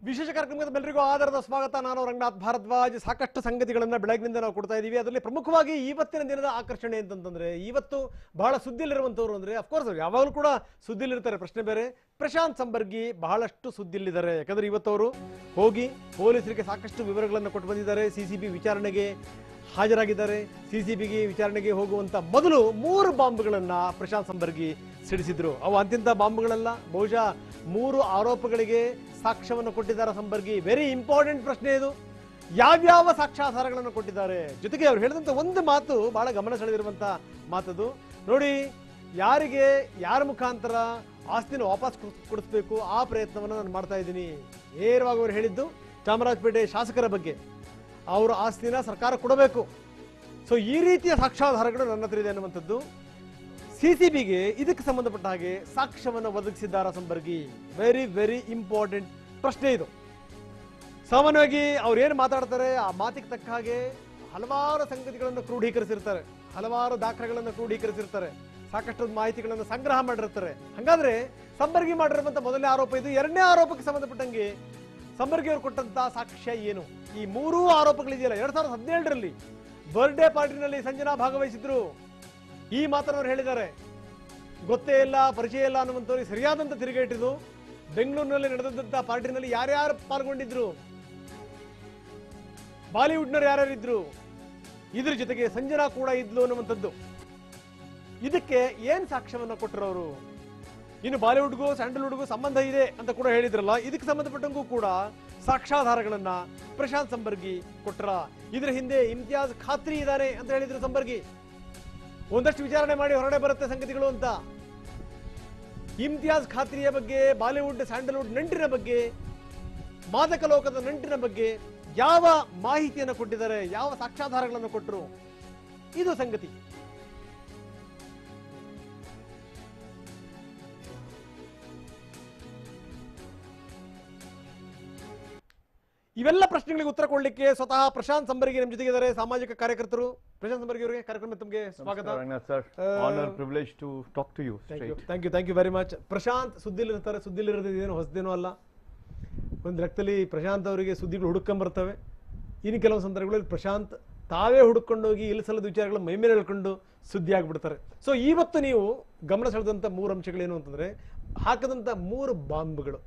ವಿಶೇಷ ಕಾರ್ಯಕ್ರಮಕ್ಕೆ ಎಲ್ಲರಿಗೂ ಆಧಾರದ ಸ್ವಾಗತ. ನಾನು ರಂಗನಾಥ್ ಭಾರದ್ವಾಜ್. ಸಾಕಷ್ಟು ಸಂಗತಿಗಳನ್ನ ಬೆಳಗಿನಿಂದ ನಾವು ಕೊಡ್ತಾ ಇದೀವಿ. ಅದರಲ್ಲಿ ಪ್ರಮುಖವಾಗಿ ಇವತ್ತಿನ ದಿನದ ಆಕರ್ಷಣೆ ಅಂತಂದ್ರೆ, ಇವತ್ತು ಬಹಳ ಸುದ್ದಿಲಿರುವಂತವ್ರು ಅಂದ್ರೆ ಅಫ್ಕೋರ್ಸ್ ಯಾವಾಗಲೂ ಕೂಡ ಸುದ್ದಿಲಿರ್ತಾರೆ, ಪ್ರಶ್ನೆ ಬೇರೆ. ಪ್ರಶಾಂತ್ ಸಂಬರ್ಗಿ ಬಹಳಷ್ಟು ಸುದ್ದಿಲಿದ್ದಾರೆ. ಯಾಕಂದ್ರೆ ಇವತ್ತು ಅವರು ಹೋಗಿ ಪೊಲೀಸರಿಗೆ ಸಾಕಷ್ಟು ವಿವರಗಳನ್ನು ಕೊಟ್ಟು ಬಂದಿದ್ದಾರೆ. ಸಿಸಿಬಿ ವಿಚಾರಣೆಗೆ ಹಾಜರಾಗಿದ್ದಾರೆ. ಸಿಸಿಬಿಗೆ ವಿಚಾರಣೆಗೆ ಹೋಗುವಂತ ಮೊದಲು 3 ಬಾಂಬ್ಗಳನ್ನ ಪ್ರಶಾಂತ್ ಸಂಬರ್ಗಿ ಸಿಡಿಸಿದ್ರು. ಅವು ಅಂತಿಂತ ಬಾಂಬ್ಗಳಲ್ಲ. ಬಹುಶಃ 3 ಆರೋಪಗಳಿಗೆ ಸಾಕ್ಷ್ಯವನ್ನು ಕೊಟ್ಟಿದ್ದಾರೆ ಸಂಬರ್ಗಿ. ವೆರಿ ಇಂಪಾರ್ಟೆಂಟ್ ಪ್ರಶ್ನೆ ಇದು. ಯಾವ್ಯಾವ ಸಾಕ್ಷ್ಯಾಧಾರಗಳನ್ನು ಕೊಟ್ಟಿದ್ದಾರೆ, ಜೊತೆಗೆ ಅವ್ರು ಹೇಳಿದಂತ ಒಂದು ಮಾತು ಬಹಳ ಗಮನ ಸೆಳೆದಿರುವಂತ ಮಾತದು. ನೋಡಿ, ಯಾರಿಗೆ ಯಾರ ಮುಖಾಂತರ ಆಸ್ತಿನ ವಾಪಸ್ ಕೊಡಿಸ್ಬೇಕು ಆ ಪ್ರಯತ್ನವನ್ನು ನಾನು ಮಾಡ್ತಾ ಇದ್ದೀನಿ. ನೇರವಾಗಿ ಅವರು ಹೇಳಿದ್ದು ಚಾಮರಾಜಪೇಟೆ ಶಾಸಕರ ಬಗ್ಗೆ. ಅವರ ಆಸ್ತಿನ ಸರ್ಕಾರ ಕೊಡಬೇಕು. ಸೊ ಈ ರೀತಿಯ ಸಾಕ್ಷ್ಯಾಧಾರಗಳು ನನ್ನ ಹತ್ರ ಇದೆ ಅನ್ನುವಂಥದ್ದು. ಸಿಸಿಬಿಗೆ ಇದಕ್ಕೆ ಸಂಬಂಧಪಟ್ಟ ಹಾಗೆ ಸಾಕ್ಷ್ಯವನ್ನು ಒದಗಿಸಿದ್ದಾರೆ ಸಂಬರ್ಗಿ. ವೆರಿ ವೆರಿ ಇಂಪಾರ್ಟೆಂಟ್ ಪ್ರಶ್ನೆ ಇದು. ಸಾಮಾನ್ಯವಾಗಿ ಅವ್ರು ಏನು ಮಾತಾಡ್ತಾರೆ ಆ ಮಾತಿಗೆ ತಕ್ಕ ಹಾಗೆ ಹಲವಾರು ಸಂಗತಿಗಳನ್ನು ಕ್ರೋಢೀಕರಿಸಿರ್ತಾರೆ, ಹಲವಾರು ದಾಖಲೆಗಳನ್ನು ಕ್ರೋಢೀಕರಿಸಿರ್ತಾರೆ, ಸಾಕಷ್ಟು ಮಾಹಿತಿಗಳನ್ನು ಸಂಗ್ರಹ ಮಾಡಿರ್ತಾರೆ. ಹಾಗಾದ್ರೆ ಸಂಬರ್ಗಿ ಮಾಡಿರುವಂತ ಮೊದಲನೇ ಆರೋಪ ಇದು. ಎರಡನೇ ಆರೋಪಕ್ಕೆ ಸಂಬಂಧಪಟ್ಟಂಗೆ ಸಂಬರ್ಗಿ ಅವರು ಕೊಟ್ಟಂತ ಸಾಕ್ಷ್ಯ ಏನು? ಈ 3 ಆರೋಪಗಳಿದೆಯಲ್ಲ, 2017ರಲ್ಲಿ ಬರ್ಡೇ ಪಾರ್ಟಿನಲ್ಲಿ ಸಂಜನಾ ಭಾಗವಹಿಸಿದ್ರು. ಈ ಮಾತನ್ನು ಹೇಳಿದ್ದಾರೆ. ಗೊತ್ತೇ ಇಲ್ಲ, ಪರಿಚಯ ಇಲ್ಲ ಅನ್ನುವಂಥವ್ರಿಗೆ ಸರಿಯಾದಂತ ತಿರುಗೇಟಿದು. ಬೆಂಗಳೂರಿನಲ್ಲಿ ನಡೆದಂತ ಪಾರ್ಟಿನಲ್ಲಿ ಯಾರ್ಯಾರು ಪಾಲ್ಗೊಂಡಿದ್ರು, ಬಾಲಿವುಡ್ನವ್ರು ಯಾರ್ಯಾರಿದ್ರು, ಇದ್ರ ಜೊತೆಗೆ ಸಂಜನಾ ಕೂಡ ಇದ್ಲು ಅನ್ನುವಂಥದ್ದು. ಇದಕ್ಕೆ ಏನ್ ಸಾಕ್ಷ್ಯವನ್ನು ಕೊಟ್ಟರವರು? ಇನ್ನು ಬಾಲಿವುಡ್ಗೂ ಸ್ಯಾಂಡಲ್ವುಡ್ಗೂ ಸಂಬಂಧ ಇದೆ ಅಂತ ಕೂಡ ಹೇಳಿದ್ರಲ್ಲ, ಇದಕ್ಕೆ ಸಂಬಂಧಪಟ್ಟಂಗೂ ಕೂಡ ಸಾಕ್ಷ್ಯಾಧಾರಗಳನ್ನ ಪ್ರಶಾಂತ್ ಸಂಬರ್ಗಿ ಕೊಟ್ರ. ಇದ್ರ ಹಿಂದೆ ಇಮ್ತಿಯಾಜ್ ಖಾತ್ರಿ ಇದ್ದಾರೆ ಅಂತ ಹೇಳಿದ್ರು ಸಂಬರ್ಗಿ. ಒಂದಷ್ಟು ವಿಚಾರಣೆ ಮಾಡಿ ಹೊರಗಡೆ ಬರುತ್ತೆ ಸಂಗತಿಗಳು ಅಂತ. ಇಮ್ತಿಯಾಜ್ ಖಾತ್ರಿಯ ಬಗ್ಗೆ, ಬಾಲಿವುಡ್ ಸ್ಯಾಂಡಲ್ವುಡ್ ನಂಟಿನ ಬಗ್ಗೆ, ಮಾದಕ ಲೋಕದ ನಂಟಿನ ಬಗ್ಗೆ ಯಾವ ಮಾಹಿತಿಯನ್ನು ಕೊಟ್ಟಿದ್ದಾರೆ, ಯಾವ ಸಾಕ್ಷ್ಯಾಧಾರಗಳನ್ನು ಕೊಟ್ಟರು, ಇದು ಸಂಗತಿ. ಇವೆಲ್ಲ ಪ್ರಶ್ನೆಗಳಿಗೆ ಉತ್ತರ ಕೊಡಲಿಕ್ಕೆ ಸ್ವತಃ ಪ್ರಶಾಂತ್ ಸಂಬರ್ಗಿ ನಮ್ಮ ಜೊತೆಗಿದ್ದಾರೆ, ಸಾಮಾಜಿಕ ಕಾರ್ಯಕರ್ತರು. ಪ್ರಶಾಂತ್ ಸಂಬರ್ಗಿ ಅವರಿಗೆ ಕಾರ್ಯಕ್ರಮ ತಮಗೆ ಸ್ವಾಗತ. Thank you very much. Prashant ಸುದ್ದಿಲಿರ್ತಾರೆ, ಸುದ್ದಿಲಿರೋದೇನು ಹೊಸದೇನೋ ಅಲ್ಲ. ಒಂದು ಲೆಕ್ಕದಲ್ಲಿ ಪ್ರಶಾಂತ್ ಅವರಿಗೆ ಸುದ್ದಿಗಳು ಹುಡುಕೊಂಬರ್ತವೆ. ಇನ್ನು ಕೆಲವು ಸಂದರ್ಭಗಳಲ್ಲಿ ಪ್ರಶಾಂತ್ ತಾವೇ ಹುಡುಕೊಂಡೋಗಿ ಇಲ್ಲಿಸಲ್ಲದ ವಿಚಾರಗಳ ಮೈಮೇಲೆ ಹೇಳ್ಕೊಂಡು ಸುದ್ದಿ ಆಗ್ಬಿಡ್ತಾರೆ. ಸೊ ಇವತ್ತು ನೀವು ಗಮನ ಸೆಳೆದಂತ 3 ಅಂಶಗಳೇನು ಅಂತಂದ್ರೆ, ಹಾಕದಂತ 3 ಬಾಂಬ್ಗಳು.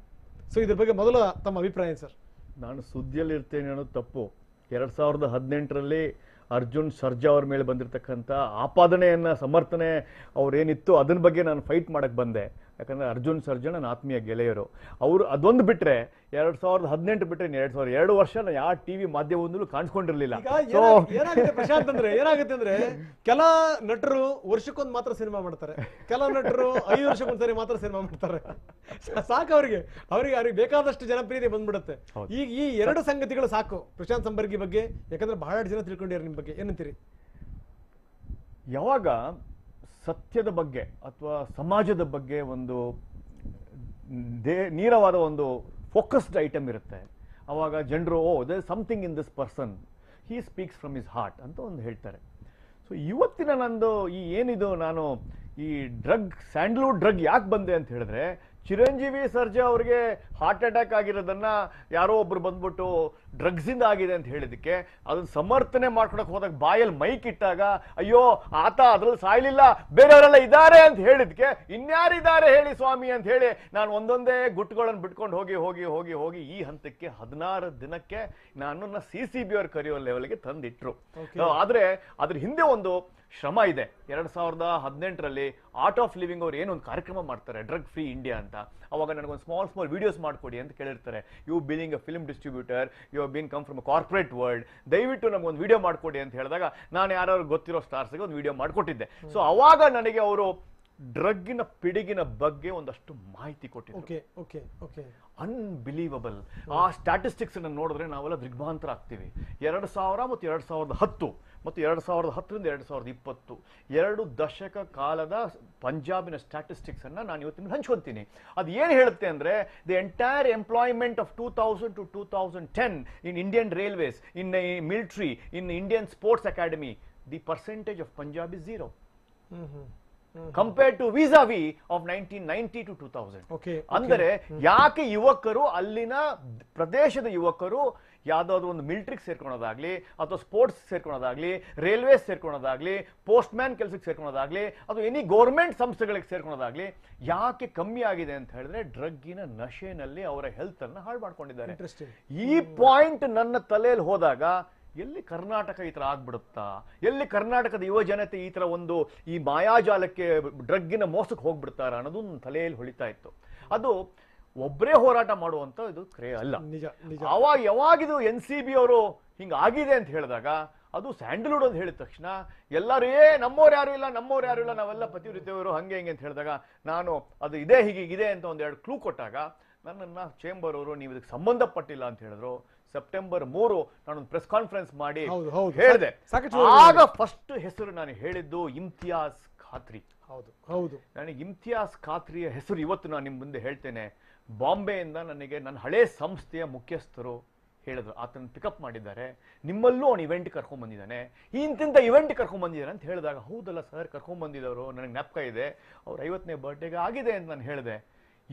ಸೊ ಇದ್ರ ಬಗ್ಗೆ ಮೊದಲ ತಮ್ಮ ಅಭಿಪ್ರಾಯ ಸರ್? ನಾನು ಸುದ್ದಿಯಲ್ಲಿ ಇರ್ತೇನೆ ಅನ್ನೋದು ತಪ್ಪು. 2018ರಲ್ಲಿ ಅರ್ಜುನ್ ಸರ್ಜಾ ಅವ್ರ ಮೇಲೆ ಬಂದಿರತಕ್ಕಂಥ ಆಪಾದನೆಯನ್ನ ಸಮರ್ಥನೆ ಅವ್ರೇನಿತ್ತು ಅದನ್ನ ಬಗ್ಗೆ ನಾನು ಫೈಟ್ ಮಾಡಕ್ ಬಂದೆ. ಯಾಕಂದ್ರೆ ಅರ್ಜುನ್ ಸರ್ಜಾ ನನ್ನ ಆತ್ಮೀಯ ಗೆಳೆಯರು. ಅವರು ಅದೊಂದು ಬಿಟ್ರೆ 2018 ಬಿಟ್ರೆ 2 ವರ್ಷ ನಾನು ಯಾವ ಟಿವಿ ಮಾಧ್ಯಮದಲ್ಲೂ ಕಾಣಿಸ್ಕೊಂಡಿರ್ಲಿಲ್ಲ. ಪ್ರಶಾಂತ್ ಅಂದ್ರೆ ಏನಾಗುತ್ತೆ ಅಂದ್ರೆ, ಕೆಲ ನಟರು ವರ್ಷಕ್ಕೊಂದು ಮಾತ್ರ ಸಿನಿಮಾ ಮಾಡ್ತಾರೆ, ಕೆಲ ನಟರು 5 ವರ್ಷಕ್ಕೊಂದ್ಸರಿ ಮಾತ್ರ ಸಿನಿಮಾ ಮಾಡ್ತಾರೆ. ಸಾಕು ಅವ್ರಿಗೆ ಬೇಕಾದಷ್ಟು ಜನಪ್ರಿಯತೆ ಬಂದ್ಬಿಡುತ್ತೆ. ಈಗ ಈ 2 ಸಂಗತಿಗಳು ಸಾಕು ಪ್ರಶಾಂತ್ ಸಂಬರ್ಗಿ ಬಗ್ಗೆ. ಯಾಕಂದ್ರೆ ಬಹಳ ಜನ ತಿಳ್ಕೊಂಡಿದ್ದಾರೆ ನಿಮ್ ಬಗ್ಗೆ. ಏನಂತೀರಿ? ಯಾವಾಗ ಸತ್ಯದ ಬಗ್ಗೆ ಅಥವಾ ಸಮಾಜದ ಬಗ್ಗೆ ಒಂದು ನೇರವಾದ ಒಂದು ಫೋಕಸ್ಡ್ ಐಟಮ್ ಇರುತ್ತೆ, ಅವಾಗ ಜನರು there is something in this person, he speaks from his heart ಅಂತ ಒಂದು ಹೇಳ್ತಾರೆ. ಸೊ ಇವತ್ತಿನ ನಂದು ಏನಿದು, ನಾನು ಈ ಸ್ಯಾಂಡಲ್ವುಡ್ ಡ್ರಗ್ ಯಾಕೆ ಬಂದೆ ಅಂತ ಹೇಳಿದ್ರೆ, ಚಿರಂಜೀವಿ ಸರ್ಜಾ ಅವ್ರಿಗೆ ಹಾರ್ಟ್ ಅಟ್ಯಾಕ್ ಆಗಿರೋದನ್ನ ಯಾರೋ ಒಬ್ರು ಬಂದ್ಬಿಟ್ಟು ಡ್ರಗ್ಸ್ ಇಂದ ಆಗಿದೆ ಅಂತ ಹೇಳಿದಕ್ಕೆ ಅದನ್ನ ಸಮರ್ಥನೆ ಮಾಡ್ಕೊಳಕ್ ಹೋದಾಗ ಬಾಯಲ್ಲಿ ಮೈಕ್ ಇಟ್ಟಾಗ ಅಯ್ಯೋ ಆತ ಅದ್ರಲ್ಲಿ ಸಾಯ್ಲಿಲ್ಲ, ಬೇರೆಯವರೆಲ್ಲ ಇದ್ದಾರೆ ಅಂತ ಹೇಳಿದ್ಕೆ ಇನ್ಯಾರಿದ್ದಾರೆ ಹೇಳಿ ಸ್ವಾಮಿ ಅಂತ ಹೇಳಿ ನಾನು ಒಂದೊಂದೇ ಗುಟ್ಟುಗಳನ್ನು ಬಿಟ್ಕೊಂಡು ಹೋಗಿ ಹೋಗಿ ಹೋಗಿ ಹೋಗಿ ಈ ಹಂತಕ್ಕೆ 16 ದಿನಕ್ಕೆ ನನ್ನನ್ನ ಸಿಸಿಬಿ ಅವ್ರು ಕರೆಯೋ ಲೆವೆಲ್ಗೆ ತಂದಿಟ್ರು. ಆದ್ರೆ ಅದ್ರ ಹಿಂದೆ ಒಂದು ಶ್ರಮ ಇದೆ. 2018ರಲ್ಲಿ ಆರ್ಟ್ ಆಫ್ ಲಿವಿಂಗ್ ಅವ್ರು ಏನೊಂದು ಕಾರ್ಯಕ್ರಮ ಮಾಡ್ತಾರೆ, ಡ್ರಗ್ ಫ್ರೀ ಇಂಡಿಯಾ ಅಂತ. ಅವಾಗ ನನಗೊಂದು ಸ್ಮಾಲ್ ವಿಡಿಯೋಸ್ ಮಾಡ್ಕೊಡಿ ಅಂತ ಕೇಳಿರ್ತಾರೆ. You being a film distributor, you have been come from a corporate world, ದಯವಿಟ್ಟು ನಮ್ಗೊಂದು ವಿಡಿಯೋ ಮಾಡ್ಕೊಡಿ ಅಂತ ಹೇಳಿದಾಗ ನಾನು ಯಾರು ಗೊತ್ತಿರೋ ಸ್ಟಾರ್ಸ್ಗೆ ಒಂದು ವಿಡಿಯೋ ಮಾಡ್ಕೊಟ್ಟಿದ್ದೆ. ಸೊ ಅವಾಗ ನನಗೆ ಅವರು ಡ್ರಗ್ಗಿನ ಪಿಡುಗಿನ ಬಗ್ಗೆ ಒಂದಷ್ಟು ಮಾಹಿತಿ ಕೊಟ್ಟಿದ್ರು. ಅನ್ಬಿಲೀವಬಲ್. ಆ ಸ್ಟ್ಯಾಟಿಸ್ಟಿಕ್ಸ್ ನೋಡಿದ್ರೆ ನಾವೆಲ್ಲ ದಿಗ್ಭ್ರಾಂತರ ಆಗ್ತೀವಿ. 2000 ಮತ್ತು 2010 ಮತ್ತು 2010ರಿಂದ 2020 2 ದಶಕ ಕಾಲದ ಪಂಜಾಬಿನ ಸ್ಟ್ಯಾಟಿಸ್ಟಿಕ್ಸ್ ಅನ್ನ ನಾನು ಇವತ್ತಿನ ಹಂಚ್ಕೊಂತೀನಿ. ಅದು ಏನು ಹೇಳುತ್ತೆ ಅಂದ್ರೆ, the entire employment of 2000 to 2010 in Indian railways, in military, in Indian sports academy, the percentage of Punjab is 0. Compared to we of 1990 to 2000. Okay ಅಂದರೆ ಯಾಕೆ ಯುವಕರು ಅಲ್ಲಿನ ಪ್ರದೇಶದ ಯುವಕರು ಯಾವ್ದಾದ್ರು ಒಂದು ಮಿಲಿಟರಿಗೆ ಸೇರ್ಕೊಳೋದಾಗ್ಲಿ ಅಥವಾ ಸ್ಪೋರ್ಟ್ಸ್ ಸೇರ್ಕೊಳೋದಾಗ್ಲಿ ರೈಲ್ವೆ ಸೇರ್ಕೊಳೋದಾಗ್ಲಿ ಪೋಸ್ಟ್ ಮ್ಯಾನ್ ಕೆಲಸಕ್ಕೆ ಸೇರ್ಕೊಳೋದಾಗ್ಲಿ ಅಥವಾ ಎನಿ ಗೌರ್ಮೆಂಟ್ ಸಂಸ್ಥೆಗಳಿಗೆ ಸೇರ್ಕೊಳೋದಾಗ್ಲಿ ಯಾಕೆ ಕಮ್ಮಿ ಆಗಿದೆ ಅಂತ ಹೇಳಿದ್ರೆ ಡ್ರಗ್ಗಿನ ನಶೆನಲ್ಲಿ ಅವರ ಹೆಲ್ತ್ ಅನ್ನ ಹಾಳು ಮಾಡ್ಕೊಂಡಿದ್ದಾರೆ. ಈ ಪಾಯಿಂಟ್ ನನ್ನ ತಲೆಯಲ್ಲಿ ಹೋದಾಗ ಎಲ್ಲಿ ಕರ್ನಾಟಕ ಈ ತರ ಆಗ್ಬಿಡುತ್ತಾ, ಎಲ್ಲಿ ಕರ್ನಾಟಕದ ಯುವ ಜನತೆ ಈ ತರ ಒಂದು ಈ ಮಾಯಾಜಾಲಕ್ಕೆ ಡ್ರಗ್ಗಿನ ಮೋಸಕ್ಕೆ ಹೋಗ್ಬಿಡ್ತಾರ ಅನ್ನೋದು ನನ್ನ ತಲೆಯಲ್ಲಿ ಹೊಳಿತಾ ಇತ್ತು. ಅದು ಒಬ್ಬರೇ ಹೋರಾಟ ಮಾಡುವಂತ ಇದು ಕ್ರೇ ಅಲ್ಲ. ಯಾವಾಗಿದು NCB ಅವರು ಹಿಂಗ ಆಗಿದೆ ಅಂತ ಹೇಳಿದಾಗ ಅದು ಸ್ಯಾಂಡಲ್ವುಡ್ ಅಂತ ಹೇಳಿದ ತಕ್ಷಣ ಎಲ್ಲರೂ ನಮ್ಮವ್ರು ಯಾರು ಇಲ್ಲ ನಾವೆಲ್ಲ ಪತಿವ್ರತೆಯವರು ಹಂಗೆ ಹಿಂಗೆ ಅಂತ ಹೇಳಿದಾಗ ನಾನು ಅದು ಇದೇ ಹೀಗಿದೆ ಅಂತ ಒಂದೆರಡು ಕ್ಲೂ ಕೊಟ್ಟಾಗ ನನ್ನನ್ನ ಚೇಂಬರ್ ಅವರು ನೀವು ಇದಕ್ಕೆ ಸಂಬಂಧಪಟ್ಟಿಲ್ಲ ಅಂತ ಹೇಳಿದ್ರು. ಸೆಪ್ಟೆಂಬರ್ 3 ನಾನೊಂದು ಪ್ರೆಸ್ ಕಾನ್ಫರೆನ್ಸ್ ಮಾಡಿ ಹೇಳಿದೆ. ಆಗ ಫಸ್ಟ್ ಹೆಸರು ನಾನು ಹೇಳಿದ್ದು ಇಮ್ತಿಯಾಜ್ ಖಾತ್ರಿ. ನನಗೆ ಇಮ್ತಿಯಾಜ್ ಖಾತ್ರಿಯ ಹೆಸರು ಇವತ್ತು ನಾನು ನಿಮ್ಮ ಮುಂದೆ ಹೇಳ್ತೇನೆ. ಬಾಂಬೆಯಿಂದ ನನಗೆ ನನ್ನ ಹಳೆ ಸಂಸ್ಥೆಯ ಮುಖ್ಯಸ್ಥರು ಹೇಳಿದ್ರು, ಆತನ ಪಿಕಪ್ ಮಾಡಿದ್ದಾರೆ, ನಿಮ್ಮಲ್ಲೂ ಅವ್ನು ಇವೆಂಟ್ ಕರ್ಕೊಂಡ್ ಬಂದಿದ್ದಾನೆ, ಇಂತಿಂತ ಇವೆಂಟ್ ಕರ್ಕೊಂಡ್ ಬಂದಿದ್ದಾನೆ ಅಂತ ಹೇಳಿದಾಗ ಹೌದಲ್ಲ ಸರ್ ಕರ್ಕೊಂಡ್ ಬಂದಿದ್ದವರು ನನಗೆ ಜ್ಞಾಪಕ ಇದೆ, ಅವ್ರ 50ನೇ ಬರ್ಡೇಗೆ ಆಗಿದೆ ಅಂತ ನಾನು ಹೇಳಿದೆ.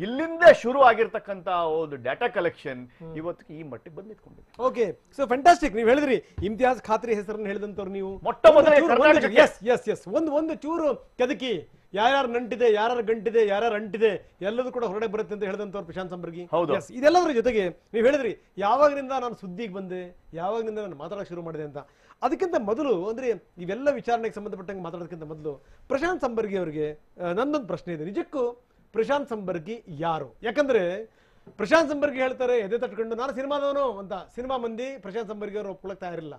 ಇಲ್ಲಿಂದ ಶುರು ಆಗಿರ್ತಕ್ಕಂತ ಒಂದು ಡಾಟಾ ಕಲೆಕ್ಷನ್ ಇವತ್ತಿಗೆ ಈ ಮಟ್ಟಿಗೆ ಬಂದಿಟ್ಕೊಂಡಿದೆ. Okay, so fantastic. ನೀವು ಹೇಳಿದ್ರಿ ಇಮ್ತಿಯಾಜ್ ಖಾತ್ರಿ ಹೆಸರನ್ನು ಹೇಳಿದಂತವ್ರು ನೀವು ಮೊಟ್ಟ ಮೊದಲ ಒಂದು ಚೂರು ಕೆದಕಿ ಯಾರ್ಯಾರು ನಂಟಿದೆ, ಯಾರ್ಯಾರು ಗಂಟಿದೆ, ಯಾರ್ಯಾರು ಅಂಟಿದೆ ಎಲ್ಲದೂ ಕೂಡ ಹೊರಗಡೆ ಬರುತ್ತೆ ಅಂತ ಹೇಳಿದಂತವ್ರು ಪ್ರಶಾಂತ್ ಸಂಬರ್ಗಿ. ಇದೆಲ್ಲದರ ಜೊತೆಗೆ ನೀವು ಹೇಳಿದ್ರಿ ಯಾವಾಗಿನಿಂದ ನಾನು ಸುದ್ದಿಗೆ ಬಂದೆ, ಯಾವಾಗಿನಿಂದ ನಾನು ಮಾತಾಡೋಕೆ ಶುರು ಮಾಡಿದೆ ಅಂತ. ಅದಕ್ಕಿಂತ ಮೊದಲು ಅಂದ್ರೆ ಇವೆಲ್ಲ ವಿಚಾರಣೆಗೆ ಸಂಬಂಧಪಟ್ಟಂಗೆ ಮಾತಾಡೋದಕ್ಕಿಂತ ಮೊದಲು ಪ್ರಶಾಂತ್ ಸಂಬರ್ಗಿ ಅವರಿಗೆ ನಂದೊಂದು ಪ್ರಶ್ನೆ ಇದೆ. ನಿಜಕ್ಕೂ ಪ್ರಶಾಂತ್ ಸಂಬರ್ಗಿ ಯಾರು? ಯಾಕಂದ್ರೆ ಪ್ರಶಾಂತ್ ಸಂಬರ್ಗಿ ಹೇಳ್ತಾರೆ ಎದೆ ತಟ್ಕೊಂಡು ನಾನು ಸಿನಿಮಾದವನು ಅಂತ, ಸಿನಿಮಾ ಮಂದಿ ಪ್ರಶಾಂತ್ ಸಂಬರ್ಗಿ ಅವರು ಒಪ್ಕೊಳ್ಳಕ್ ತಯಾರಿಲ್ಲ.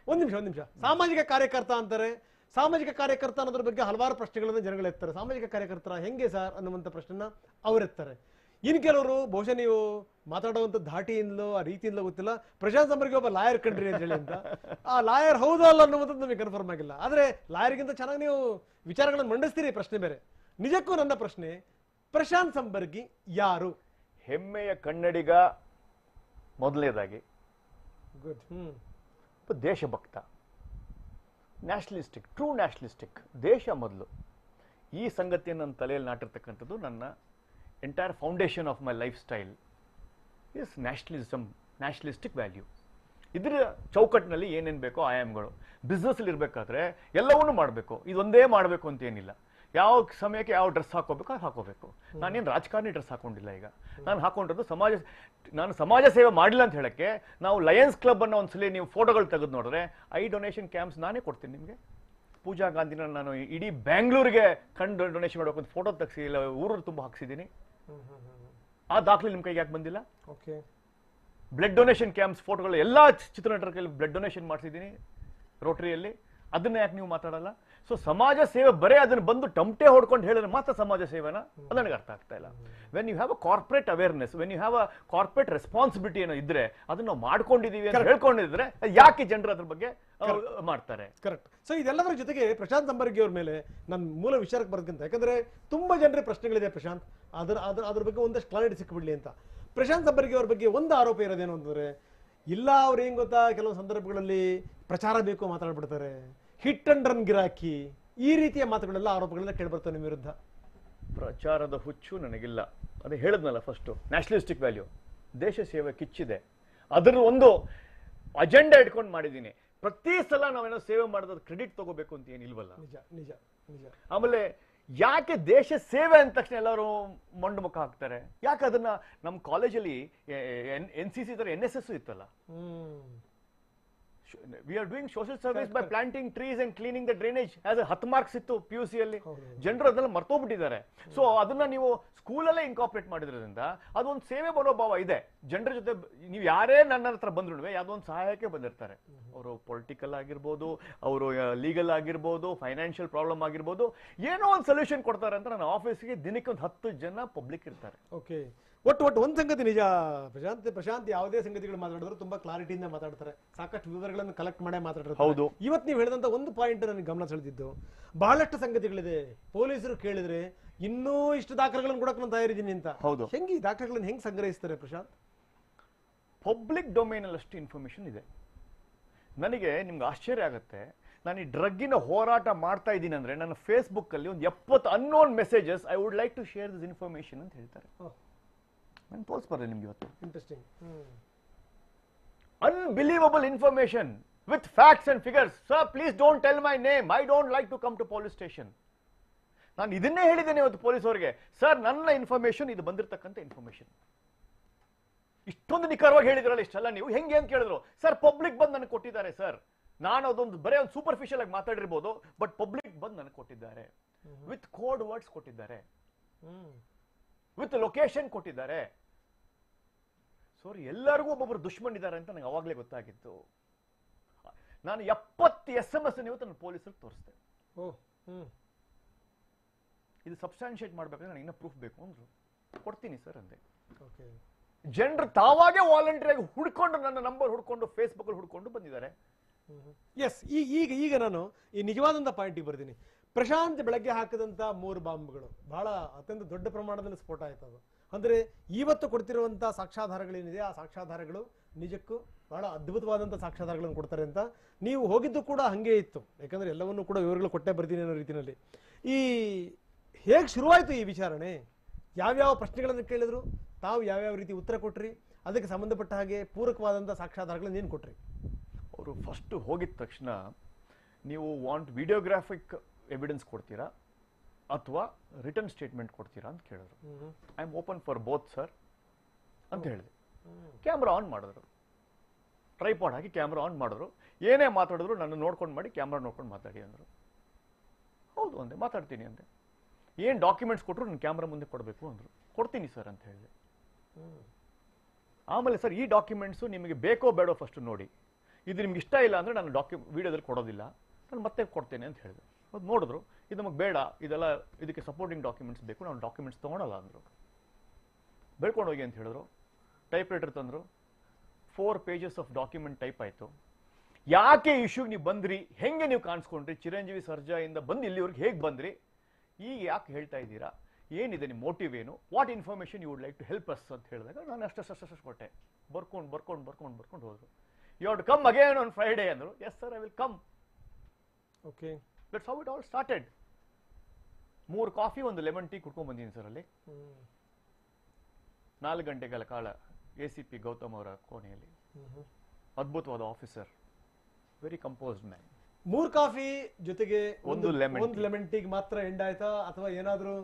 ಒಂದ್ ನಿಮಿಷ ಸಾಮಾಜಿಕ ಕಾರ್ಯಕರ್ತ ಅಂತಾರೆ. ಸಾಮಾಜಿಕ ಕಾರ್ಯಕರ್ತ ಅನ್ನೋದ್ರ ಬಗ್ಗೆ ಹಲವಾರು ಪ್ರಶ್ನೆಗಳನ್ನು ಜನಗಳು ಎತ್ತಾರೆ. ಸಾಮಾಜಿಕ ಕಾರ್ಯಕರ್ತರ ಹೆಂಗೆ ಸರ್ ಅನ್ನುವಂಥ ಪ್ರಶ್ನೆನ ಅವರೆತ್ತಾರೆ. ಇನ್ ಕೆಲವರು ಬಹುಶಃ ನೀವು ಮಾತಾಡುವಂಥ ಧಾಟಿಯಿಂದಲೋ ಆ ರೀತಿಯಿಂದಲೋ ಗೊತ್ತಿಲ್ಲ, ಪ್ರಶಾಂತ್ ಸಂಬರ್ಗಿ ಒಬ್ಬ ಲಾಯರ್ ಕಂಡ್ರಿ ಅಂತ ಹೇಳಿ ಅಂತ. ಆ ಲಾಯರ್ ಹೌದಾ ಅಲ್ಲ ಅನ್ನುವಂಥದ್ದು ನಮಗೆ ಕನ್ಫರ್ಮ್ ಆಗಿಲ್ಲ. ಆದ್ರೆ ಲಾಯರ್ಗಿಂತ ಚೆನ್ನಾಗಿ ನೀವು ವಿಚಾರಗಳನ್ನು ಮಂಡಿಸ್ತೀರಿ, ಪ್ರಶ್ನೆ ಬೇರೆ. ನಿಜಕ್ಕೂ ನನ್ನ ಪ್ರಶ್ನೆ, ಪ್ರಶಾಂತ್ ಸಂಬರ್ಗಿ ಯಾರು? ಹೆಮ್ಮೆಯ ಕನ್ನಡಿಗ ಮೊದಲನೇದಾಗಿ, ದೇಶಭಕ್ತ, ನ್ಯಾಷನಲಿಸ್ಟಿಕ್, ಟ್ರೂ ನ್ಯಾಷನಲಿಸ್ಟಿಕ್, ದೇಶ ಮೊದಲು. ಈ ಸಂಗತಿಯನ್ನು ನನ್ನ ತಲೆಯಲ್ಲಿ ನಾಟಿರ್ತಕ್ಕಂಥದ್ದು ನನ್ನ entire foundation of my life style is nationalism, nationalistic value. ಇದರ ಚೌಕಟ್ಟಿನಲ್ಲಿ ಏನೇನು ಬೇಕೋ ಆಯಾಮಗಳು. ಬಿಸ್ನೆಸ್ಸಲ್ಲಿ ಇರಬೇಕಾದ್ರೆ ಎಲ್ಲವನ್ನೂ ಮಾಡಬೇಕು, ಇದೊಂದೇ ಮಾಡಬೇಕು ಅಂತ ಏನಿಲ್ಲ. ಯಾವ ಸಮಯಕ್ಕೆ ಯಾವ ಡ್ರೆಸ್ ಹಾಕೋಬೇಕು ಅದು ಹಾಕೋಬೇಕು. ನಾನೇನು ರಾಜಕಾರಣಿ ಡ್ರೆಸ್ ಹಾಕೊಂಡಿಲ್ಲ. ಈಗ ನಾನು ಹಾಕೊಂಡಿರೋದು ನಾನು ಸಮಾಜ ಸೇವೆ ಮಾಡಿಲ್ಲ ಅಂತ ಹೇಳಕ್ಕೆ, ನಾವು ಲಯನ್ಸ್ ಕ್ಲಬ್ ಅನ್ನೋ ಒಂದ್ಸಲಿ ನೀವು ಫೋಟೋಗಳು ತೆಗೆದು ನೋಡಿದ್ರೆ ಐ ಡೊನೇಷನ್ ಕ್ಯಾಂಪ್ಸ್ ನಾನೇ ಕೊಡ್ತೀನಿ ನಿಮಗೆ. ಪೂಜಾ ಗಾಂಧಿನ ನಾನು ಇಡೀ ಬ್ಯಾಂಗ್ಳೂರಿಗೆ ಕಣ್ಣು ಡೊನೇಷನ್ ಮಾಡೋಕೆ ಒಂದು ಫೋಟೋ ತೆಗ್ಸಿ ಇಲ್ಲ ಊರನ್ನು ತುಂಬ ಹಾಕ್ಸಿದ್ದೀನಿ. ಆ ದಾಖಲೆ ನಿಮ್ಮ ಕೈಗೆ ಯಾಕೆ ಬಂದಿಲ್ಲ? ಓಕೆ, ಬ್ಲಡ್ ಡೊನೇಷನ್ ಕ್ಯಾಂಪ್ಸ್ ಫೋಟೋಗಳು ಎಲ್ಲ ಚಿತ್ರನಟರ ಕೈಲಿ ಬ್ಲಡ್ ಡೊನೇಷನ್ ಮಾಡಿಸಿದ್ದೀನಿ ರೋಟರಿಯಲ್ಲಿ. ಅದನ್ನ ಯಾಕೆ ನೀವು ಮಾತಾಡಲ್ಲ? ಸೊ ಸಮಾಜ ಸೇವೆ ಬರೇ ಅದನ್ನ ಬಂದು ಟಮಟೆ ಹೊಡ್ಕೊಂಡು ಹೇಳಿದ್ರೆ ಮಾತ್ರ ಸಮಾಜ ಸೇವೆನ? ಅದು ನನಗೆ ಅರ್ಥ ಆಗ್ತಾ ಇಲ್ಲ. When you have a corporate awareness, when you have a corporate responsibility ಏನೋ ಇದ್ರೆ ಅದನ್ನ ನಾವು ಮಾಡ್ಕೊಂಡಿದೀವಿ ಅಂತ ಹೇಳ್ಕೊಂಡಿದ್ರೆ ಯಾಕೆ ಜನರು ಅದ್ರ ಬಗ್ಗೆ ಮಾಡ್ತಾರೆ? ಕರೆಕ್ಟ್. ಸೊ ಇದೆಲ್ಲದರ ಜೊತೆಗೆ ಪ್ರಶಾಂತ್ ಸಂಬರ್ಗಿ ಅವ್ರ ಮೇಲೆ ನಾನು ಮೂಲ ವಿಚಾರಕ್ಕೆ ಬರೋದಕ್ಕಿಂತ, ಯಾಕಂದ್ರೆ ತುಂಬಾ ಜನರಿಗೆ ಪ್ರಶ್ನೆಗಳಿದೆ ಪ್ರಶಾಂತ್, ಅದ್ರ ಬಗ್ಗೆ ಒಂದಷ್ಟು ಕ್ಲಾರಿಟಿ ಸಿಕ್ಬಿಡ್ಲಿ ಅಂತ. ಪ್ರಶಾಂತ್ ಸಂಬರ್ಗಿ ಅವ್ರ ಬಗ್ಗೆ ಒಂದು ಆರೋಪ ಇರೋದೇನು ಅಂತಂದ್ರೆ, ಇಲ್ಲ ಅವ್ರು ಏನ್ ಗೊತ್ತಾ, ಕೆಲವು ಸಂದರ್ಭಗಳಲ್ಲಿ ಪ್ರಚಾರ ಬೇಕು ಮಾತಾಡ್ಬಿಡ್ತಾರೆ, ಹಿಟ್ ಅಂಡ್ ರನ್ ಗಿರಾಕಿ, ಈ ರೀತಿಯ ಮಾತುಗಳೆಲ್ಲ ಆರೋಪಗಳೆಲ್ಲ ಕೇಳ್ಬರ್ತವೆ ನಿಮ್ಮ ವಿರುದ್ಧ. ಪ್ರಚಾರದ ಹುಚ್ಚು ನನಗಿಲ್ಲ. ಅದೇ ಹೇಳಿದ್ನಲ್ಲ, ಫಸ್ಟ್ ನ್ಯಾಷನಲಿಸ್ಟಿಕ್ ವ್ಯಾಲ್ಯೂ, ದೇಶ ಸೇವೆ ಕಿಚ್ಚಿದೆ, ಅದರ ಒಂದು ಅಜೆಂಡಾ ಇಟ್ಕೊಂಡು ಮಾಡಿದ್ದೀನಿ. ಪ್ರತಿ ಸಲ ನಾವೇನೋ ಸೇವೆ ಮಾಡೋದು ಕ್ರೆಡಿಟ್ ತಗೋಬೇಕು ಅಂತ ಏನಿಲ್ವಲ್ಲ. ನಿಜ ನಿಜ ನಿಜ. ಆಮೇಲೆ ಯಾಕೆ ದೇಶ ಸೇವೆ ಅಂದ ತಕ್ಷಣ ಎಲ್ಲರೂ ಮಂಡು ಮುಖ ಹಾಕ್ತಾರೆ? ಯಾಕೆ ಅದನ್ನ ನಮ್ಮ ಕಾಲೇಜಲ್ಲಿ NCC ತರ NSS ಇತ್ತಲ್ಲ, we are doing social service by planting trees and cleaning the drainage as a 10 marks ಇತ್ತು PUC ಅಲ್ಲಿ. ಜನರು ಅದನ್ನ ಮರ್ತೋಗ್ಬಿಟ್ಟಿದ್ದಾರೆ. ಸೊ ಅದನ್ನ ನೀವು ಸ್ಕೂಲಲ್ಲೇ ಇನ್ಕಾರ್ಪೊರೇಟ್ ಮಾಡಿದ್ರಿಂದ ಅದೊಂದು ಸೇವೆ ಮನೋಭಾವ ಇದೆ ಜನರ ಜೊತೆ. ನೀವು ಯಾರೇ ನನ್ನ ಹತ್ರ ಬಂದ್ರು ಯಾವುದೋ ಒಂದು ಸಹಾಯಕ್ಕೆ ಬಂದಿರ್ತಾರೆ. ಅವರು ಪೊಲಿಟಿಕಲ್ ಆಗಿರ್ಬೋದು, ಅವರು ಲೀಗಲ್ ಆಗಿರ್ಬೋದು, ಫೈನಾನ್ಷಿಯಲ್ ಪ್ರಾಬ್ಲಮ್ ಆಗಿರ್ಬೋದು, ಏನೋ ಒಂದು ಸೊಲ್ಯೂಷನ್ ಕೊಡ್ತಾರೆ ಅಂತ ನನ್ನ ಆಫೀಸ್ಗೆ ದಿನಕ್ಕೆ ಒಂದು 10 ಜನ ಪಬ್ಲಿಕ್ ಇರ್ತಾರೆ. ಓಕೆ, ಒಟ್ಟು ಒಂದು ಸಂಗತಿ ನಿಜ ಪ್ರಶಾಂತ್ ಯಾವುದೇ ಸಂಗತಿಗಳು ಮಾತಾಡಿದ್ರು ತುಂಬಾ ಕ್ಲಾರಿಟಿಯಿಂದ ಮಾತಾಡ್ತಾರೆ, ಸಾಕಷ್ಟು ವಿವರಗಳನ್ನು ಕಲೆಕ್ಟ್ ಮಾಡೇ ಮಾತಾಡ್ತಾರೆ. ಹೌದು. ಇವತ್ತು ನೀವು ಹೇಳಿದಂತ ಒಂದು ಪಾಯಿಂಟ್ ನನಗೆ ಗಮನ ಸೆಳೆದಿದ್ದು, ಬಹಳಷ್ಟು ಸಂಗತಿಗಳಿದೆ, ಪೊಲೀಸರು ಕೇಳಿದ್ರೆ ಇನ್ನೂ ಇಷ್ಟು ದಾಖಲೆಗಳನ್ನು ಕೊಡಕ್ಕೆ ನಾನು ತಯಾರಿದ್ದೀನಿ ಅಂತ. ಹೌದು. ಹೆಂಗೆ ಈ ದಾಖಲೆಗಳನ್ನು ಹೆಂಗ್ ಸಂಗ್ರಹಿಸ್ತಾರೆ ಪ್ರಶಾಂತ್? ಪಬ್ಲಿಕ್ ಡೊಮೇನ್ ಅಲ್ಲಿ ಅಷ್ಟು ಇನ್ಫಾರ್ಮೇಶನ್ ಇದೆ. ನನಗೆ ನಿಮ್ಗೆ ಆಶ್ಚರ್ಯ ಆಗುತ್ತೆ, ನಾನು ಈ ಡ್ರಗ್ಗಿನ ಹೋರಾಟ ಮಾಡ್ತಾ ಇದ್ದೀನಿ ಅಂದ್ರೆ ನನ್ನ ಫೇಸ್ಬುಕ್ ಅಲ್ಲಿ ಒಂದು 70 unknown messages I would like to share this information ಅಂತ ಹೇಳ್ತಾರೆ. ನಾನು ತೋರಿಸ್ಬಾರ್ದೆ ನಿಮ್ಗೆ ಇವತ್ತು. Interesting. Unbelievable information with facts and figures. Sir, please don't tell my name. I don't like to come to police station. ನಾನು ಇದನ್ನೇ ಹೇಳಿದ್ದೇನೆ ಇವತ್ತು ಪೊಲೀಸ್ ಅವರಿಗೆ. ಸರ್, ನನ್ನ ಇನ್ಫಾರ್ಮೇಶನ್ ಇದು ಬಂದಿರತಕ್ಕಂಥ ಇನ್ಫಾರ್ಮೇಶನ್. ಇಷ್ಟೊಂದು ನಿಖರವಾಗಿ ಹೇಳಿದ್ರಲ್ಲ ಇಷ್ಟೆಲ್ಲ ನೀವು ಹೆಂಗೆ ಅಂತ ಕೇಳಿದ್ರು. ಸರ್, ಪಬ್ಲಿಕ್ ಬಂದು ನನಗೆ ಕೊಟ್ಟಿದ್ದಾರೆ ಸರ್. ನಾನು ಅದೊಂದು ಬರೀ ಒಂದು ಸೂಪರ್ಫಿಷಿಯಲ್ ಆಗಿ ಮಾತಾಡಿರ್ಬೋದು, ಬಟ್ ಪಬ್ಲಿಕ್ ಬಂದು ನನಗೆ ಕೊಟ್ಟಿದ್ದಾರೆ. ವಿತ್ ಕೋಡ್ ವರ್ಡ್ಸ್ ಕೊಟ್ಟಿದ್ದಾರೆ, ವಿತ್ ಲೊಕೇಶನ್ ಕೊಟ್ಟಿದ್ದಾರೆ. ಸಾರಿ, ಎಲ್ಲರಿಗೂ ಒಬ್ಬೊಬ್ರು ದುಶ್ಮನ್ ಇದ್ದಾರೆ ಅಂತ ನನಗೆ ಅವಾಗಲೇ ಗೊತ್ತಾಗಿತ್ತು. ನಾನು 70 SMS ಇವತ್ತು ನನ್ನ ಪೊಲೀಸರಿಗೆ ತೋರಿಸ್ದೆ. ಇದು ಸಬ್ಸ್ಟಾನ್ಶಿಯೇಟ್ ಮಾಡ್ಬೇಕಂದ್ರೆ ನನಗೆ ಇನ್ನೂ ಪ್ರೂಫ್ ಬೇಕು ಅಂದ್ರು. ಕೊಡ್ತೀನಿ ಸರ್ ಅಂದೆ. ಜನರು ತಾವಾಗೆ ವಾಲಂಟಿಯರ್ ಹುಡ್ಕೊಂಡು ನನ್ನ ನಂಬರ್ ಹುಡ್ಕೊಂಡು ಫೇಸ್ಬುಕ್ ಅಲ್ಲಿ ಹುಡ್ಕೊಂಡು ಬಂದಿದ್ದಾರೆ. ಎಸ್, ಈಗ ನಾನು ಈ ನಿಜವಾದಂತ ಪಾಯಿಂಟಿಗೆ ಬರ್ತೀನಿ. ಪ್ರಶಾಂತ್ ಬೆಳಗ್ಗೆ ಹಾಕಿದಂತ 3 ಬಾಂಬ್ಗಳು ಬಹಳ ಅತ್ಯಂತ ದೊಡ್ಡ ಪ್ರಮಾಣದಲ್ಲಿ ಸ್ಫೋಟ ಆಯ್ತು. ಅದು ಅಂದ್ರೆ ಇವತ್ತು ಕೊಡ್ತಿರುವಂತಹ ಸಾಕ್ಷ್ಯಾಧಾರಗಳೇನಿದೆ, ಆ ಸಾಕ್ಷ್ಯಾಧಾರಗಳು ನಿಜಕ್ಕೂ ಬಹಳ ಅದ್ಭುತವಾದಂತಹ ಸಾಕ್ಷ್ಯಾಧಾರಗಳನ್ನು ಕೊಡ್ತಾರೆ ಅಂತ ನೀವು ಹೋಗಿದ್ದು ಕೂಡ ಹಂಗೆ ಇತ್ತು. ಯಾಕಂದ್ರೆ ಎಲ್ಲವನ್ನೂ ಕೂಡ ವಿವರಗಳು ಕೊಟ್ಟೆ ಬರ್ತೀನಿ ಅನ್ನೋ ರೀತಿಯಲ್ಲಿ. ಈ ಹೇಗೆ ಶುರುವಾಯಿತು ಈ ವಿಚಾರಣೆ? ಯಾವ್ಯಾವ ಪ್ರಶ್ನೆಗಳನ್ನು ಕೇಳಿದ್ರು, ತಾವು ಯಾವ್ಯಾವ ರೀತಿ ಉತ್ತರ ಕೊಟ್ರಿ, ಅದಕ್ಕೆ ಸಂಬಂಧಪಟ್ಟ ಹಾಗೆ ಪೂರಕವಾದಂತಹ ಸಾಕ್ಷ್ಯಾಧಾರಗಳನ್ನು ಏನು ಕೊಟ್ರಿ? ಅವರು ಫಸ್ಟ್ ಹೋಗಿದ ತಕ್ಷಣ ನೀವು ವಾಂಟ್ ವಿಡಿಯೋಗ್ರಾಫಿಕ್ ಎವಿಡೆನ್ಸ್ ಕೊಡ್ತೀರಾ ಅಥವಾ ರಿಟರ್ನ್ ಸ್ಟೇಟ್ಮೆಂಟ್ ಕೊಡ್ತೀರಾ ಅಂತ ಕೇಳಿದ್ರು. I am open for both sir ಅಂತ ಹೇಳಿದೆ. ಕ್ಯಾಮ್ರಾ ಆನ್ ಮಾಡಿದ್ರು, ಟ್ರೈಪಾಡ್ ಹಾಕಿ ಕ್ಯಾಮ್ರಾ ಆನ್ ಮಾಡಿದ್ರು. ಏನೇ ಮಾತಾಡಿದ್ರು ನನ್ನ ನೋಡ್ಕೊಂಡು ಮಾಡಿ, ಕ್ಯಾಮ್ರಾ ನೋಡ್ಕೊಂಡು ಮಾತಾಡಿ ಅಂದರು. ಹೌದು ಅಂದೆ, ಮಾತಾಡ್ತೀನಿ ಅಂದೆ. ಏನು ಡಾಕ್ಯುಮೆಂಟ್ಸ್ ಕೊಟ್ಟರು ನನ್ನ ಕ್ಯಾಮ್ರಾ ಮುಂದೆ ಕೊಡಬೇಕು ಅಂದರು. ಕೊಡ್ತೀನಿ ಸರ್ ಅಂತ ಹೇಳಿದೆ. ಆಮೇಲೆ ಸರ್, ಈ ಡಾಕ್ಯುಮೆಂಟ್ಸು ನಿಮಗೆ ಬೇಕೋ ಬೇಡೋ ಫಸ್ಟ್ ನೋಡಿ, ಇದು ನಿಮ್ಗೆ ಇಷ್ಟ ಇಲ್ಲ ಅಂದರೆ ನಾನು ವಿಡಿಯೋದಲ್ಲಿ ಕೊಡೋದಿಲ್ಲ, ನಾನು ಮತ್ತೆ ಕೊಡ್ತೇನೆ ಅಂತ ಹೇಳಿದೆ. ಅದು ನೋಡಿದ್ರು, ಇದು ನಮಗೆ ಬೇಡ, ಇದೆಲ್ಲ ಇದಕ್ಕೆ ಸಪೋರ್ಟಿಂಗ್ ಡಾಕ್ಯುಮೆಂಟ್ಸ್ ಬೇಕು, ನಾವು ಡಾಕ್ಯುಮೆಂಟ್ಸ್ ತೊಗೊಳಲ್ಲ ಅಂದರು. ಬೆಳ್ಕೊಂಡು ಹೋಗಿ ಅಂತ ಹೇಳಿದ್ರು. ಟೈಪ್ ರೈಟರ್ ತಂದರು. 4 pages ಆಫ್ ಡಾಕ್ಯುಮೆಂಟ್ ಟೈಪ್ ಆಯಿತು. ಯಾಕೆ ಇಶ್ಯೂಗೆ ನೀವು ಬಂದ್ರಿ, ಹೆಂಗೆ ನೀವು ಕಾಣಿಸ್ಕೊಂಡ್ರಿ, ಚಿರಂಜೀವಿ ಸರ್ಜಾಯಿಂದ ಬಂದು ಇಲ್ಲಿವರೆಗೆ ಹೇಗೆ ಬಂದ್ರಿ, ಈಗ ಯಾಕೆ ಹೇಳ್ತಾ ಇದ್ದೀರಾ, ಏನಿದೆ ನಿಮ್ಮ ಮೋಟಿವ್ ಏನು, what information you would like to help us ಅಂತ ಹೇಳಿದಾಗ ನಾನು ಅಷ್ಟು ಕೊಟ್ಟೆ. ಬರ್ಕೊಂಡು ಹೋದ್ರು. You have to come again on Friday ಅಂದರು. Yes sir, I will come. Okay, that's how it all started. 3 coffee 1 lemon tea ಕುಡ್ಕೊಂಡ್ ಬಂದಿದ್ದೀನಿ ಸರ್. ಅಲ್ಲಿ 4 ಗಂಟೆಗಳ ಕಾಲ ACP ಗೌತಮ್ ಅವರ ಕೋಣೆಯಲ್ಲಿ. ಅದ್ಭುತವಾದ officer, very composed man. 3 coffee ಜೊತೆಗೆ 1 ಲೆಮನ್ ಟೀಗೆ ಮಾತ್ರ ಎಂಡ್ ಆಯ್ತಾ, ಅಥವಾ ಏನಾದ್ರೂ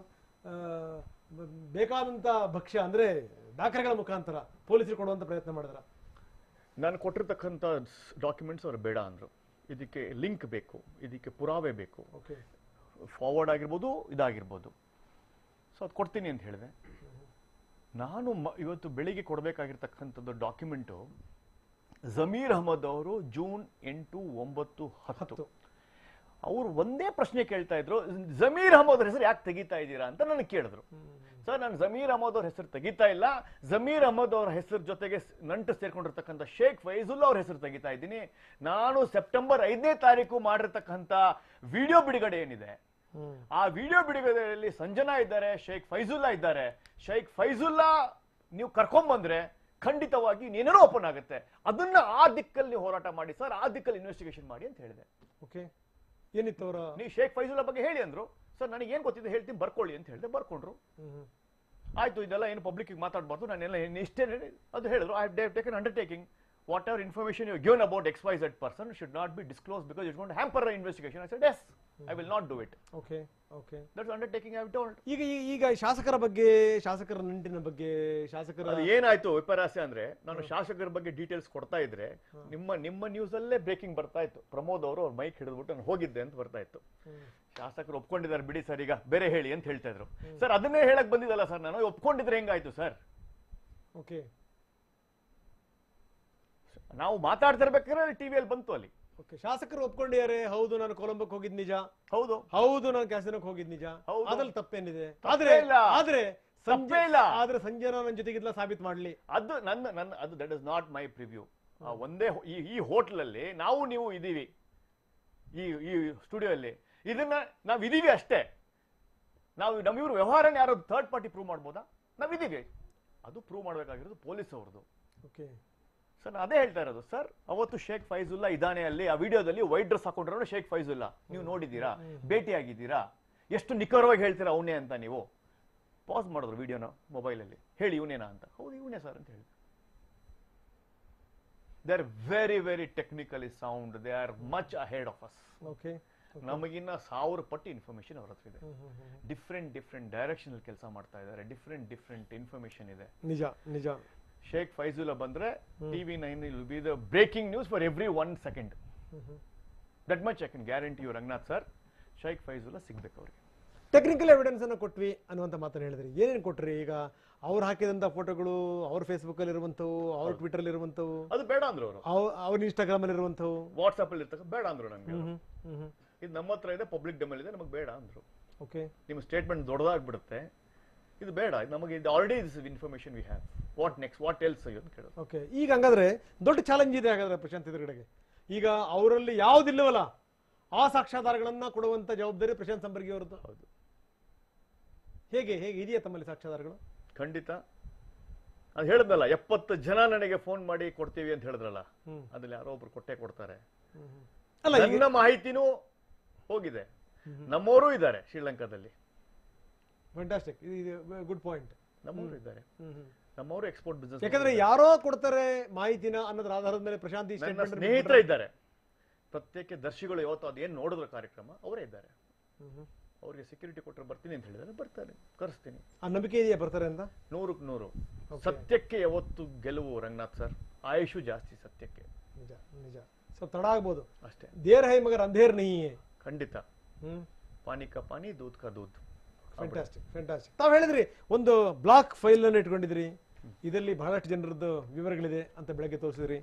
ಬೇಕಾದಂತ ಭಕ್ಷ್ಯ ಅಂದ್ರೆ ದಾಖಲೆಗಳ ಮುಖಾಂತರ ಪೊಲೀಸರು ಕೊಡುವಂತ ಪ್ರಯತ್ನ ಮಾಡಿದ್ರ? ನಾನು ಕೊಟ್ಟಿರ್ತಕ್ಕಂಥ ಡಾಕ್ಯುಮೆಂಟ್ಸ್ ಅವ್ರು ಬೇಡ ಅಂದ್ರು. ಇದಕ್ಕೆ ಲಿಂಕ್ ಬೇಕು, ಇದಕ್ಕೆ ಪುರಾವೆ ಬೇಕು, ಫಾರ್ವರ್ಡ್ ಆಗಿರ್ಬೋದು, ಇದಾಗಿರ್ಬೋದು. ಸೊ ಅದು ಕೊಡ್ತೀನಿ ಅಂತ ಹೇಳಿದೆ. ನಾನು ಇವತ್ತು ಬೆಳಿಗ್ಗೆ ಕೊಡಬೇಕಾಗಿರ್ತಕ್ಕಂಥದ್ದು ಡಾಕ್ಯುಮೆಂಟು ಜಮೀರ್ ಅಹಮದ್ ಅವರು ಜೂನ್ 8, 9, 10 ಅವರು ಒಂದೇ ಪ್ರಶ್ನೆ ಕೇಳ್ತಾ ಇದ್ರು, ಜಮೀರ್ ಅಹಮದ್ ಹೆಸರು ಯಾಕೆ ತೆಗಿತಾ ಇದ್ದೀರಾ ಅಂತ ನನಗೆ ಕೇಳಿದ್ರು. ಸರ್, ನಾನು ಜಮೀರ್ ಅಹಮದ್ ಅವ್ರ ಹೆಸರು ತೆಗಿತಾ ಇಲ್ಲ, ಜಮೀರ್ ಅಹಮದ್ ಅವರ ಹೆಸರು ಜೊತೆಗೆ ನಂಟು ಸೇರ್ಕೊಂಡಿರ್ತಕ್ಕಂಥ ಶೇಖ್ ಫೈಜುಲ್ಲಾ ಅವ್ರ ಹೆಸರು ತೆಗಿತಾ ಇದ್ದೀನಿ. ನಾನು ಸೆಪ್ಟೆಂಬರ್ 5ನೇ ತಾರೀಕು ಮಾಡಿರ್ತಕ್ಕಂಥ ವಿಡಿಯೋ ಬಿಡುಗಡೆ ಏನಿದೆ, ಆ ವಿಡಿಯೋ ಬಿಡುಗಡೆಯಲ್ಲಿ ಸಂಜನಾ ಇದ್ದಾರೆ, ಶೇಖ್ ಫೈಜುಲ್ಲಾ ಇದ್ದಾರೆ. ಶೇಖ್ ಫೈಜುಲ್ಲಾ ನೀವು ಕರ್ಕೊಂಡ್ ಬಂದ್ರೆ ಖಂಡಿತವಾಗಿ ಏನೇನೋ ಓಪನ್ ಆಗುತ್ತೆ. ಅದನ್ನ ಆ ದಿಕ್ಕಲ್ಲಿ ಹೋರಾಟ ಮಾಡಿ ಸರ್, ಆ ದಿಕ್ಕಲ್ಲಿ ಇನ್ವೆಸ್ಟಿಗೇಷನ್ ಮಾಡಿ ಅಂತ ಹೇಳಿದೆ. ಓಕೆ, ಏನಿತ್ತು ಅವರ? ನೀವು ಶೇಖ್ ಫೈಜುಲ್ಲಾ ಬಗ್ಗೆ ಹೇಳಿ ಅಂದ್ರು. ಸರ್, ನನಗೆ ಏನ್ ಗೊತ್ತಿದೆ ಹೇಳ್ತೀನಿ, ಬರ್ಕೊಳ್ಳಿ ಅಂತ ಹೇಳಿದೆ. ಬರ್ಕೊಂಡ್ರು. ಆಯ್ತು, ಇದೆಲ್ಲ ಏನು ಪಬ್ಲಿಕ್ ಮಾತಾಡಬಾರ್ದು, ನಾನೆಲ್ಲ ಇಷ್ಟೇ ಅದು ಹೇಳಿದ್ರು. I have taken undertaking, whatever information you have given about XYZ person should not be disclosed because it's going to hamper our investigation. I said, yes, I will not do it. Okay. That's undertaking I have told. ಈಗ ಶಾಸಕರ ಬಗ್ಗೆ, ಶಾಸಕರ ನಂಟಿನ ಬಗ್ಗೆ, ಶಾಸಕರ ಏನಾಯ್ತು ವಿಪರ್ಯಾಸ ಅಂದ್ರೆ, ನಾನು ಶಾಸಕರ ಬಗ್ಗೆ ಡೀಟೇಲ್ಸ್ ಕೊಡ್ತಾ ಇದ್ರೆ ನಿಮ್ಮ ನ್ಯೂಸ್ ಅಲ್ಲೇ ಬ್ರೇಕಿಂಗ್ ಬರ್ತಾ ಇತ್ತು. ಪ್ರಮೋದ್ ಅವರು ಅವ್ರ ಮೈಕ್ ಹಿಡಿದ್ಬಿಟ್ಟು ನಾನು ಹೋಗಿದ್ದೆ ಅಂತ ಬರ್ತಾ ಇತ್ತು. ಶಾಸಕರು ಒಪ್ಕೊಂಡಿದ್ದಾರೆ ಬಿಡಿ ಸರ್, ಈಗ ಬೇರೆ ಹೇಳಿ ಅಂತ ಹೇಳ್ತಾ ಇದ್ರು. ಸರ್, ಅದನ್ನೇ ಹೇಳಕ್ ಬಂದಿದ್ದಲ್ಲ ಸರ್, ನಾನು ಒಪ್ಕೊಂಡಿದ್ರೆ ಹೆಂಗಾಯ್ತು ಸರ್? ಓಕೆ, ನಾವು ಮಾತಾಡ್ತಿರ್ಬೇಕಾದ್ರೆ ಟಿವಿಯಲ್ಲಿ ಬಂತು ಅಲ್ಲಿ. ಶಾಸಕರು ಒಪ್ಕೊಂಡಿದ್ದಾರೆ, ಹೌದು ನಾನು ಕೊಲಂಬೋಕ್ಕೆ ಹೋಗಿದ್ ನಿಜ, ಹೌದು ನಾನು ಕ್ಯಾಸಿನೋಕ್ಕೆ ಹೋಗಿದ್ ನಿಜ, ಅದ್ರಲ್ಲಿ ತಪ್ಪೇನಿದೆ? ಆದ್ರೆ ಸಂಜನಾ ನನ್ನ ಜೊತೆಗಿದ್ಲ ಸಾಬೀತ್ ಮಾಡ್ಲಿ, ಅದು ಅದು that is not my preview. ಒಂದೇ ಈ ಹೋಟೆಲ್ ಅಲ್ಲಿ ನಾವು ನೀವು ಇದೀವಿ, ಈ ಸ್ಟುಡಿಯೋ ಅಲ್ಲಿ ಇದನ್ನ ನಾವ್ ಇದೀವಿ ಅಷ್ಟೇ. ನಾವು ನಮ್ಮ ಇವ್ರ ವ್ಯವಹಾರ ಯಾರು ಥರ್ಡ್ ಪಾರ್ಟಿ ಪ್ರೂವ್ ಮಾಡ್ಬೋದಾ? ನಾವ್ ಇದೀವಿ. ಅದು ಪ್ರೂವ್ ಮಾಡ್ಬೇಕಾಗಿರೋದು ಪೊಲೀಸ್ ಅವ್ರದ್ದು. ಸರ್ ಅದೇ ಹೇಳ್ತಾ ಇರೋದು ಸರ್. ಅವತ್ತು ಶೇಖ್ ಫೈಜುಲ್ಲಾ ಇದಾನೆ ಅಲ್ಲಿ, ಆ ವಿಡಿಯೋದಲ್ಲಿ ವೈಟ್ ಡ್ರೆಸ್ ಹಾಕೊಂಡಿರೋ ಶೇಖ್ ಫೈಜುಲ್ಲಾ ನೀವು ನೋಡಿದ್ದೀರಾ, ಭೇಟಿ ಆಗಿದ್ದೀರಾ, ಎಷ್ಟು ನಿಖರವಾಗಿ ಹೇಳ್ತೀರಾ ಅವನೇ ಅಂತ. ನೀವು ಪಾಸ್ ಮಾಡಿದ್ರು ವಿಡಿಯೋನ ಮೊಬೈಲಲ್ಲಿ, ಹೇಳಿ ಇವನೇನಾ ಅಂತ. ಹೌದು ಇವನೇ ಸರ್ ಅಂತ ಹೇಳಿ. They are very very technically sound, they are much ahead of us. Okay, ನಮಗಿನ್ನ 1000 ಪಟ್ಟು ಇನ್ಫಾರ್ಮೇಶನ್ ಅವ್ರ ಹತ್ರ ಇದೆ. ಡಿಫ್ರೆಂಟ್ ಡೈರೆಕ್ಷನ್ ಅಲ್ಲಿ ಕೆಲಸ ಮಾಡ್ತಾ ಇದ್ದಾರೆ. ಡಿಫ್ರೆಂಟ್ ಇನ್ಫಾರ್ಮೇಶನ್ ಇದೆ. ನಿಜ ನಿಜ. ಶೇಖ್ ಫೈಜುಲ್ಲಾ ಬಂದ್ರೆ TV9 will be the breaking news for every 1 second. That much I can guarantee you, Ranganath sir. Sheikh Faizullah ಸಿಗ್ಬೇಕು ಅವ್ರಿಗೆ. ಟೆಕ್ನಿಕಲ್ ಎವಿಡೆನ್ಸ್ ಅನ್ನು ಕೊಟ್ವಿ ಅನ್ನುವಂತ ಮಾತನ್ನ ಹೇಳಿದ್ರಿ. ಏನೇನು ಕೊಟ್ರಿ? ಈಗ ಅವ್ರು ಹಾಕಿದಂತ ಫೋಟೋಗಳು ಅವ್ರ ಫೇಸ್ಬುಕ್ ಅಲ್ಲಿ ಇರುವಂತವು, ಅವ್ರ ಟ್ವಿಟರ್ ಅಲ್ಲಿ ಇರುವಂತವು, ಅದು ಬೇಡ ಅಂದ್ರು ಅವರು. ಅವ್ರ ಇನ್ಸ್ಟಾಗ್ರಾಮ್ ಅಲ್ಲಿ ಇರುವಂತವು, ವಾಟ್ಸ್ಆಪ್ ಅಲ್ಲಿ ಇರ್ತಕ್ಕ ಬೇಡ ಅಂದ್ರು ನಮ್ಗೆ. ಇದು ನಮ್ಮ ಹತ್ರ ಇದೆ, ಪಬ್ಲಿಕ್ ಡೊಮೇನ್ ಇದೆ, ನಮಗೆ ಬೇಡ ಅಂದ್ರು. ಓಕೆ, ನಿಮ್ಮ ಸ್ಟೇಟ್ಮೆಂಟ್ ದೊಡ್ಡದಾಗ್ಬಿಡುತ್ತೆ, ಇದು ಬೇಡ, ನಮಗೆ ಇದು already this information we have, what next, what else ಅಂತ ಕೇಳೋದು. ಓಕೆ, ಈಗ ಹಂಗಾದ್ರೆ ದೊಡ್ಡ ಚಾಲೆಂಜ್ ಇದೆ ಹಾಗಾದ್ರೆ ಪ್ರಶಾಂತ್ ಎದುರುಗಡೆಗೆ. ಈಗ ಅವರಲ್ಲಿ ಯಾವುದಿಲ್ಲವಲ್ಲ ಆ ಸಾಕ್ಷ್ಯಾಧಾರಗಳನ್ನ ಕೊಡುವಂತ ಜವಾಬ್ದಾರಿ ಪ್ರಶಾಂತ್ ಸಂಬರ್ಗಿ ಅವರದ್ದು. ಹೌದು. ಹೇಗೆ ಹೇಗೆ ಇದೆಯಾ ತಮ್ಮಲ್ಲಿ ಸಾಕ್ಷ್ಯಾಧಾರಗಳು? ಖಂಡಿತ. ಅದು ಹೇಳಿದ್ನಲ್ಲ, 70 ಜನ ನನಗೆ ಫೋನ್ ಮಾಡಿ ಕೊಡ್ತೀವಿ ಅಂತ ಹೇಳಿದ್ರಲ್ಲ, ಅದ್ರಲ್ಲಿ ಯಾರೋ ಒಬ್ರು ಕೊಟ್ಟೆ ಕೊಡ್ತಾರೆ. ಅಲ್ಲ, ನನ್ನ ಮಾಹಿತಿನೂ ಹೋಗಿದೆ, ನಮ್ಮವರು ಇದ್ದಾರೆ ಶ್ರೀಲಂಕಾದಲ್ಲಿ. ಫ್ಯಾಂಟಾಸ್ಟಿಕ್, ಇದು ಗುಡ್ ಪಾಯಿಂಟ್. ನಮ್ಮವರು ಇದ್ದಾರೆ, ನಮ್ಮವರು ಎಕ್ಸ್ಪೋರ್ಟ್ ಬಿಸ್ನೆಸ್. ಯಾಕಂದ್ರೆ ಯಾರೋ ಕೊಡ್ತಾರೆ ಮಾಹಿತಿನ ಅನ್ನೋದ್ರ ಆಧಾರದ ಮೇಲೆ ಪ್ರಶಾಂತ್ ಸ್ನೇಹಿತರೆ ಇದ್ದಾರೆ, ಪ್ರತ್ಯೇಕ ದರ್ಶಿಗಳು. ಇವತ್ತು ಅದೇನ್ ನೋಡಿದ್ರ ಕಾರ್ಯಕ್ರಮ ಅವರೇ ಇದ್ದಾರೆ. ಅವ್ರಿಗೆ ಸೆಕ್ಯೂರಿಟಿ ಕೊಟ್ಟರೆ ಬರ್ತೀನಿ ಅಂತ ಹೇಳಿದ್ರೆ ಬರ್ತಾರೆ, ಕರೆಸ್ತೀನಿ. ಆ ನಂಬಿಕೆ ಇದೆಯಾ ಬರ್ತಾರೆ ಅಂತ? 100ಕ್ಕೆ 100. ಸತ್ಯಕ್ಕೆ ಯಾವತ್ತು ಗೆಲುವು ರಂಗನಾಥ್ ಸರ್. ಆಯುಷು ಜಾಸ್ತಿ ಸತ್ಯಕ್ಕೆ. ನಿಜ ನಿಜ. ಸ್ವಲ್ಪ ತಡ ಆಗ್ಬೋದು ಅಷ್ಟೇ. ದೇರ್ ಹೈ ಮಗರ್ ಅಂಧೇರ್ ನಹೀ ಹೈ. ಖಂಡಿತ. ಪಾನಿ ಕಾ ಪಾನಿ, ದೂದ್ ಕಾ ದೂದ್. Fantastic fantastic. ತಾವು ಹೇಳಿದ್ರಿ ಒಂದು ಬ್ಲಾಕ್ ಫೈಲ್ ಅನ್ನು ಇಟ್ಕೊಂಡಿದ್ರಿ, ಇದರಲ್ಲಿ ಬಹಳಷ್ಟು ಜನರದ್ದು ವಿವರಗಳಿದೆ ಅಂತ ಬೆಳಗ್ಗೆ ತೋರಿಸಿದ್ರಿ.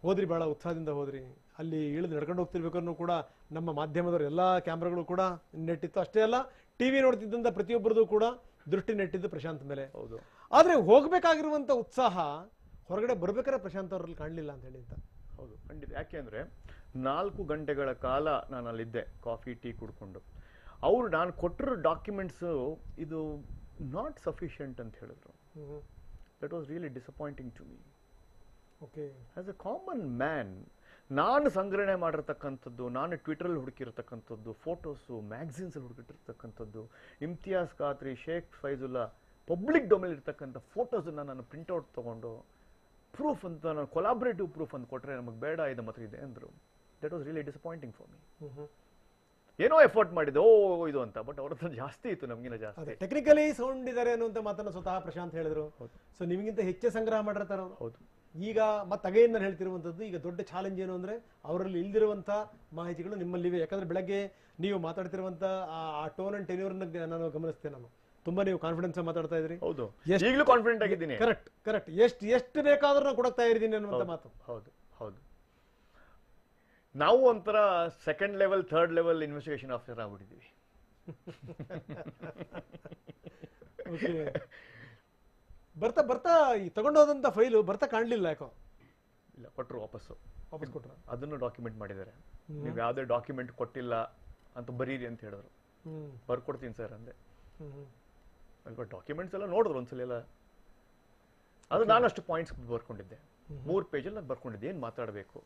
ಹೋದ್ರಿ, ಬಹಳ ಉತ್ಸಾಹದಿಂದ ಹೋದ್ರಿ. ಅಲ್ಲಿ ಇಳಿದು ನಡ್ಕೊಂಡು ಹೋಗ್ತಿರ್ಬೇಕಾದ್ರೂ ಕೂಡ ನಮ್ಮ ಮಾಧ್ಯಮದವರು ಎಲ್ಲ ಕ್ಯಾಮ್ರಾಗಳು ಕೂಡ ನೆಟ್ಟಿತ್ತು. ಅಷ್ಟೇ ಅಲ್ಲ, ಟಿವಿ ನೋಡ್ತಿದ್ದಂತ ಪ್ರತಿಯೊಬ್ಬರದು ಕೂಡ ದೃಷ್ಟಿ ನೆಟ್ಟಿದ್ದು ಪ್ರಶಾಂತ್ ಮೇಲೆ. ಹೌದು. ಆದ್ರೆ ಹೋಗ್ಬೇಕಾಗಿರುವಂತ ಉತ್ಸಾಹ ಹೊರಗಡೆ ಬರ್ಬೇಕಾದ್ರೆ ಪ್ರಶಾಂತ್ ಅವರಲ್ಲಿ ಕಾಣಲಿಲ್ಲ ಅಂತ ಹೇಳಿ ಅಂತ. ಹೌದು, ಖಂಡಿತ. ಯಾಕೆ ಅಂದ್ರೆ 4 ಗಂಟೆಗಳ ಕಾಲ ನಾನು ಅಲ್ಲಿದ್ದೆ, ಕಾಫಿ ಟೀ ಕುಡ್ಕೊಂಡು. ಅವರು ನಾನು ಕೊಟ್ಟಿರೋ ಡಾಕ್ಯುಮೆಂಟ್ಸ್ ಇದು ನಾಟ್ ಸಫಿಷಿಯಂಟ್ ಅಂತ ಹೇಳಿದ್ರು. That was really disappointing to me. Okay, as a common man ನಾನು ಸಂಗ್ರಹಣೆ ಮಾಡಿರ್ತಕ್ಕಂಥದ್ದು, ನಾನು ಟ್ವಿಟರಲ್ಲಿ ಹುಡುಕಿರ್ತಕ್ಕಂಥದ್ದು, ಫೋಟೋಸು ಮ್ಯಾಗಝೀನ್ಸಲ್ಲಿ ಹುಡುಕಿಟ್ಟಿರ್ತಕ್ಕಂಥದ್ದು, ಇಮ್ತಿಯಾಜ್ ಖಾತ್ರಿ, ಶೇಖ್ ಫೈಜುಲ್ಲಾ ಪಬ್ಲಿಕ್ ಡೊಮೇನ್ ಇರ್ತಕ್ಕಂಥ ಫೋಟೋಸನ್ನ ನಾನು ಪ್ರಿಂಟ್ಔಟ್ ತೊಗೊಂಡು ಪ್ರೂಫ್ ಅಂತ, ನಾನು ಕೊಲಾಬ್ರೇಟಿವ್ ಪ್ರೂಫ್ ಅಂತ ಕೊಟ್ಟರೆ ನಮಗೆ ಬೇಡ, ಇದು ಮಾತ್ರ ಇದೆ ಅಂದರು. That was really disappointing for me. ಏನೋ ಎಫರ್ಟ್ ಮಾಡಿದೆ, ಓ ಇದು ಅಂತ, ಬಟ್ ಅವ್ರ ಹತ್ರ ಜಾಸ್ತಿ ಇತ್ತು, ನಮಗಿನ ಜಾಸ್ತಿ. ಟೆಕ್ನಿಕಲಿ ಸೌಂಡ್ ಇದ್ದಾರೆ ಅನ್ನುವಂತ ಮಾತನ್ನ ಸ್ವತಃ ಪ್ರಶಾಂತ್ ಹೇಳಿದ್ರು. ಸೊ ನಿಮಗಿಂತ ಹೆಚ್ಚೇ ಸಂಗ್ರಹ ಮಾಡಿರ್ತಾರೆ ಅವರು. ಹೌದು. ಈಗ ಮತ್ತೆ ಅಗೈನ್ ನಾನು ಹೇಳ್ತಿರುವಂತದ್ದು, ಈಗ ದೊಡ್ಡ ಚಾಲೆಂಜ್ ಏನು ಅಂದ್ರೆ ಅವರಲ್ಲಿ ಇಲ್ದಿರುವಂತ ಮಾಹಿತಿಗಳು ನಿಮ್ಮಲ್ಲಿವೆ. ಯಾಕಂದ್ರೆ ಬೆಳಗ್ಗೆ ನೀವು ಮಾತಾಡ್ತಿರುವಂತ ಆ ಟೋನ್ ಅಂಡ್ ಟೆನ್ಯೂರ್ ನಾನು ಗಮನಿಸ್ತೇನೆ. ನಾನು ತುಂಬಾ ನೀವು ಕಾನ್ಫಿಡೆನ್ಸ್ ಮಾತಾಡ್ತಾ ಇದ್ರಿ. ಹೌದು, ಈಗಲೂ ಕಾನ್ಫಿಡೆಂಟ್ ಆಗಿದ್ದೀನಿ. Correct correct. ಎಷ್ಟು ಬೇಕಾದ್ರೂ ನಾನು ಕೊಡಕ್ತಾ ಇದ್ದೀನಿ ಅನ್ನುವಂತ ಮಾತು. ಹೌದು ಹೌದು. ನಾವು ಒಂಥರ 2nd level 3rd level investigation officer ಆಗ್ಬಿಟ್ಟಿದ್ದೀವಿ. ಬರ್ತಾ ಬರ್ತಾ ಈ ತಗೊಂಡೋದಂತ ಫೈಲು ಬರ್ತಾ ಕಾಣಲಿಲ್ಲ, ಯಾಕೋ ಇಲ್ಲ, ಕೊಟ್ಟರು, ವಾಪಸ್ ಕೊಟ್ಟರು. ಅದನ್ನು ಡಾಕ್ಯುಮೆಂಟ್ ಮಾಡಿದ್ದಾರೆ. ನೀವು ಯಾವುದೇ ಡಾಕ್ಯುಮೆಂಟ್ ಕೊಟ್ಟಿಲ್ಲ ಅಂತ ಬರೀರಿ ಅಂತ ಹೇಳಿದ್ರು. ಬರ್ಕೊಡ್ತೀನಿ ಸರ್ ಅಂದೆ. ಡಾಕ್ಯುಮೆಂಟ್ಸ್ ಎಲ್ಲ ನೋಡಿದ್ರು ಒಂದ್ಸಲ ಎಲ್ಲ. ಅದು ನಾನಷ್ಟು ಪಾಯಿಂಟ್ಸ್ ಬರ್ಕೊಂಡಿದ್ದೆ, 3 ಪೇಜಲ್ಲಿ ನಾನು ಬರ್ಕೊಂಡಿದ್ದೆ ಏನು ಮಾತಾಡಬೇಕು,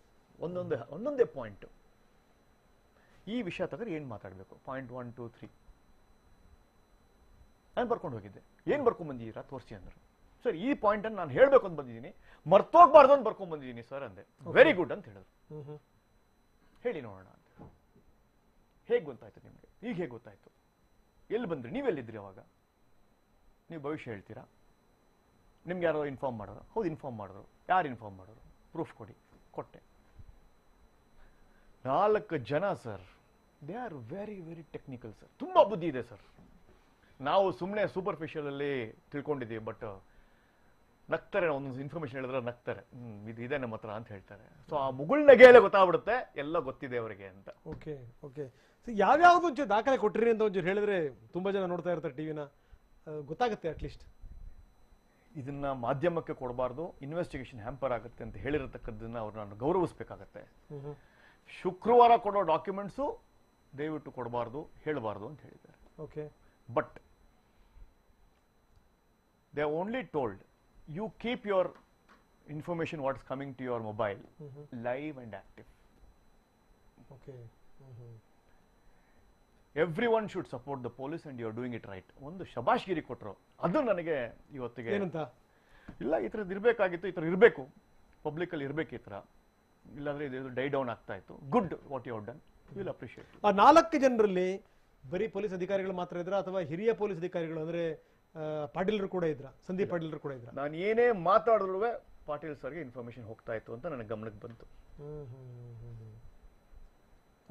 ಒಂದೊಂದೇ ಪಾಯಿಂಟ್. ಈ ವಿಷಯ ತಗೊಂಡ್ರೆ ಏನು ಮಾತಾಡಬೇಕು, ಪಾಯಿಂಟ್ 1 2 3 ನಾನು ಬರ್ಕೊಂಡು ಹೋಗಿದ್ದೆ. ಏನು ಬರ್ಕೊಂಡ್ ಬಂದಿದ್ದೀರಾ ತೋರಿಸಿ ಅಂದರು. ಸರ್ ಈ ಪಾಯಿಂಟ್ ಅನ್ನು ನಾನು ಹೇಳ್ಬೇಕು ಅಂತ ಬಂದಿದ್ದೀನಿ, ಮರ್ತೋಗ್ಬಾರ್ದು ಅಂತ ಬರ್ಕೊಂಡ್ ಬಂದಿದ್ದೀನಿ ಸರ್ ಅಂದೆ. ವೆರಿ ಗುಡ್ ಅಂತ ಹೇಳಿದ್ರು. ಹೇಳಿ ನೋಡೋಣ ಅಂತ. ಹೇಗೆ ಗೊತ್ತಾಯ್ತು ನಿಮಗೆ? ಈಗ ಹೇಗೆ ಗೊತ್ತಾಯ್ತು? ಎಲ್ಲಿ ಬಂದ್ರಿ? ನೀವೆಲ್ಲಿದ್ರಿ ಅವಾಗ? ನೀವು ಭವಿಷ್ಯ ಹೇಳ್ತೀರಾ? ನಿಮ್ಗೆ ಯಾರೋ ಇನ್ಫಾರ್ಮ್ ಮಾಡೋರು? ಹೌದು, ಇನ್ಫಾರ್ಮ್ ಮಾಡಿದ್ರು. ಯಾರು ಇನ್ಫಾರ್ಮ್ ಮಾಡೋರು? ಪ್ರೂಫ್ ಕೊಡಿ. ಕೊಟ್ಟೆ. 4 ಜನ sir. They are very very technical sir. ತುಂಬಾ ಬುದ್ಧಿ ಇದೆ ಸರ್. ನಾವು ಸುಮ್ಮನೆ ಸೂಪರ್ಫಿಷಿಯಲ್ ಅಲ್ಲಿ ತಿಳ್ಕೊಂಡಿದ್ದೀವಿ, ಬಟ್ ನಗ್ತಾರೆ. ಒಂದೊಂದು ಇನ್ಫಾರ್ಮೇಶನ್ ಹೇಳಿದ್ರೆ ನಗ್ತಾರೆ. ಇದು ಇದೆ ನಮ್ಮ ಹತ್ರ ಅಂತ ಹೇಳ್ತಾರೆ. ಸೊ ಆ ಮುಗುಳ್ನಗೆಯಲ್ಲೇ ಗೊತ್ತಾಗ್ಬಿಡುತ್ತೆ ಎಲ್ಲ ಗೊತ್ತಿದೆ ಅವರಿಗೆ ಅಂತ. Okay okay. ಸೊ ಯಾವ್ಯಾವ್ದು ಒಂಚೂರು ದಾಖಲೆ ಕೊಟ್ಟಿರಿ ಅಂತ ಒಂಚೂರು ಹೇಳಿದ್ರೆ ತುಂಬಾ ಜನ ನೋಡ್ತಾ ಇರ್ತಾರೆ ಟಿವಿನ, ಗೊತ್ತಾಗುತ್ತೆ ಅಟ್ಲೀಸ್ಟ್. ಇದನ್ನ ಮಾಧ್ಯಮಕ್ಕೆ ಕೊಡಬಾರ್ದು, ಇನ್ವೆಸ್ಟಿಗೇಷನ್ ಹ್ಯಾಂಪರ್ ಆಗುತ್ತೆ ಅಂತ ಹೇಳಿರತಕ್ಕದ್ದನ್ನ ಅವ್ರು ನಾನು ಗೌರವಿಸಬೇಕಾಗತ್ತೆ. ಶುಕ್ರವಾರ ಕೊಡೋ ಡಾಕ್ಯುಮೆಂಟ್ಸು ದಯವಿಟ್ಟು ಕೊಡಬಾರ್ದು, ಹೇಳಬಾರ್ದು ಅಂತ ಹೇಳಿದ್ದಾರೆ. Okay. But they only told you keep your information what's coming to your mobile, live and active. Okay Everyone should support the police and you are doing it right. ಒಂದು ಶಬಾಷ್ಗಿರಿ ಕೊಟ್ಟರು, ಅದು ನನಗೆ ಇವತ್ತಿಗೆ ಏನಂತ ಇಲ್ಲ ಈ ಥರದ್ದು ಇರಬೇಕಾಗಿತ್ತು, ಈ ಥರ ಇರಬೇಕು, ಪಬ್ಲಿಕಲ್ಲಿ ಇರಬೇಕು ಈ ಥರ, ಇಲ್ಲಾಂದ್ರೆ ಇದು ಡೈ ಡೌನ್ ಆಗ್ತಾ ಇತ್ತು. Good what you have done, will appreciate. ಆ 4 ಜನರಲ್ಲಿ ಬರೀ ಪೊಲೀಸ್ ಅಧಿಕಾರಿಗಳು ಮಾತ್ರ ಇದ್ರ ಅಥವಾ ಹಿರಿಯ ಪೊಲೀಸ್ ಅಧಿಕಾರಿಗಳು ಅಂದ್ರೆ ಪಾಟೀಲ್ರು ಕೂಡ ಇದ್ರ, ಸಂದೀಪ್ ಪಾಟೀಲ್ರು ಕೂಡ ಇದ್ರ? ನಾನು ಏನೇ ಮಾತಾಡಿದ್ರು ಪಾಟೀಲ್ ಸರ್ಗೆ ಇನ್ಫಾರ್ಮೇಶನ್ ಹೋಗ್ತಾ ಇತ್ತು ಅಂತ ನನಗೆ ಗಮನಕ್ಕೆ ಬಂತು.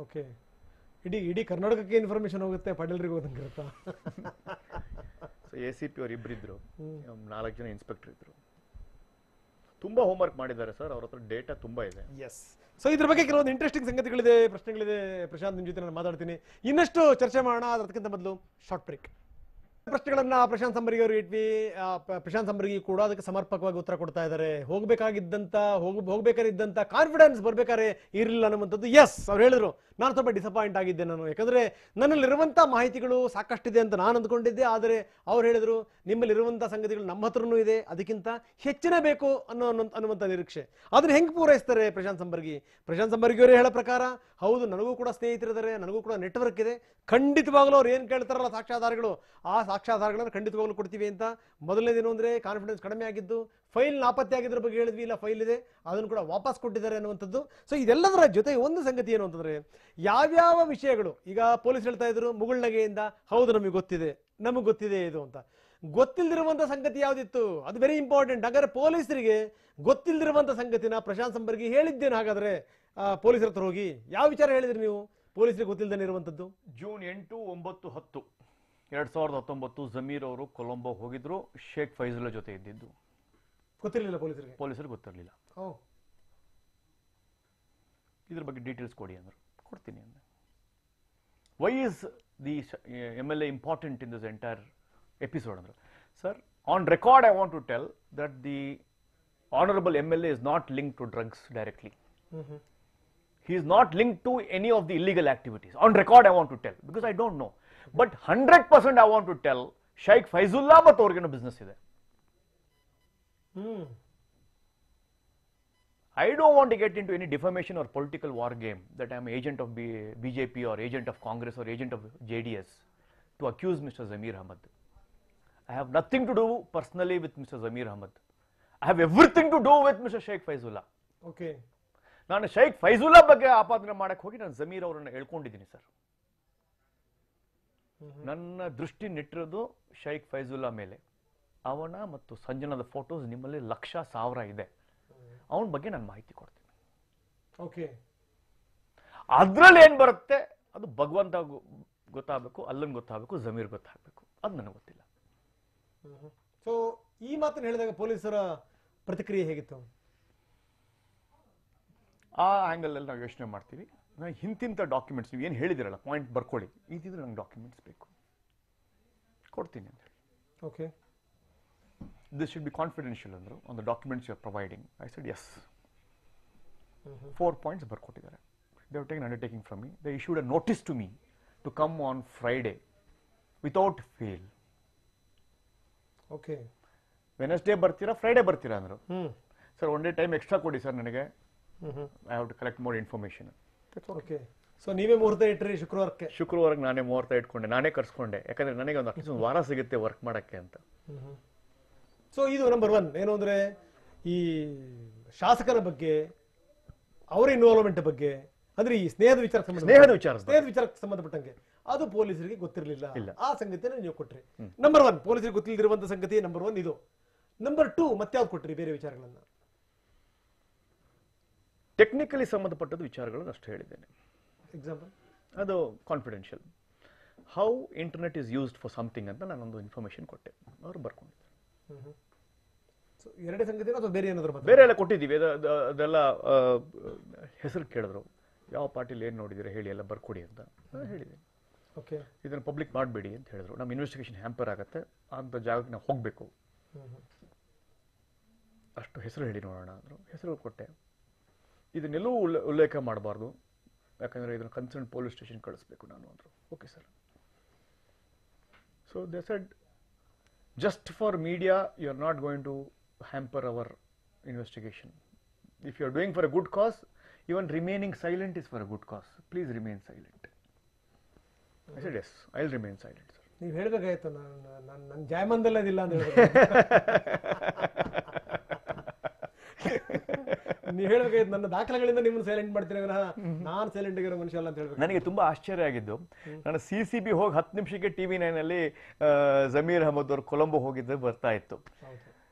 ಓಕೆ, ಇಡೀ ಕರ್ನಾಟಕಕ್ಕೆ ಇನ್ಫಾರ್ಮೇಶನ್ ಹೋಗುತ್ತೆ, ಪಾಟೀಲ್ರಿಗೆ ಹೋದಂಗಿರುತ್ತಾ? ಸೊ ACP ಅವ್ರು ಇಬ್ಬರಿದ್ರು, 4 ಜನ ಇನ್ಸ್ಪೆಕ್ಟರ್ ಇದ್ರು. ತುಂಬಾ ಹೋಮ್ವರ್ಕ್ ಮಾಡಿದ್ದಾರೆ ಸರ್, ಅವ್ರ ಹತ್ರ ಡೇಟಾ ತುಂಬಾ ಇದೆ. ಎಸ್. ಸೊ ಇದ್ರ ಬಗ್ಗೆ ಕೆಲವೊಂದು ಇಂಟ್ರೆಸ್ಟಿಂಗ್ ಸಂಗತಿಗಳಿದೆ, ಪ್ರಶ್ನೆಗಳಿದೆ. ಪ್ರಶಾಂತ್, ನಿಮ್ಮ ಜೊತೆ ನಾನು ಮಾತಾಡ್ತೀನಿ, ಇನ್ನಷ್ಟು ಚರ್ಚೆ ಮಾಡೋಣ. ಅದಕ್ಕಿಂತ ಮೊದಲು ಶಾರ್ಟ್ ಬ್ರೇಕ್. ಪ್ರಶ್ನೆಗಳನ್ನ ಪ್ರಶಾಂತ್ ಸಂಬರ್ಗಿ ಅವರು ಇಟ್ವಿ. ಪ್ರಶಾಂತ್ ಸಂಬರ್ಗಿ ಕೂಡ ಅದಕ್ಕೆ ಸಮರ್ಪಕವಾಗಿ ಉತ್ತರ ಕೊಡ್ತಾ ಇದ್ದಾರೆ. ಹೋಗ್ಬೇಕಾಗಿದ್ದಂತ ಕಾನ್ಫಿಡೆನ್ಸ್ ಬರ್ಬೇಕಾದ್ರೆ ಇರಲಿಲ್ಲ ಅನ್ನುವಂಥದ್ದು. ಎಸ್, ಅವ್ರು ಹೇಳಿದ್ರು ನಾನು ಸ್ವಲ್ಪ ಡಿಸಪಾಯಿಂಟ್ ಆಗಿದ್ದೆ ನಾನು, ಯಾಕಂದ್ರೆ ನನ್ನಲ್ಲಿರುವಂಥ ಮಾಹಿತಿಗಳು ಸಾಕಷ್ಟಿದೆ ಅಂತ ನಾನು ಅಂದ್ಕೊಂಡಿದ್ದೆ. ಆದರೆ ಅವ್ರು ಹೇಳಿದ್ರು ನಿಮ್ಮಲ್ಲಿರುವಂಥ ಸಂಗತಿಗಳು ನಮ್ಮ ಹತ್ರನೂ ಇದೆ, ಅದಕ್ಕಿಂತ ಹೆಚ್ಚಿನ ಬೇಕು ಅನ್ನುವಂಥ ನಿರೀಕ್ಷೆ. ಅದನ್ನ ಹೆಂಗೆ ಪೂರೈಸ್ತಾರೆ ಪ್ರಶಾಂತ್ ಸಂಬರ್ಗಿ? ಪ್ರಶಾಂತ್ ಸಂಬರ್ಗಿ ಅವರು ಹೇಳೋ ಪ್ರಕಾರ ಹೌದು, ನನಗೂ ಕೂಡ ಸ್ನೇಹಿತರಿದ್ದಾರೆ, ನನಗೂ ಕೂಡ ನೆಟ್ವರ್ಕ್ ಇದೆ, ಖಂಡಿತವಾಗ್ಲೂ ಅವ್ರು ಏನು ಕೇಳ್ತಾರಲ್ಲ ಸಾಕ್ಷ್ಯಾಧಾರಗಳು, ಆ ಸಾಕ್ಷ್ಯಾಧಾರಗಳನ್ನು ಖಂಡಿತವಾಗ್ಲೂ ಕೊಡ್ತೀವಿ ಅಂತ. ಮೊದಲನೇದೇನು ಅಂದರೆ ಕಾನ್ಫಿಡೆನ್ಸ್ ಕಡಿಮೆ ಆಗಿದ್ದು, ಫೈಲ್ ನಾಪತ್ತೆ ಆಗಿದ್ರ ಬಗ್ಗೆ ಹೇಳಿದ್ವಿ, ಇಲ್ಲ ಫೈಲ್ ಇದೆ ಅದನ್ನು ಕೂಡ ವಾಪಸ್ ಕೊಟ್ಟಿದ್ದಾರೆ ಅನ್ನುವಂಥದ್ದು. ಸೊ ಇದೆಲ್ಲದರ ಜೊತೆ ಒಂದು ಸಂಗತಿ ಏನು ಅಂತಂದ್ರೆ, ಯಾವ್ಯಾವ ವಿಷಯಗಳು ಈಗ ಪೊಲೀಸ್ ಹೇಳ್ತಾ ಇದ್ರು ಮುಗುಳ್ನಗೆಯಿಂದ, ಹೌದು ನಮಗೆ ಗೊತ್ತಿದೆ ಇದು ಅಂತ. ಗೊತ್ತಿಲ್ದಿರುವಂತ ಸಂಗತಿ ಯಾವ್ದಿತ್ತು, ಅದು ವೆರಿ ಇಂಪಾರ್ಟೆಂಟ್. ಹಾಗಾದ್ರೆ ಪೊಲೀಸರಿಗೆ ಗೊತ್ತಿಲ್ದಿರುವಂತ ಸಂಗತಿನ ಪ್ರಶಾಂತ್ ಸಂಬರ್ಗಿ ಹೇಳಿದ್ದೇನೆ. ಹಾಗಾದ್ರೆ ಪೊಲೀಸರ ಹತ್ರ ಹೋಗಿ ಯಾವ ವಿಚಾರ ಹೇಳಿದ್ರಿ ನೀವು ಪೊಲೀಸರಿಗೆ ಗೊತ್ತಿಲ್ದೇನೆ ಇರುವಂತದ್ದು? ಜೂನ್ 8, 9, 10, 2019 ಜಮೀರ್ ಅವರು ಕೊಲಂಬೋ ಹೋಗಿದ್ರು, ಶೇಖ್ ಫೈಜುಲ್ಲಾ ಜೊತೆ ಇದ್ದಿದ್ದು. ಗೊತ್ತಿರಲಿಲ್ಲ ಪೊಲೀಸರಿಗೆ ಗೊತ್ತಿರಲಿಲ್ಲ. ಇದ್ರ ಬಗ್ಗೆ ಡೀಟೇಲ್ಸ್ ಕೊಡಿ ಅಂದ್ರು, ಕೊಡ್ತೀನಿ ಅಂದೆ. Why is the MLA important in this entire episode ಅಂದ್ರು. Sir, on record I want to tell that the honorable MLA is not linked to drugs directly. He is not linked to any of the illegal activities. On record, I want to tell, because I don't know. But 100% I want to tell, Sheikh Faizullah ಮತ್ತು ಅವ್ರಿಗೇನೋ business ಇದೆ. I don't want to get into any defamation or political war game that I am agent of BJP or agent of Congress or agent of JDS to accuse Mr. Zamir Ahmad. I have nothing to do personally with Mr. Zamir Ahmad. I have everything to do with Mr. Sheikh Faizullah. Okay. ನಾನು ಶೇಖ್ ಫೈಜುಲ್ಲಾ ಬಗ್ಗೆ ಆಪಾದನೆ ಮಾಡಕ್ಕೆ ಹೋಗಿ ನಾನು ಜಮೀರ್ ಅವರನ್ನು ಹೇಳ್ಕೊಂಡಿದ್ದೀನಿ sir. ನನ್ನ ದೃಷ್ಟಿ ನೆಟ್ಟಿರೋದು ಶೇಖ್ ಫೈಜುಲ್ಲಾ ಮೇಲೆ. ಅವನ ಮತ್ತು ಸಂಜನಾದ ಫೋಟೋಸ್ ನಿಮ್ಮಲ್ಲಿ 1,00,000 ಇದೆ. ಅವನ ಬಗ್ಗೆ ನಾನು ಮಾಹಿತಿ ಕೊಡ್ತೀನಿ. ಓಕೆ. ಅದ್ರಲ್ಲಿ ಏನ್ ಬರುತ್ತೆ ಅದು ಭಗವಂತ ಗೊತ್ತಾಗಬೇಕು, ಅಲ್ಲನ್ ಗೊತ್ತಾಗಬೇಕು, ಜಮೀರ್ ಗೊತ್ತಾಗಬೇಕು, ಅದು ನನಗೆ ಗೊತ್ತಿಲ್ಲ. ಸೊ ಈ ಮಾತನ್ನು ಹೇಳಿದಾಗ ಪೊಲೀಸರ ಪ್ರತಿಕ್ರಿಯೆ ಹೇಗಿತ್ತು? ಆ ಆಂಗಲ್ ಅಲ್ಲಿ ನಾವು ಯೋಚನೆ ಮಾಡ್ತೀವಿ, ಇಂತಿಂಥ ಡಾಕ್ಯುಮೆಂಟ್ಸ್ ನೀವು ಏನು ಹೇಳಿದಿರಲ್ಲ ಪಾಯಿಂಟ್ ಬರ್ಕೊಳ್ಳಿ, ಇದಿದ್ರೆ ನಂಗೆ ಡಾಕ್ಯುಮೆಂಟ್ಸ್ ಬೇಕು, ಕೊಡ್ತೀನಿ ಅಂತ ಹೇಳಿ. Okay. This should be confidential ಅಂದ್ರು on the documents you are providing. I said yes. 4 points ಬರ್ಕೊಟ್ಟಿದ್ದಾರೆ. They have taken undertaking from me. They issued a notice to me to come on Friday without fail. Okay. Wednesday ಬರ್ತೀರಾ, Friday ಬರ್ತೀರಾ ಅಂದ್ರು. Sir, 1 day time extra ಕೊಡಿ sir ನನಗೆ. I have to collect more information. Okay. So ನೀವೇ ಮುಹೂರ್ತ ಇಟ್ರಿ ಶುಕ್ರವಾರಕ್ಕೆ ನಾನೇ ಮುಹೂರ್ತ ಇಟ್ಕೊಂಡೆ, ನಾನೇ ಕರ್ಸ್ಕೊಂಡೆ, ಯಾಕಂದ್ರೆ ನನಗೆ ಒಂದು ವಾರ ಸಿಗುತ್ತೆ ವರ್ಕ್ ಮಾಡಕ್ಕೆ ಅಂತ. ಸೊ ಇದು ನಂಬರ್ 1 ಏನು ಅಂದ್ರೆ, ಈ ಶಾಸಕರ ಬಗ್ಗೆ ಅವರ ಇನ್ವಾಲ್ವ್ಮೆಂಟ್ ಬಗ್ಗೆ, ಅಂದ್ರೆ ಈ ಸ್ನೇಹದ ವಿಚಾರಕ್ಕೆ ಸಂಬಂಧಪಟ್ಟಂಗೆ ಅದು ಪೊಲೀಸರಿಗೆ ಗೊತ್ತಿರಲಿಲ್ಲ, ಆ ಸಂಗತಿಯನ್ನು ನೀವು ಕೊಟ್ರಿ. ನಂಬರ್ 1 ಪೊಲೀಸರಿಗೆ ಗೊತ್ತಿಲ್ಲದಿರುವಂತ ಸಂಗತಿ ನಂಬರ್ 1 ಇದು. ನಂಬರ್ 2 ಮತ್ಯಾವ್ದು ಕೊಟ್ರಿ ಬೇರೆ ವಿಚಾರಗಳನ್ನ? ಟೆಕ್ನಿಕಲಿ ಸಂಬಂಧಪಟ್ಟದ್ದು ವಿಚಾರಗಳನ್ನು ಅಷ್ಟು ಹೇಳಿದ್ದೇನೆ. ಎಕ್ಸಾಂಪಲ್? ಅದು confidential. How internet is used for something ಅಂತ ನಾನೊಂದು ಇನ್ಫಾರ್ಮೇಶನ್ ಕೊಟ್ಟೆ, ಅವರು ಬರ್ಕೊಂಡಿದ್ದಾರೆ. ಎರಡೇ ಸಂಗತಿ ಅಥವಾ ಬೇರೆ ಏನಾದ್ರು? ಬೇರೆ ಎಲ್ಲ ಕೊಟ್ಟಿದ್ದೀವಿ. ಅದೆಲ್ಲ ಹೆಸರು ಕೇಳಿದ್ರು, ಯಾವ ಪಾರ್ಟಿಲಿ ಏನು ನೋಡಿದ್ದೀರಾ ಹೇಳಿ, ಎಲ್ಲ ಬರ್ಕೊಡಿ ಅಂತ ಹೇಳಿದ್ದೀನಿ. ಓಕೆ. ಇದನ್ನು ಪಬ್ಲಿಕ್ ಮಾಡಬೇಡಿ ಅಂತ ಹೇಳಿದ್ರು. ನಮ್ಮ ಇನ್ವೆಸ್ಟಿಗೇಷನ್ ಹ್ಯಾಂಪರ್ ಆಗುತ್ತೆ, ಅಂತ ಜಾಗಕ್ಕೆ ನಾವು ಹೋಗಬೇಕು, ಅಷ್ಟು ಹೆಸರು ಹೇಳಿ ನೋಡೋಣ ಅಂದರು. ಹೆಸರು ಕೊಟ್ಟೆ. ಇದನ್ನೆಲ್ಲೂ ಉಲ್ಲೇಖ ಮಾಡಬಾರ್ದು, ಯಾಕಂದರೆ ಇದನ್ನು ಕನ್ಸರ್ನ್ ಪೊಲೀಸ್ ಸ್ಟೇಷನ್ ಕಳಿಸ್ಬೇಕು ನಾನು ಅಂದರು. Okay sir. So they said, just for media you are not going to hamper our investigation. If you are doing for a good cause, even remaining silent is for a good cause. Please remain silent. I said, yes, I'll remain silent, sir. ನೀವು ಹೇಳ್ಬೇಕಾಯ್ತು, ನನ್ನ ಜಾಯಮಾನದಲ್ಲೇ ಅದಿಲ್ಲ ಅಂತ ಹೇಳಿದ್ರೆ ನೀವು ಹೇಳ್ಬೇಕಾಯ್ತು, ನನ್ನ ದಾಖಲೆಗಳಿಂದ ನಿಮ್ಮನ್ನು silent ಮಾಡ್ತೀನಿ, ನಾನು ಸೈಲೆಂಟ್ ಆಗಿರೋ ಮನುಷ್ಯ ಅಲ್ಲ ಅಂತ ಹೇಳ್ಬೇಕು. ನನಗೆ ತುಂಬಾ ಆಶ್ಚರ್ಯ ಆಗಿದ್ದು, ನಾನು CCB ಹೋಗಿ 10 ನಿಮಿಷಕ್ಕೆ TV9 ಅಲ್ಲಿ ಜಮೀರ್ ಅಹಮದ್ ಅವರು ಕೊಲಂಬೋ ಹೋಗಿದ್ದು ಬರ್ತಾ ಇತ್ತು.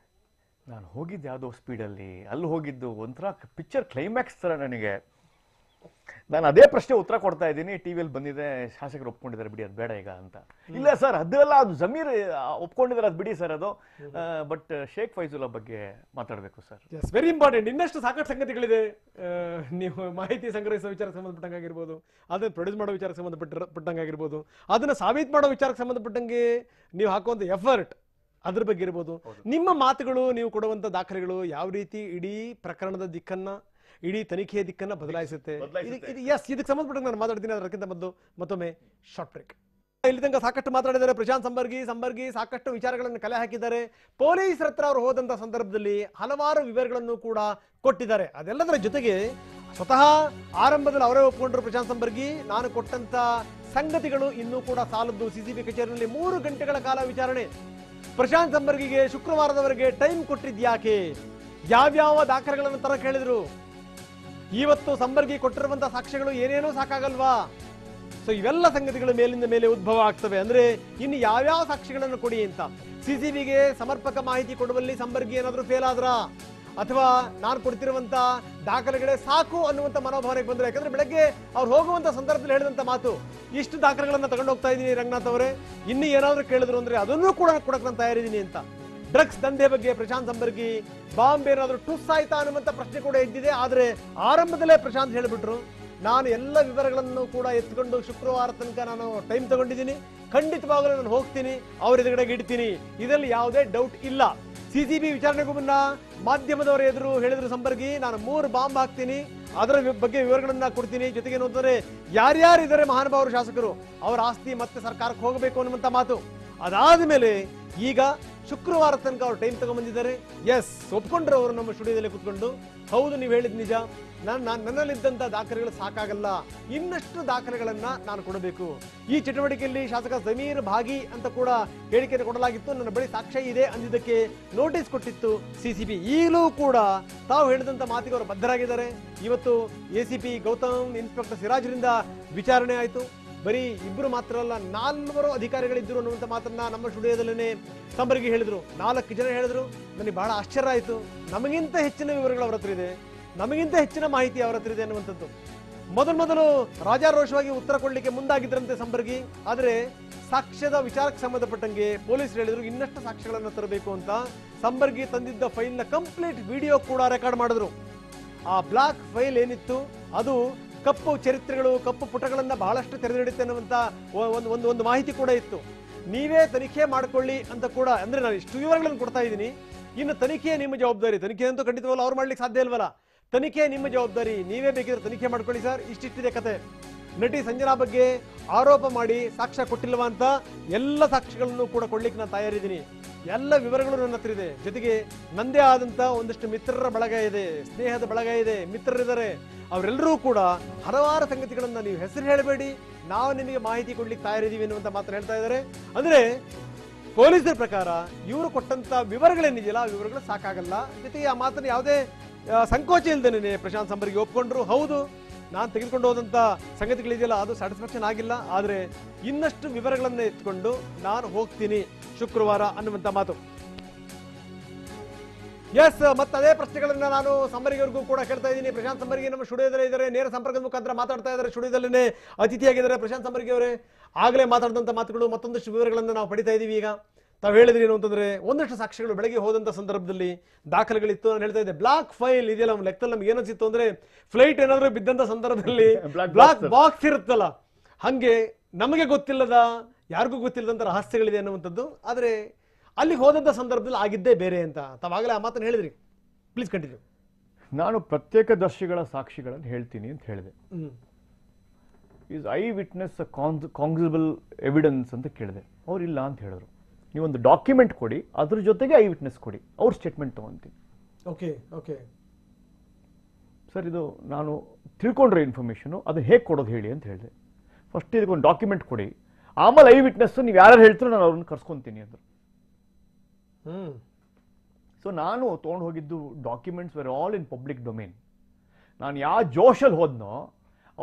ನಾನು ಹೋಗಿದ್ದು ಯಾವುದೋ ಸ್ಪೀಡಲ್ಲಿ, ಅಲ್ಲಿ ಹೋಗಿದ್ದು ಒಂಥರ ಪಿಕ್ಚರ್ ಕ್ಲೈಮ್ಯಾಕ್ಸ್ ತರ. ನನಗೆ ನಾನು ಅದೇ ಪ್ರಶ್ನೆ ಉತ್ತರ ಕೊಡ್ತಾ ಇದ್ದೀನಿ, ಟಿವಿಯಲ್ಲಿ ಬಂದಿದೆ, ಶಾಸಕರು ಒಪ್ಕೊಂಡಿದ್ದಾರೆ ಬಿಡಿ, ಅದು ಬೇಡ ಈಗ ಅಂತ. ಇಲ್ಲ ಸರ್, ಅದೆಲ್ಲ ಅದು ಜಮೀರ್ ಒಪ್ಕೊಂಡಿದ್ದಾರೆ, ಅದು ಬಿಡಿ ಸರ್, ಅದು ಬಟ್ ಶೇಖ್ ಫೈಜುಲ್ಲಾ ಬಗ್ಗೆ ಮಾತಾಡಬೇಕು ಸರ್. S, very important. ಇನ್ನಷ್ಟು ಸಾಕಷ್ಟು ಸಂಗತಿಗಳಿದೆ. ನೀವು ಮಾಹಿತಿ ಸಂಗ್ರಹಿಸೋ ವಿಚಾರಕ್ಕೆ ಸಂಬಂಧಪಟ್ಟಂಗಾಗಿರ್ಬೋದು, ಅದನ್ನ ಪ್ರೊಡ್ಯೂಸ್ ಮಾಡೋ ವಿಚಾರಕ್ಕೆ ಸಂಬಂಧಪಟ್ಟಂಗಾಗಿರ್ಬೋದು, ಅದನ್ನ ಸಾಬೀತು ಮಾಡೋ ವಿಚಾರಕ್ಕೆ ಸಂಬಂಧಪಟ್ಟಂಗೆ ನೀವು ಹಾಕುವಂಥ ಎಫರ್ಟ್, ಅದ್ರ ಬಗ್ಗೆ ಇರ್ಬೋದು, ನಿಮ್ಮ ಮಾತುಗಳು, ನೀವು ಕೊಡುವಂಥ ದಾಖಲೆಗಳು ಯಾವ ರೀತಿ ಇಡೀ ಪ್ರಕರಣದ ದಿಕ್ಕನ್ನ, ಇಡೀ ತನಿಖೆಯ ದಿಕ್ಕನ್ನ ಬದಲಾಯಿಸುತ್ತೆ. ಎಸ್, ಇದಕ್ಕೆ ಸಂಬಂಧಪಟ್ಟಂಗೆ ನಾನು ಮಾತಾಡ್ತೀನಿ. ಅದಕ್ಕಿಂತ ಮೊದಲು ಮತ್ತೊಮ್ಮೆ ಶಾರ್ಟ್ ಬ್ರೇಕ್. ಇಲ್ಲಿ ತನಕ ಸಾಕಷ್ಟು ಮಾತಾಡಿದ್ದಾರೆ ಪ್ರಶಾಂತ್ ಸಂಬರ್ಗಿ ಸಾಕಷ್ಟು ವಿಚಾರಗಳನ್ನು ಕಲೆ ಹಾಕಿದ್ದಾರೆ. ಪೊಲೀಸರ ಹತ್ರ ಅವರು ಹೋದಂತ ಸಂದರ್ಭದಲ್ಲಿ ಹಲವಾರು ವಿವರಗಳನ್ನು ಕೂಡ ಕೊಟ್ಟಿದ್ದಾರೆ. ಅದೆಲ್ಲದರ ಜೊತೆಗೆ ಸ್ವತಃ ಆರಂಭದಲ್ಲಿ ಅವರೇ ಒಪ್ಪಿಕೊಂಡ್ರು ಪ್ರಶಾಂತ್ ಸಂಬರ್ಗಿ, ನಾನು ಕೊಟ್ಟಂತ ಸಂಗತಿಗಳು ಇನ್ನೂ ಕೂಡ ಸಾಲದ್ದು. CCB ಕಚೇರಿಯಲ್ಲಿ 3 ಗಂಟೆಗಳ ಕಾಲ ವಿಚಾರಣೆ. ಪ್ರಶಾಂತ್ ಸಂಬರ್ಗಿಗೆ ಶುಕ್ರವಾರದವರೆಗೆ ಟೈಮ್ ಕೊಟ್ಟಿದ್ಯಾಕೆ, ಯಾವ್ಯಾವ ದಾಖಲೆಗಳನ್ನು ತರಕ್ಕೆ ಹೇಳಿದ್ರು, ಇವತ್ತು ಸಂಬರ್ಗಿ ಕೊಟ್ಟಿರುವಂತಹ ಸಾಕ್ಷ್ಯಗಳು ಏನೇನೋ ಸಾಕಾಗಲ್ವಾ? ಸೊ ಇವೆಲ್ಲ ಸಂಗತಿಗಳು ಮೇಲಿಂದ ಮೇಲೆ ಉದ್ಭವ ಆಗ್ತವೆ. ಅಂದ್ರೆ ಇನ್ನು ಯಾವ್ಯಾವ ಸಾಕ್ಷ್ಯಗಳನ್ನು ಕೊಡಿ ಅಂತ. CCBಗೆ ಸಮರ್ಪಕ ಮಾಹಿತಿ ಕೊಡುವಲ್ಲಿ ಸಂಬರ್ಗಿ ಏನಾದ್ರೂ ಫೇಲ್ ಆದ್ರ, ಅಥವಾ ನಾನು ಕೊಡ್ತಿರುವಂತ ದಾಖಲೆಗಳೇ ಸಾಕು ಅನ್ನುವಂತ ಮನೋಭಾವನೆಗೆ ಬಂದ್ರೆ, ಯಾಕಂದ್ರೆ ಬೆಳಗ್ಗೆ ಅವ್ರು ಹೋಗುವಂತ ಸಂದರ್ಭದಲ್ಲಿ ಹೇಳಿದಂತ ಮಾತು, ಇಷ್ಟು ದಾಖಲೆಗಳನ್ನ ತಗೊಂಡು ಹೋಗ್ತಾ ಇದ್ದೀನಿ ರಂಗನಾಥ್ ಅವರೇ, ಇನ್ನು ಏನಾದ್ರೂ ಕೇಳಿದ್ರು ಅಂದ್ರೆ ಅದನ್ನೂ ಕೂಡ ಕೊಡಕ್ ನಾನು ತಯಾರಿದ್ದೀನಿ ಅಂತ. ಡ್ರಗ್ಸ್ ದಂಧೆ ಬಗ್ಗೆ ಪ್ರಶಾಂತ್ ಸಂಬರ್ಗಿ ಬಾಂಬ್ ಏನಾದ್ರೂ ಟುಸ್ ಆಯ್ತಾ ಅನ್ನುವಂತ ಪ್ರಶ್ನೆ ಕೂಡ ಎದ್ದಿದೆ. ಆದ್ರೆ ಆರಂಭದಲ್ಲೇ ಪ್ರಶಾಂತ್ ಹೇಳಿಬಿಟ್ರು, ನಾನು ಎಲ್ಲ ವಿವರಗಳನ್ನು ಕೂಡ ಎತ್ಕೊಂಡು ಶುಕ್ರವಾರ ತನಕ ನಾನು ಟೈಮ್ ತಗೊಂಡಿದ್ದೀನಿ, ಖಂಡಿತವಾಗಲೂ ನಾನು ಹೋಗ್ತೀನಿ, ಅವ್ರ ಎದುರುಗಡೆಗೆ ಇಡ್ತೀನಿ, ಇದರಲ್ಲಿ ಯಾವುದೇ ಡೌಟ್ ಇಲ್ಲ. CCB ವಿಚಾರಣೆಗೂ ಮುನ್ನ ಮಾಧ್ಯಮದವರ ಎದುರು ಹೇಳಿದ್ರು ಸಂಬರ್ಗಿ, ನಾನು 3 ಬಾಂಬ್ ಹಾಕ್ತೀನಿ, ಅದರ ಬಗ್ಗೆ ವಿವರಗಳನ್ನ ಕೊಡ್ತೀನಿ, ಜೊತೆಗೆ ಏನು ಅಂತಂದ್ರೆ ಯಾರ್ಯಾರಿದ್ದಾರೆ ಮಹಾನುಭಾವರು ಶಾಸಕರು, ಅವರ ಆಸ್ತಿ ಮತ್ತೆ ಸರ್ಕಾರಕ್ಕೆ ಹೋಗಬೇಕು ಅನ್ನುವಂತ ಮಾತು. ಅದಾದ ಮೇಲೆ ಈಗ ಶುಕ್ರವಾರ ತನಕ ಅವ್ರು ಟೈಮ್ ತಗೊಂಡ್ಬಂದಿದ್ದಾರೆ. ಎಸ್, ಒಪ್ಕೊಂಡ್ರು ಅವರು ನಮ್ಮ ಸ್ಟುಡಿಯೋದಲ್ಲಿ ಕೂತ್ಕೊಂಡು, ಹೌದು ನೀವು ಹೇಳಿದ್ ನಿಜ, ನನ್ನಲ್ಲಿದ್ದಂತ ದಾಖಲೆಗಳು ಸಾಕಾಗಲ್ಲ, ಇನ್ನಷ್ಟು ದಾಖಲೆಗಳನ್ನ ನಾನು ಕೊಡಬೇಕು. ಈ ಚಟುವಟಿಕೆಯಲ್ಲಿ ಶಾಸಕ ಜಮೀರ್ ಭಾಗಿ ಅಂತ ಕೂಡ ಹೇಳಿಕೆಯನ್ನು ಕೊಡಲಾಗಿತ್ತು, ನನ್ನ ಬಳಿ ಸಾಕ್ಷ್ಯ ಇದೆ ಅಂದಿದ್ದಕ್ಕೆ ನೋಟಿಸ್ ಕೊಟ್ಟಿತ್ತು CCB. ಈಗಲೂ ಕೂಡ ತಾವು ಹೇಳಿದಂತ ಮಾತಿಗೆ ಅವರು ಬದ್ಧರಾಗಿದ್ದಾರೆ. ಇವತ್ತು ACP ಗೌತಮ್, ಇನ್ಸ್ಪೆಕ್ಟರ್ ಸಿರಾಜ್ರಿಂದ ವಿಚಾರಣೆ ಆಯಿತು. ಬರೀ ಇಬ್ಬರು ಮಾತ್ರ ಅಲ್ಲ, 4 ಅಧಿಕಾರಿಗಳಿದ್ರು ಅನ್ನುವಂಥ ಮಾತನ್ನ ನಮ್ಮ ಸ್ಟುಡಿಯೋದಲ್ಲೇ ಸಂಬರ್ಗಿ ಹೇಳಿದ್ರು. 4 ಜನ ಹೇಳಿದ್ರು. ನನಗೆ ಬಹಳ ಆಶ್ಚರ್ಯ ಆಯಿತು. ನಮಗಿಂತ ಹೆಚ್ಚಿನ ವಿವರಗಳು ಅವರ ಹತ್ರ ಇದೆ, ನಮಗಿಂತ ಹೆಚ್ಚಿನ ಮಾಹಿತಿ ಅವರ ಹತ್ರ ಇದೆ ಅನ್ನುವಂಥದ್ದು. ಮೊದಲು ರಾಜಾರೋಷವಾಗಿ ಉತ್ತರ ಕೊಡಲಿಕ್ಕೆ ಮುಂದಾಗಿದ್ರಂತೆ ಸಂಬರ್ಗಿ. ಆದರೆ ಸಾಕ್ಷ್ಯದ ವಿಚಾರಕ್ಕೆ ಸಂಬಂಧಪಟ್ಟಂಗೆ ಪೊಲೀಸರು ಹೇಳಿದ್ರು ಇನ್ನಷ್ಟು ಸಾಕ್ಷ್ಯಗಳನ್ನು ತರಬೇಕು ಅಂತ. ಸಂಬರ್ಗಿ ತಂದಿದ್ದ ಫೈಲ್ನ ಕಂಪ್ಲೀಟ್ ವಿಡಿಯೋ ಕೂಡ ರೆಕಾರ್ಡ್ ಮಾಡಿದ್ರು. ಆ ಬ್ಲಾಕ್ ಫೈಲ್ ಏನಿತ್ತು ಅದು ಕಪ್ಪು ಚರಿತ್ರೆಗಳು, ಕಪ್ಪು ಪುಟಗಳನ್ನ ಬಹಳಷ್ಟು ತೆರೆದಿಡುತ್ತೆ ಅನ್ನುವಂತ ಒಂದು ಮಾಹಿತಿ ಕೂಡ ಇತ್ತು. ನೀವೇ ತನಿಖೆ ಮಾಡ್ಕೊಳ್ಳಿ ಅಂತ ಕೂಡ, ಅಂದ್ರೆ ನಾನು ಇಷ್ಟು ವಿವರಗಳನ್ನು ಕೊಡ್ತಾ ಇದ್ದೀನಿ, ಇನ್ನು ತನಿಖೆ ನಿಮ್ಮ ಜವಾಬ್ದಾರಿ. ತನಿಖೆ ಅಂತೂ ಖಂಡಿತವಲ್ಲ ಅವ್ರು ಮಾಡ್ಲಿಕ್ಕೆ ಸಾಧ್ಯ ಇಲ್ವಲ್ಲ, ತನಿಖೆ ನಿಮ್ಮ ಜವಾಬ್ದಾರಿ, ನೀವೇ ಬೇಕಿದ್ರೆ ತನಿಖೆ ಮಾಡ್ಕೊಳ್ಳಿ ಸರ್. ಇಷ್ಟಿದೆ ಕತೆ. ನಟಿ ಸಂಜನಾ ಬಗ್ಗೆ ಆರೋಪ ಮಾಡಿ ಸಾಕ್ಷ್ಯ ಕೊಟ್ಟಿಲ್ವಾ ಅಂತ ಎಲ್ಲ ಸಾಕ್ಷ್ಯಗಳನ್ನು ಕೂಡ ಕೊಡ್ಲಿಕ್ಕೆ ನಾನು ತಯಾರಿದ್ದೀನಿ. ಎಲ್ಲ ವಿವರಗಳು ನನ್ನ ಹತ್ರ ಇದೆ. ಜೊತೆಗೆ ನಂದೇ ಆದಂತ ಒಂದಷ್ಟು ಮಿತ್ರರ ಬಳಗ ಇದೆ, ಸ್ನೇಹದ ಬಳಗ ಇದೆ, ಮಿತ್ರರಿದ್ದಾರೆ. ಅವರೆಲ್ಲರೂ ಕೂಡ ಹಲವಾರು ಸಂಗತಿಗಳನ್ನ ನೀವು ಹೆಸರು ಹೇಳಬೇಡಿ, ನಾವು ನಿಮಗೆ ಮಾಹಿತಿ ಕೊಡ್ಲಿಕ್ಕೆ ತಯಾರಿದ್ದೀವಿ ಅನ್ನುವಂತ ಮಾತ್ರ ಹೇಳ್ತಾ ಇದ್ದಾರೆ. ಅಂದ್ರೆ ಪೊಲೀಸರ ಪ್ರಕಾರ ಇವರು ಕೊಟ್ಟಂತ ವಿವರಗಳೇನಿದೆಯಲ್ಲ ಆ ವಿವರಗಳು ಸಾಕಾಗಲ್ಲ. ಜೊತೆಗೆ ಆ ಮಾತನ್ನು ಯಾವುದೇ ಸಂಕೋಚ ಇಲ್ದೇನೆ ಪ್ರಶಾಂತ್ ಸಂಬರ್ಗಿ ಒಪ್ಕೊಂಡ್ರು. ಹೌದು, ನಾನು ತೆಗೆದುಕೊಂಡು ಹೋದಂತ ಸಂಗತಿಗಳಿದೆಯಲ್ಲ ಅದು ಸ್ಯಾಟಿಸ್ಫ್ಯಾಕ್ಷನ್ ಆಗಿಲ್ಲ, ಆದ್ರೆ ಇನ್ನಷ್ಟು ವಿವರಗಳನ್ನ ಎತ್ಕೊಂಡು ನಾನು ಹೋಗ್ತೀನಿ ಶುಕ್ರವಾರ ಅನ್ನುವಂತ ಮಾತು. ಎಸ್, ಮತ್ತೆ ಅದೇ ಪ್ರಶ್ನೆಗಳನ್ನ ನಾನು ಸಂಬರ್ಗಿಯವರಿಗೂ ಕೂಡ ಕೇಳ್ತಾ ಇದ್ದೀನಿ. ಪ್ರಶಾಂತ್ ಸಂಬರ್ಗಿ ನಮ್ಮ ಸ್ಟುಡಿಯೋದಲ್ಲೇ ಇದ್ದಾರೆ, ನೇರ ಸಂಪರ್ಕದ ಮುಖಾಂತರ ಮಾತಾಡ್ತಾ ಇದ್ದಾರೆ, ಸ್ಟುಡಿಯೋದಲ್ಲೇ ಅತಿಥಿಯಾಗಿದ್ದಾರೆ. ಪ್ರಶಾಂತ್ ಸಂಬರ್ಗಿ ಅವರೇ, ಆಗಲೇ ಮಾತಾಡಿದಂತ ಮಾತುಗಳು ಮತ್ತೊಂದಷ್ಟು ವಿವರಗಳನ್ನು ನಾವು ಪಡಿತಾ ಇದೀವಿ. ಈಗ ತಾವು ಹೇಳಿದ್ರಿ ಏನು ಅಂತಂದ್ರೆ ಒಂದಷ್ಟು ಸಾಕ್ಷ್ಯಗಳು ಬೆಳಗ್ಗೆ ಹೋದಂತ ಸಂದರ್ಭದಲ್ಲಿ ದಾಖಲೆಗಳಿತ್ತು. ನಾನು ಹೇಳ್ತಾ ಇದ್ದೆ ಬ್ಲಾಕ್ ಫೈಲ್ ಇದೆಯಲ್ಲ, ನಮ್ಮ ಲೆಕ್ಕದಲ್ಲಿ ನಮ್ಗೆ ಏನನ್ಸಿತ್ತು ಅಂದ್ರೆ ಫ್ಲೈಟ್ ಏನಾದ್ರೂ ಬಿದ್ದಂತ ಸಂದರ್ಭದಲ್ಲಿ ಬ್ಲಾಕ್ ಬಾಕ್ಸ್ ಇರುತ್ತಲ್ಲ, ಹಂಗೆ ನಮಗೆ ಗೊತ್ತಿಲ್ಲದ, ಯಾರಿಗೂ ಗೊತ್ತಿಲ್ಲದಂತ ರಹಸ್ಯಗಳಿದೆ ಅನ್ನುವಂಥದ್ದು. ಆದ್ರೆ ಅಲ್ಲಿ ಹೋದಂತ ಸಂದರ್ಭದಲ್ಲಿ ಆಗಿದ್ದೇ ಬೇರೆ ಅಂತ ತಾವಾಗಲೇ ಆ ಮಾತನ್ನು ಹೇಳಿದ್ರಿ. Please continue. ನಾನು ಪ್ರತ್ಯೇಕದರ್ಶಿಗಳ ಸಾಕ್ಷಿಗಳನ್ನು ಹೇಳ್ತೀನಿ ಅಂತ ಹೇಳಿದೆ. ಈಸ್ ಐ ವಿಟ್ನೆಸ್ ಕಾಂಗ್ಸಿಬಲ್ ಎವಿಡೆನ್ಸ್ ಅಂತ ಕೇಳಿದೆ. ಅವ್ರು ಇಲ್ಲ ಅಂತ ಹೇಳಿದ್ರು. ನೀವೊಂದು ಡಾಕ್ಯುಮೆಂಟ್ ಕೊಡಿ, ಅದ್ರ ಜೊತೆಗೆ ಐ ವಿಟ್ನೆಸ್ ಕೊಡಿ, ಅವ್ರ ಸ್ಟೇಟ್ಮೆಂಟ್ ತಗೊಂತೀನಿ. ಓಕೆ ಓಕೆ ಸರ್ ಇದು ನಾನು ತಿಳ್ಕೊಂಡ್ರೆ ಇನ್ಫಾರ್ಮೇಷನು ಅದು ಹೇಗೆ ಕೊಡೋದು ಹೇಳಿ ಅಂತ ಹೇಳಿದೆ. ಫಸ್ಟ್ ಇದಕ್ಕೊಂದು ಡಾಕ್ಯುಮೆಂಟ್ ಕೊಡಿ, ಆಮೇಲೆ ಐ ವಿಟ್ನೆಸ್ ನೀವು ಯಾರು ಹೇಳ್ತೀರೋ ನಾನು ಅವ್ರನ್ನ ಕರ್ಸ್ಕೊತೀನಿ ಅಂದರು. ಸೊ ನಾನು ತೊಗೊಂಡು ಹೋಗಿದ್ದು documents were all in public domain. ನಾನು ಯಾವ ಜೋಶಲ್ಲಿ ಹೋದ್ನೋ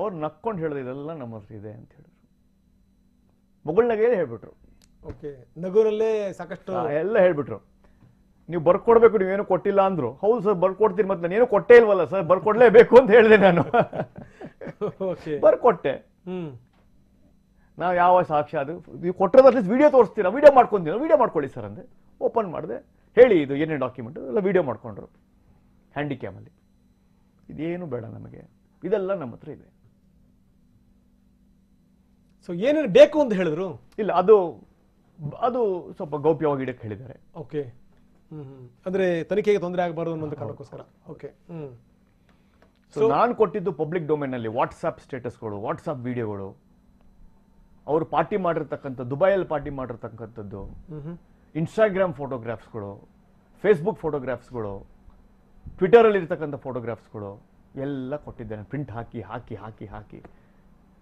ಅವ್ರು ನಕ್ಕೊಂಡು ಹೇಳಿದೆ ಇದೆಲ್ಲ ನಮ್ಮ ಹತ್ರ ಇದೆ ಅಂತ ಹೇಳಿದ್ರು. ಮುಗುಳ್ನಾಗೆ ಹೇಳ್ಬಿಟ್ರು. ಓಕೆ, ನಗುರಲ್ಲೇ ಸಾಕಷ್ಟು ಎಲ್ಲ ಹೇಳ್ಬಿಟ್ರು. ನೀವು ಬರ್ಕೊಡ್ಬೇಕು, ನೀವೇನು ಕೊಟ್ಟಿಲ್ಲ ಅಂದ್ರು. ಹೌದು ಸರ್ ಬರ್ಕೊಡ್ತೀನಿ, ಮತ್ತೆ ನಾನೇನು ಕೊಟ್ಟೇ ಇಲ್ವಲ್ಲ ಸರ್, ಬರ್ಕೊಡ್ಲೇಬೇಕು ಅಂತ ಹೇಳಿದೆ ನಾನು. ಬರ್ಕೊಟ್ಟೆ. ನಾವು ಯಾವ ಸಾಕ್ಷ್ಯ ಅದು ನೀವು ಕೊಟ್ಟರೆ ಅಟ್ಲೀಸ್ಟ್ ವಿಡಿಯೋ ತೋರಿಸ್ತೀರಾ, ವಿಡಿಯೋ ಮಾಡ್ಕೊಂತೀರ, ವಿಡಿಯೋ ಮಾಡ್ಕೊಳ್ಳಿ ಸರ್ ಅಂದೆ. ಓಪನ್ ಮಾಡಿದೆ, ಹೇಳಿ ಇದು ಏನೇನು ಡಾಕ್ಯುಮೆಂಟ್ ಎಲ್ಲ ವಿಡಿಯೋ ಮಾಡ್ಕೊಂಡ್ರು ಹ್ಯಾಂಡಿಕ್ಯಾಮಲ್ಲಿ. ಇದೇನು ಬೇಡ ನಮಗೆ, ಇದೆಲ್ಲ ನಮ್ಮ ಹತ್ರ ಇದೆ. ಸೊ ಏನೇನು ಬೇಕು ಅಂತ ಹೇಳಿದ್ರು? ಇಲ್ಲ, ಅದು ಅದು ಸ್ವಲ್ಪ ಗೌಪ್ಯವಾಗಿ ಇಡಕ್ಕೆ ಹೇಳಿದ್ದಾರೆ. ಓಕೆ, ಅಂದ್ರೆ ತನಿಖೆಗೆ ತೊಂದರೆ ಆಗಬಾರದು ಅನ್ನೋ ಕಾರಣಕ್ಕೋಸ್ಕರ. ಓಕೆ. ಸೊ ನಾನು ಕೊಟ್ಟಿದ್ದು ಪಬ್ಲಿಕ್ ಡೊಮೇನ್ ಅಲ್ಲಿ ವಾಟ್ಸ್ಆಪ್ ಸ್ಟೇಟಸ್ಗಳು, ವಾಟ್ಸ್ಆಪ್ ವಿಡಿಯೋಗಳು, ಅವರು ಪಾರ್ಟಿ ಮಾಡಿರ್ತಕ್ಕಂಥ ದುಬೈಯಲ್ಲಿ ಪಾರ್ಟಿ ಮಾಡಿರ್ತಕ್ಕಂಥದ್ದು, ಇನ್ಸ್ಟಾಗ್ರಾಮ್ ಫೋಟೋಗ್ರಾಫ್ಸ್ಗಳು, ಫೇಸ್ಬುಕ್ ಫೋಟೋಗ್ರಾಫ್ಸ್ಗಳು, ಟ್ವಿಟರಲ್ಲಿ ಇರ್ತಕ್ಕಂಥ ಫೋಟೋಗ್ರಾಫ್ಸ್ಗಳು ಎಲ್ಲ ಕೊಟ್ಟಿದ್ದೇನೆ. ಪ್ರಿಂಟ್ ಹಾಕಿ ಹಾಕಿ ಹಾಕಿ ಹಾಕಿ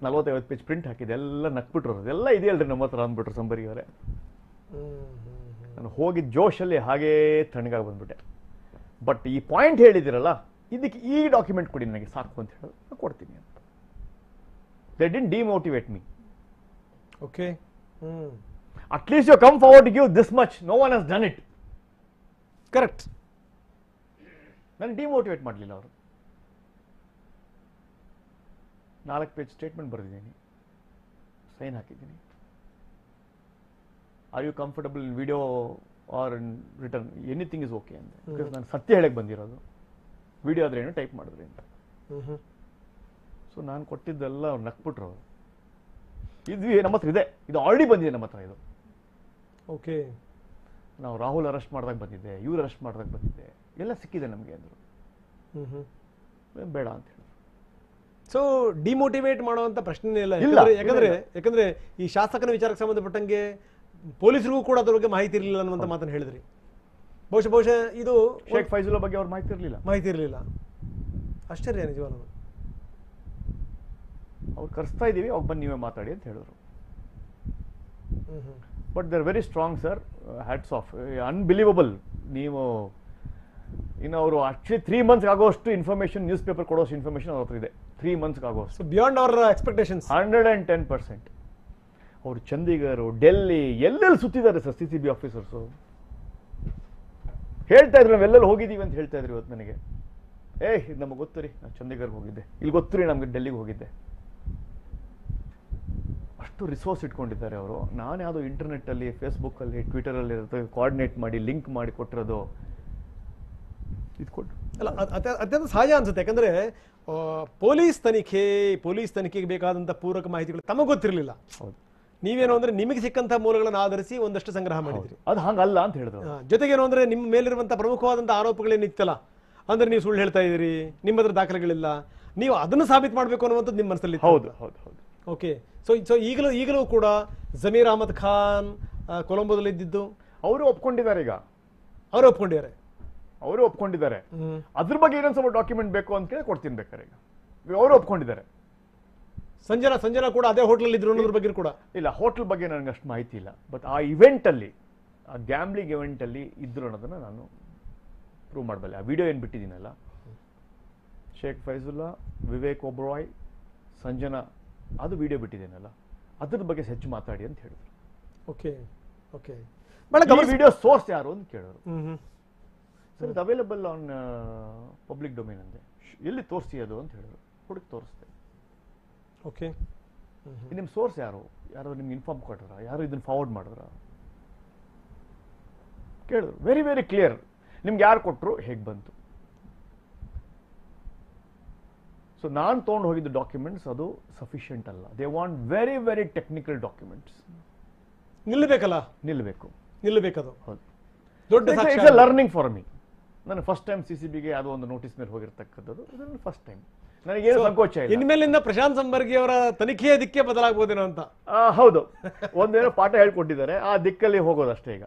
40-50 ಪೇಜ್ ಪ್ರಿಂಟ್ ಹಾಕಿದೆ. ಎಲ್ಲ ನಕ್ಬಿಟ್ರು, ಅದೆಲ್ಲ ಇದೆಯಲ್ರಿ ನಮ್ಮ ಹತ್ರ ಅಂದ್ಬಿಟ್ರು ಸಂಬರಿ ಅವರೇ. ನಾನು ಹೋಗಿದ್ದ ಜೋಶಲ್ಲಿ ಹಾಗೇ ತಣ್ಣಗಾಗಿ ಬಂದ್ಬಿಟ್ಟೆ. ಬಟ್ ಈ ಪಾಯಿಂಟ್ ಹೇಳಿದಿರಲ್ಲ, ಇದಕ್ಕೆ ಈ ಡಾಕ್ಯುಮೆಂಟ್ ಕೊಡಿ ನನಗೆ ಸಾಕು ಅಂತ ಹೇಳೋದು, ಕೊಡ್ತೀನಿ ಅಂತ. They didn't demotivate me. Okay, at least you come forward to give this much, no one has done it. Correct. ನಾನು ಡಿಮೋಟಿವೇಟ್ ಮಾಡಲಿಲ್ಲ ಅವರು. 4 ಪೇಜ್ ಸ್ಟೇಟ್ಮೆಂಟ್ ಬರೆದಿದ್ದೀನಿ, ಸೈನ್ ಹಾಕಿದ್ದೀನಿ. Are you comfortable in video or in return, anything is okay ಅಂತ. Because ನಾನು ಸತ್ಯ ಹೇಳಕ್ಕೆ ಬಂದಿರೋದು, ವಿಡಿಯೋ ಆದ್ರೆ ಏನು ಟೈಪ್ ಮಾಡಿದ್ರಿ ಅಂತ. ಸೊ ನಾನು ಕೊಟ್ಟಿದ್ದೆಲ್ಲ ಅವ್ರು ನಕ್ಬಿಟ್ರು ಅವರು. ಇದು ನಮ್ಮ ಹತ್ರ ಇದೆ, ಇದು ಆಲ್ರೆಡಿ ಬಂದಿದೆ ನಮ್ಮ ಹತ್ರ ಇದು. ಓಕೆ, ನಾವು ರಾಹುಲ್ ಅರೆಸ್ಟ್ ಮಾಡಿದಾಗ ಬಂದಿದ್ದೆ, ಇವ್ರು ಅರೆಸ್ಟ್ ಮಾಡಿದಾಗ ಬಂದಿದ್ದೆ, ಎಲ್ಲ ಸಿಕ್ಕಿದೆ ನಮಗೆ ಅಂದರು. ಬೇಡ ಅಂತ ಹೇಳಿ. ಸೊ ಡಿಮೋಟಿವೇಟ್ ಮಾಡುವಂತ ಪ್ರಶ್ನೆ ಇಲ್ಲ. ಯಾಕಂದ್ರೆ ಈ ಶಾಸಕನ ವಿಚಾರಕ್ಕೆ ಸಂಬಂಧಪಟ್ಟಂಗೆ ಪೊಲೀಸರಿಗೂ ಕೂಡ ಅದ್ರ ಬಗ್ಗೆ ಮಾಹಿತಿ ಇರಲಿಲ್ಲ ಅನ್ನುವಂತ ಮಾತನ್ನು ಹೇಳಿದ್ರಿ. ಬಹುಶಃ ಇದು ಶೇಖ್ ಫೈಜುಲ್ಲಾ ಬಗ್ಗೆ ಅವ್ರು ಮಾಹಿತಿ ಇರಲಿಲ್ಲ. ಆಶ್ಚರ್ಯ ನಿಜವಾದ. ಅವ್ರು ಕರೆಸ್ತಾ ಇದೀವಿ, ಅವಾಗ ಬಂದು ನೀವೇ ಮಾತಾಡಿ ಅಂತ ಹೇಳಿದ್ರು. But they are very strong sir, hats off, unbelievable. ನೀವು ಇನ್ನು ಅವರು ಆಕ್ಚುಲಿ 3 months ಆಗೋಷ್ಟು ಇನ್ಫಾರ್ಮೇಶನ್, ನ್ಯೂಸ್ ಪೇಪರ್ ಕೊಡೋಷ್ಟು ಇನ್ಫಾರ್ಮೇಶನ್ ಅವ್ರ ಹತ್ರ ಇದೆ. 3 months ಆಗೋಷ್ಟು, ಬಿಯಾಂಡ್ ಅವರ್ ಎಕ್ಸ್ಪೆಕ್ಟೇಷನ್ಸ್. 110%. ಅವರು ಚಂಡೀಗಢ, ಡೆಲ್ಲಿ ಎಲ್ಲೆಲ್ಲಿ ಸುತ್ತಿದ್ದಾರೆ ಸರ್ CCB ಆಫೀಸರ್ಸು. ಹೇಳ್ತಾ ಇದ್ರು ನಾವೆಲ್ಲೆಲ್ಲಿ ಹೋಗಿದ್ದೀವಿ ಅಂತ ಹೇಳ್ತಾ ಇದ್ರು ಇವತ್ತು ನನಗೆ. ಇದು ನಮಗೆ ಗೊತ್ತು ರೀ, ನಾನು ಚಂಡೀಗಢ ಹೋಗಿದ್ದೆ, ಇಲ್ಲಿ ಗೊತ್ತು ರೀ ನಮ್ಗೆ ಡೆಲ್ಲಿಗೆ ಹೋಗಿದ್ದೆ. ಅಷ್ಟು ರಿಸೋರ್ಸ್ ಇಟ್ಕೊಂಡಿದ್ದಾರೆ ಅವರು. ನಾನು ಯಾವುದೋ ಇಂಟರ್ನೆಟ್ಟಲ್ಲಿ, ಫೇಸ್ಬುಕ್ಕಲ್ಲಿ, ಟ್ವಿಟರಲ್ಲಿ ಕೋಆರ್ಡಿನೇಟ್ ಮಾಡಿ ಲಿಂಕ್ ಮಾಡಿ ಕೊಟ್ಟಿರೋದು ಇದು ಕೊಟ್ಟು ಅಲ್ಲ, ಅತ್ಯಂತ ಸಹಜ ಅನ್ಸುತ್ತೆ. ಯಾಕಂದ್ರೆ ಪೊಲೀಸ್ ತನಿಖೆಗೆ ಬೇಕಾದಂತ ಪೂರಕ ಮಾಹಿತಿಗಳು ತಮಗೆ ಗೊತ್ತಿರಲಿಲ್ಲ. ಹೌದು, ನೀವೇನು ಅಂದ್ರೆ ನಿಮಗೆ ಸಿಕ್ಕಂತ ಮೂಲಗಳನ್ನು ಆಧರಿಸಿ ಒಂದಷ್ಟು ಸಂಗ್ರಹ ಮಾಡಿದ್ರಿ. ಅದು ಹಂಗಲ್ಲ ಅಂತ ಹೇಳಿದ್ರು. ಜೊತೆಗೇನು ಅಂದ್ರೆ ನಿಮ್ಮ ಮೇಲಿರುವಂತ ಪ್ರಮುಖವಾದಂತಹ ಆರೋಪಗಳೇನಿತ್ತಲ್ಲ, ಅಂದ್ರೆ ನೀವು ಸುಳ್ಳು ಹೇಳ್ತಾ ಇದ್ದೀರಿ, ನಿಮ್ಮ ಹತ್ರ ದಾಖಲೆಗಳಿಲ್ಲ, ನೀವು ಅದನ್ನು ಸಾಬೀತು ಮಾಡಬೇಕು ಅನ್ನುವಂಥದ್ದು ನಿಮ್ಮ ಮನಸ್ಸಲ್ಲಿ. ಹೌದು ಹೌದು ಹೌದು. ಓಕೆ, ಸೊ ಈಗಲೂ ಕೂಡ ಜಮೀರ್ ಅಹಮದ್ ಖಾನ್ ಕೊಲಂಬೋದಲ್ಲಿ ಇದ್ದಿದ್ದು ಅವರು ಒಪ್ಕೊಂಡಿದ್ದಾರೆ. ಈಗ ಅವರು ಒಪ್ಕೊಂಡಿದ್ದಾರೆ. ಅದ್ರ ಬಗ್ಗೆ ಏನೊಂದು ಸ್ವಲ್ಪ ಡಾಕ್ಯುಮೆಂಟ್ ಬೇಕು ಅಂತ ಕೇಳಿ ಕೊಡ್ತೀನಿ ಬೇಕಾರೆ. ಈಗ ಅವರು ಒಪ್ಕೊಂಡಿದ್ದಾರೆ. ಸಂಜನಾ ಕೂಡ ಅದೇ ಹೋಟೆಲ್ ಇದ್ರು ಅನ್ನೋದ್ರ ಬಗ್ಗೆ ಕೂಡ ಇಲ್ಲ, ಹೋಟೆಲ್ ಬಗ್ಗೆ ನನಗೆ ಅಷ್ಟು ಮಾಹಿತಿ ಇಲ್ಲ. ಬಟ್ ಆ ಇವೆಂಟ್ ಅಲ್ಲಿ, ಆ ಗ್ಯಾಮ್ಲಿಂಗ್ ಇವೆಂಟ್ ಅಲ್ಲಿ ಇದ್ರು ಅನ್ನೋದನ್ನ ನಾನು ಪ್ರೂವ್ ಮಾಡಬಲ್ಲೆ. ಆ ವಿಡಿಯೋ ಏನು ಬಿಟ್ಟಿದ್ದೀನಲ್ಲ, ಶೇಖ್ ಫೈಜುಲ್ಲಾ, ವಿವೇಕ್ ಒಬ್ರಾಯ್, ಸಂಜನಾ, ಅದು ವಿಡಿಯೋ ಬಿಟ್ಟಿದ್ದೇನಲ್ಲ, ಅದ್ರ ಬಗ್ಗೆ ಹೆಚ್ಚು ಮಾತಾಡಿ ಅಂತ ಹೇಳಿದ್ರು. ಓಕೆ ಓಕೆ, ವಿಡಿಯೋ ಸೋರ್ಸ್ ಯಾರು ಅಂತ ಕೇಳಿದ್ರು. ಸರ್ ಇದು ಅವೈಲಬಲ್ ಆನ್ ಪಬ್ಲಿಕ್ ಡೊಮೇನ್ ಅಂದೆ. ಎಲ್ಲಿ ತೋರಿಸಿ ಅದು ಅಂತ ಹೇಳಿದ್ರು. ಹುಡುಕಿ ತೋರಿಸ್ದೆ. ಓಕೆ, ನಿಮ್ಮ ಸೋರ್ಸ್ ಯಾರು ನಿಮ್ಗೆ ಇನ್ಫಾರ್ಮ್ ಕೊಟ್ರ, ಯಾರು ಇದನ್ನ ಫಾರ್ವರ್ಡ್ ಮಾಡಿದ್ರ ಕೇಳಿದ್ರು. ವೆರಿ ವೆರಿ ಕ್ಲಿಯರ್, ನಿಮ್ಗೆ ಯಾರು ಕೊಟ್ಟರು, ಹೇಗೆ ಬಂತು. ಸೊ ನಾನು ತೊಗೊಂಡು ಹೋಗಿದ್ದು ಡಾಕ್ಯುಮೆಂಟ್ಸ್ ಅದು ಸಫಿಷಿಯಂಟ್ ಅಲ್ಲ. They want very very technical documents. ನಿಲ್ಲಬೇಕು. ಹೌದು, ದೊಡ್ಡ ಲರ್ನಿಂಗ್ ಫಾರ್ ಮೀ. ನಾನು ಫಸ್ಟ್ ಟೈಮ್ CCBಗೆ ಯಾವುದೋ ಒಂದು ನೋಟಿಸ್ ಮೇಲೆ ಹೋಗಿರ್ತಕ್ಕಂಥದ್ದು, ಇದನ್ನು ಫಸ್ಟ್ ಟೈಮ್. ನನಗೇನು ಸಂಕೋಚ ಇಲ್ಲ. ಇನ್ಮೇಲಿಂದ ಪ್ರಶಾಂತ್ ಸಂಬರ್ಗಿ ಅವರ ತನಿಖೆಯ ದಿಕ್ಕೇ ಬದಲಾಗಬಹುದೇನೋ ಅಂತ. ಹೌದು, ಒಂದೇನೋ ಪಾಠ ಹೇಳ್ಕೊಟ್ಟಿದ್ದಾರೆ, ಆ ದಿಕ್ಕಲ್ಲಿ ಹೋಗೋದಷ್ಟೇ ಈಗ.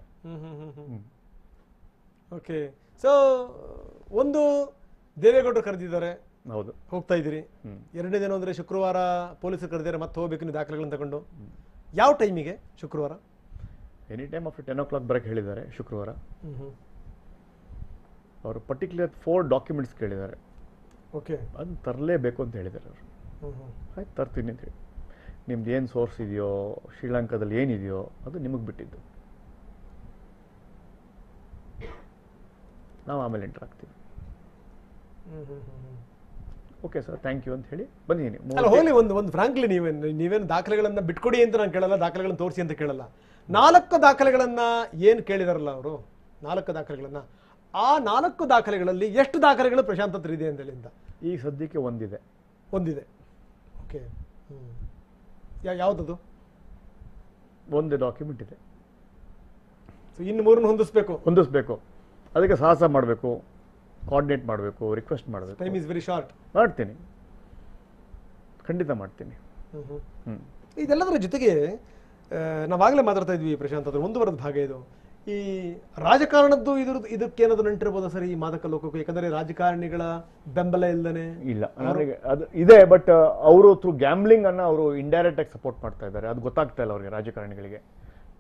ಓಕೆ, ಸೊ ಒಂದು ದೇವೇಗೌಡರು ಕರೆದಿದ್ದಾರೆ, ಹೌದು, ಹೋಗ್ತಾ ಇದ್ದೀರಿ. ಎರಡನೇ ದಿನ ಅಂದ್ರೆ ಶುಕ್ರವಾರ ಪೊಲೀಸರು ಕರೆದಿದ್ದಾರೆ, ಮತ್ತೆ ಹೋಗ್ಬೇಕು ನೀವು ದಾಖಲೆಗಳನ್ನು ತಗೊಂಡು. ಯಾವ ಟೈಮಿಗೆ ಶುಕ್ರವಾರ? ಎನಿ ಟೈಮ್ ಆಫ್ಟರ್ 10 o'clock ಬರಕ್ಕೆ ಹೇಳಿದ್ದಾರೆ ಶುಕ್ರವಾರ. ಅವರು ಪರ್ಟಿಕ್ಯುಲರ್ 4 ಡಾಕ್ಯುಮೆಂಟ್ಸ್ ಕೇಳಿದ್ದಾರೆ. ಓಕೆ, ಅದು ತರಲೇಬೇಕು ಅಂತ ಹೇಳಿದ್ದಾರೆ ಅವರು. ಆಯ್ತು, ತರ್ತೀನಿ ಅಂತ ಹೇಳಿ. ನಿಮ್ದು ಏನು ಸೋರ್ಸ್ ಇದೆಯೋ, ಶ್ರೀಲಂಕಾದಲ್ಲಿ ಏನಿದೆಯೋ ಅದು ನಿಮಗೆ ಬಿಟ್ಟಿದ್ದು, ನಾವು ಆಮೇಲೆ ಎಂಟರ್ ಆಗ್ತೀವಿ. ಓಕೆ ಸರ್, ಥ್ಯಾಂಕ್ ಯು ಅಂತ ಹೇಳಿ ಬಂದಿದ್ದೀನಿ. ಅಲ್ಲ ಹೋಗ್ಲಿ, ಒಂದು ಫ್ರಾಂಕ್ಲಿ ನೀವೇನು ದಾಖಲೆಗಳನ್ನ ಬಿಟ್ಕೊಡಿ ಅಂತ ನಾನು ಕೇಳಲ್ಲ, ದಾಖಲೆಗಳನ್ನ ತೋರಿಸಿ ಅಂತ ಕೇಳಲ್ಲ. 4 ದಾಖಲೆಗಳನ್ನ ಏನು ಕೇಳಿದಾರಲ್ಲ ಅವರು, 4 ದಾಖಲೆಗಳನ್ನ, ಆ 4 ದಾಖಲೆಗಳಲ್ಲಿ ಎಷ್ಟು ದಾಖಲೆಗಳು ಪ್ರಶಾಂತ್ ಹತ್ರ ಇದೆ ಅಂತ ಹೇಳಿ ಅಂತ? ಈಗ ಸದ್ಯಕ್ಕೆ ಒಂದಿದೆ. ಓಕೆ, ಯಾವುದದು? ಒಂದೇ ಡಾಕ್ಯುಮೆಂಟ್ ಇದೆ. ಇನ್ನು 3 ಹೊಂದಿಸ್ಬೇಕು. ಅದಕ್ಕೆ ಸಾಹಸ ಮಾಡಬೇಕು, ಕೋಆರ್ಡಿನೇಟ್ ಮಾಡಬೇಕು, ರಿಕ್ವೆಸ್ಟ್ ಮಾಡಬೇಕು. Time is very short. ಮಾಡ್ತೀನಿ, ಖಂಡಿತ ಮಾಡ್ತೀನಿ. ಇದೆಲ್ಲದರ ಜೊತೆಗೆ ನಾವಾಗಲೇ ಮಾತಾಡ್ತಾ ಇದ್ವಿ ಪ್ರಶಾಂತ್, ಅದ್ರ ಮುಂದುವರೆದ ಭಾಗ ಇದು. ಈ ರಾಜಕಾರಣದ್ದು ಇದಕ್ಕೇನಾದ್ರು ನಂಟಿರ್ಬೋದ ಸರ್ ಈ ಮಾದಕ ಲೋಕಕ್ಕೂ? ಯಾಕಂದ್ರೆ ರಾಜಕಾರಣಿಗಳ ಬೆಂಬಲ ಇಲ್ಲದೆ ಇಲ್ಲ, ನನಗೆ ಅದು ಇದೆ. ಬಟ್ ಅವರು ಥ್ರೂ ಗ್ಯಾಮ್ಲಿಂಗ್ ಅನ್ನ ಅವರು ಇಂಡೈರೆಕ್ಟ್ ಆಗಿ ಸಪೋರ್ಟ್ ಮಾಡ್ತಾ ಇದ್ದಾರೆ. ಅದು ಗೊತ್ತಾಗ್ತಾ ಇಲ್ಲ ಅವ್ರಿಗೆ, ರಾಜಕಾರಣಿಗಳಿಗೆ.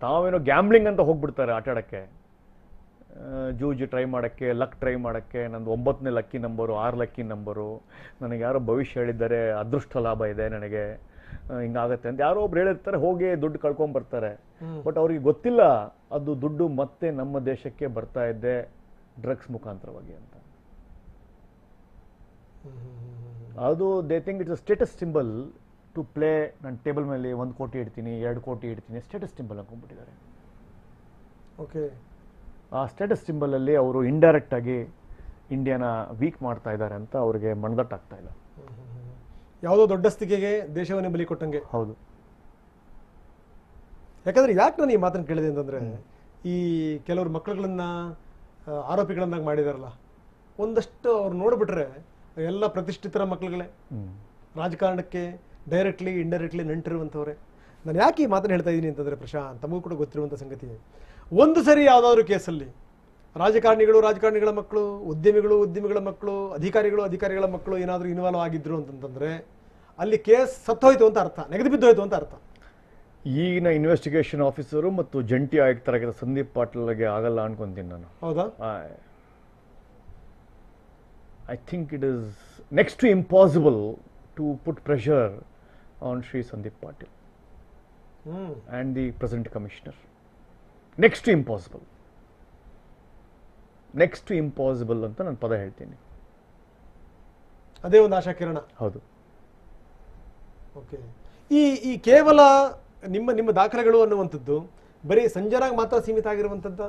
ತಾವೇನೋ ಗ್ಯಾಮ್ಲಿಂಗ್ ಅಂತ ಹೋಗ್ಬಿಡ್ತಾರೆ ಆಟ ಆಡಕ್ಕೆ, ಜೂಜು ಟ್ರೈ ಮಾಡೋಕ್ಕೆ, ಲಕ್ ಟ್ರೈ ಮಾಡೋಕ್ಕೆ. ನಂದು 9ನೇ ಲಕ್ಕಿ ನಂಬರು, 6 ಲಕ್ಕಿ ನಂಬರು. ನನಗೆ ಯಾರೋ ಭವಿಷ್ಯ ಹೇಳಿದ್ದಾರೆ, ಅದೃಷ್ಟ ಲಾಭ ಇದೆ ನನಗೆ, ಹಿಂಗಾಗತ್ತೆ ಅಂತ ಯಾರೋ ಒಬ್ರು ಹೇಳಿರ್ತಾರೆ, ಹೋಗಿ ದುಡ್ಡು ಕಳ್ಕೊಂಡ್ಬರ್ತಾರೆ. ಬಟ್ ಅವ್ರಿಗೆ ಗೊತ್ತಿಲ್ಲ ಅದು ದುಡ್ಡು ಮತ್ತೆ ನಮ್ಮ ದೇಶಕ್ಕೆ ಬರ್ತಾ ಇದೆ ಡ್ರಗ್ಸ್ ಮುಖಾಂತರವಾಗಿ ಅಂತ. ಅದು they think it's a status symbol to play. ನಾನು ಟೇಬಲ್ ಮೇಲೆ 1 ಕೋಟಿ ಇಡ್ತೀನಿ, 2 ಕೋಟಿ ಇಡ್ತೀನಿ, ಸ್ಟೇಟಸ್ ಸಿಂಬಲ್ ಅನ್ಕೊಂಡ್ಬಿಟ್ಟಿದ್ದಾರೆ. ಓಕೆ, ಆ ಸ್ಟೇಟಸ್ ಸಿಂಬಲಲ್ಲಿ ಅವರು ಇಂಡೈರೆಕ್ಟ್ ಆಗಿ ಇಂಡಿಯಾನ ವೀಕ್ ಮಾಡ್ತಾ ಇದ್ದಾರೆ ಅಂತ ಅವ್ರಿಗೆ ಮನದಟ್ಟಾಗ್ತಾ ಇಲ್ಲ. ಯಾವುದೋ ದೊಡ್ಡ ಸ್ಥಿತಿಗೆ ದೇಶವನ್ನೇ ಬಲಿ ಕೊಟ್ಟಂಗೆ. ಹೌದು. ಯಾಕಂದ್ರೆ ಯಾಕೆ ನಾನು ಈ ಮಾತನ್ನು ಕೇಳಿದೆ ಅಂತಂದ್ರೆ, ಈ ಕೆಲವರು ಮಕ್ಕಳುಗಳನ್ನ ಆರೋಪಿಗಳನ್ನಾಗಿ ಮಾಡಿದಾರಲ್ಲ, ಒಂದಷ್ಟು ಅವ್ರು ನೋಡ್ಬಿಟ್ರೆ ಎಲ್ಲ ಪ್ರತಿಷ್ಠಿತರ ಮಕ್ಕಳುಗಳೇ, ರಾಜಕಾರಣಕ್ಕೆ ಡೈರೆಕ್ಟ್ಲಿ ಇಂಡೈರೆಕ್ಟ್ಲಿ ನಂಟಿರುವಂಥವ್ರೆ. ನಾನು ಯಾಕೆ ಈ ಮಾತನ್ನು ಹೇಳ್ತಾ ಇದ್ದೀನಿ ಅಂತಂದ್ರೆ ಪ್ರಶಾಂತ್, ತಮಗೂ ಕೂಡ ಗೊತ್ತಿರುವಂಥ ಸಂಗತಿ, ಒಂದು ಸರಿ ಯಾವುದಾದ್ರೂ ಕೇಸಲ್ಲಿ ರಾಜಕಾರಣಿಗಳ ಮಕ್ಕಳು, ಉದ್ಯಮಿಗಳ ಮಕ್ಕಳು, ಅಧಿಕಾರಿಗಳ ಮಕ್ಕಳು ಏನಾದರೂ ಇನ್ವಾಲ್ವ್ ಆಗಿದ್ರು ಅಂತಂತಂದ್ರೆ ಅಲ್ಲಿ ಕೇಸ್ ಸತ್ತೋಯ್ತು ಅಂತ ಅರ್ಥ, ನೆಗೆದು ಬಿದ್ದೋಯ್ತು ಅಂತ ಅರ್ಥ. ಈಗಿನ ಇನ್ವೆಸ್ಟಿಗೇಷನ್ ಆಫೀಸರು ಮತ್ತು ಜಂಟಿ ಆಯುಕ್ತರಾಗಿರೋ ಸಂದೀಪ್ ಪಾಟೀಲ್ಗೆ ಆಗಲ್ಲ ಅನ್ಕೊಂತೀನಿ ನಾನು. ಹೌದಾ? I think it is next to impossible to put pressure on Shri Sandeep Patil and the present commissioner. Next to impossible ಅಂತ ನಾನು ಪದ ಹೇಳ್ತೀನಿ. ಅದೇ ಒಂದು ಆಶಾ ಕಿರಣ. ಹೌದು. ಓಕೆ, ಈ ಕೇವಲ ನಿಮ್ಮ ದಾಖಲೆಗಳು ಅನ್ನುವಂಥದ್ದು ಬರೀ ಸಂಜನಾಗ್ ಮಾತ್ರ ಸೀಮಿತ ಆಗಿರುವಂಥದ್ದು,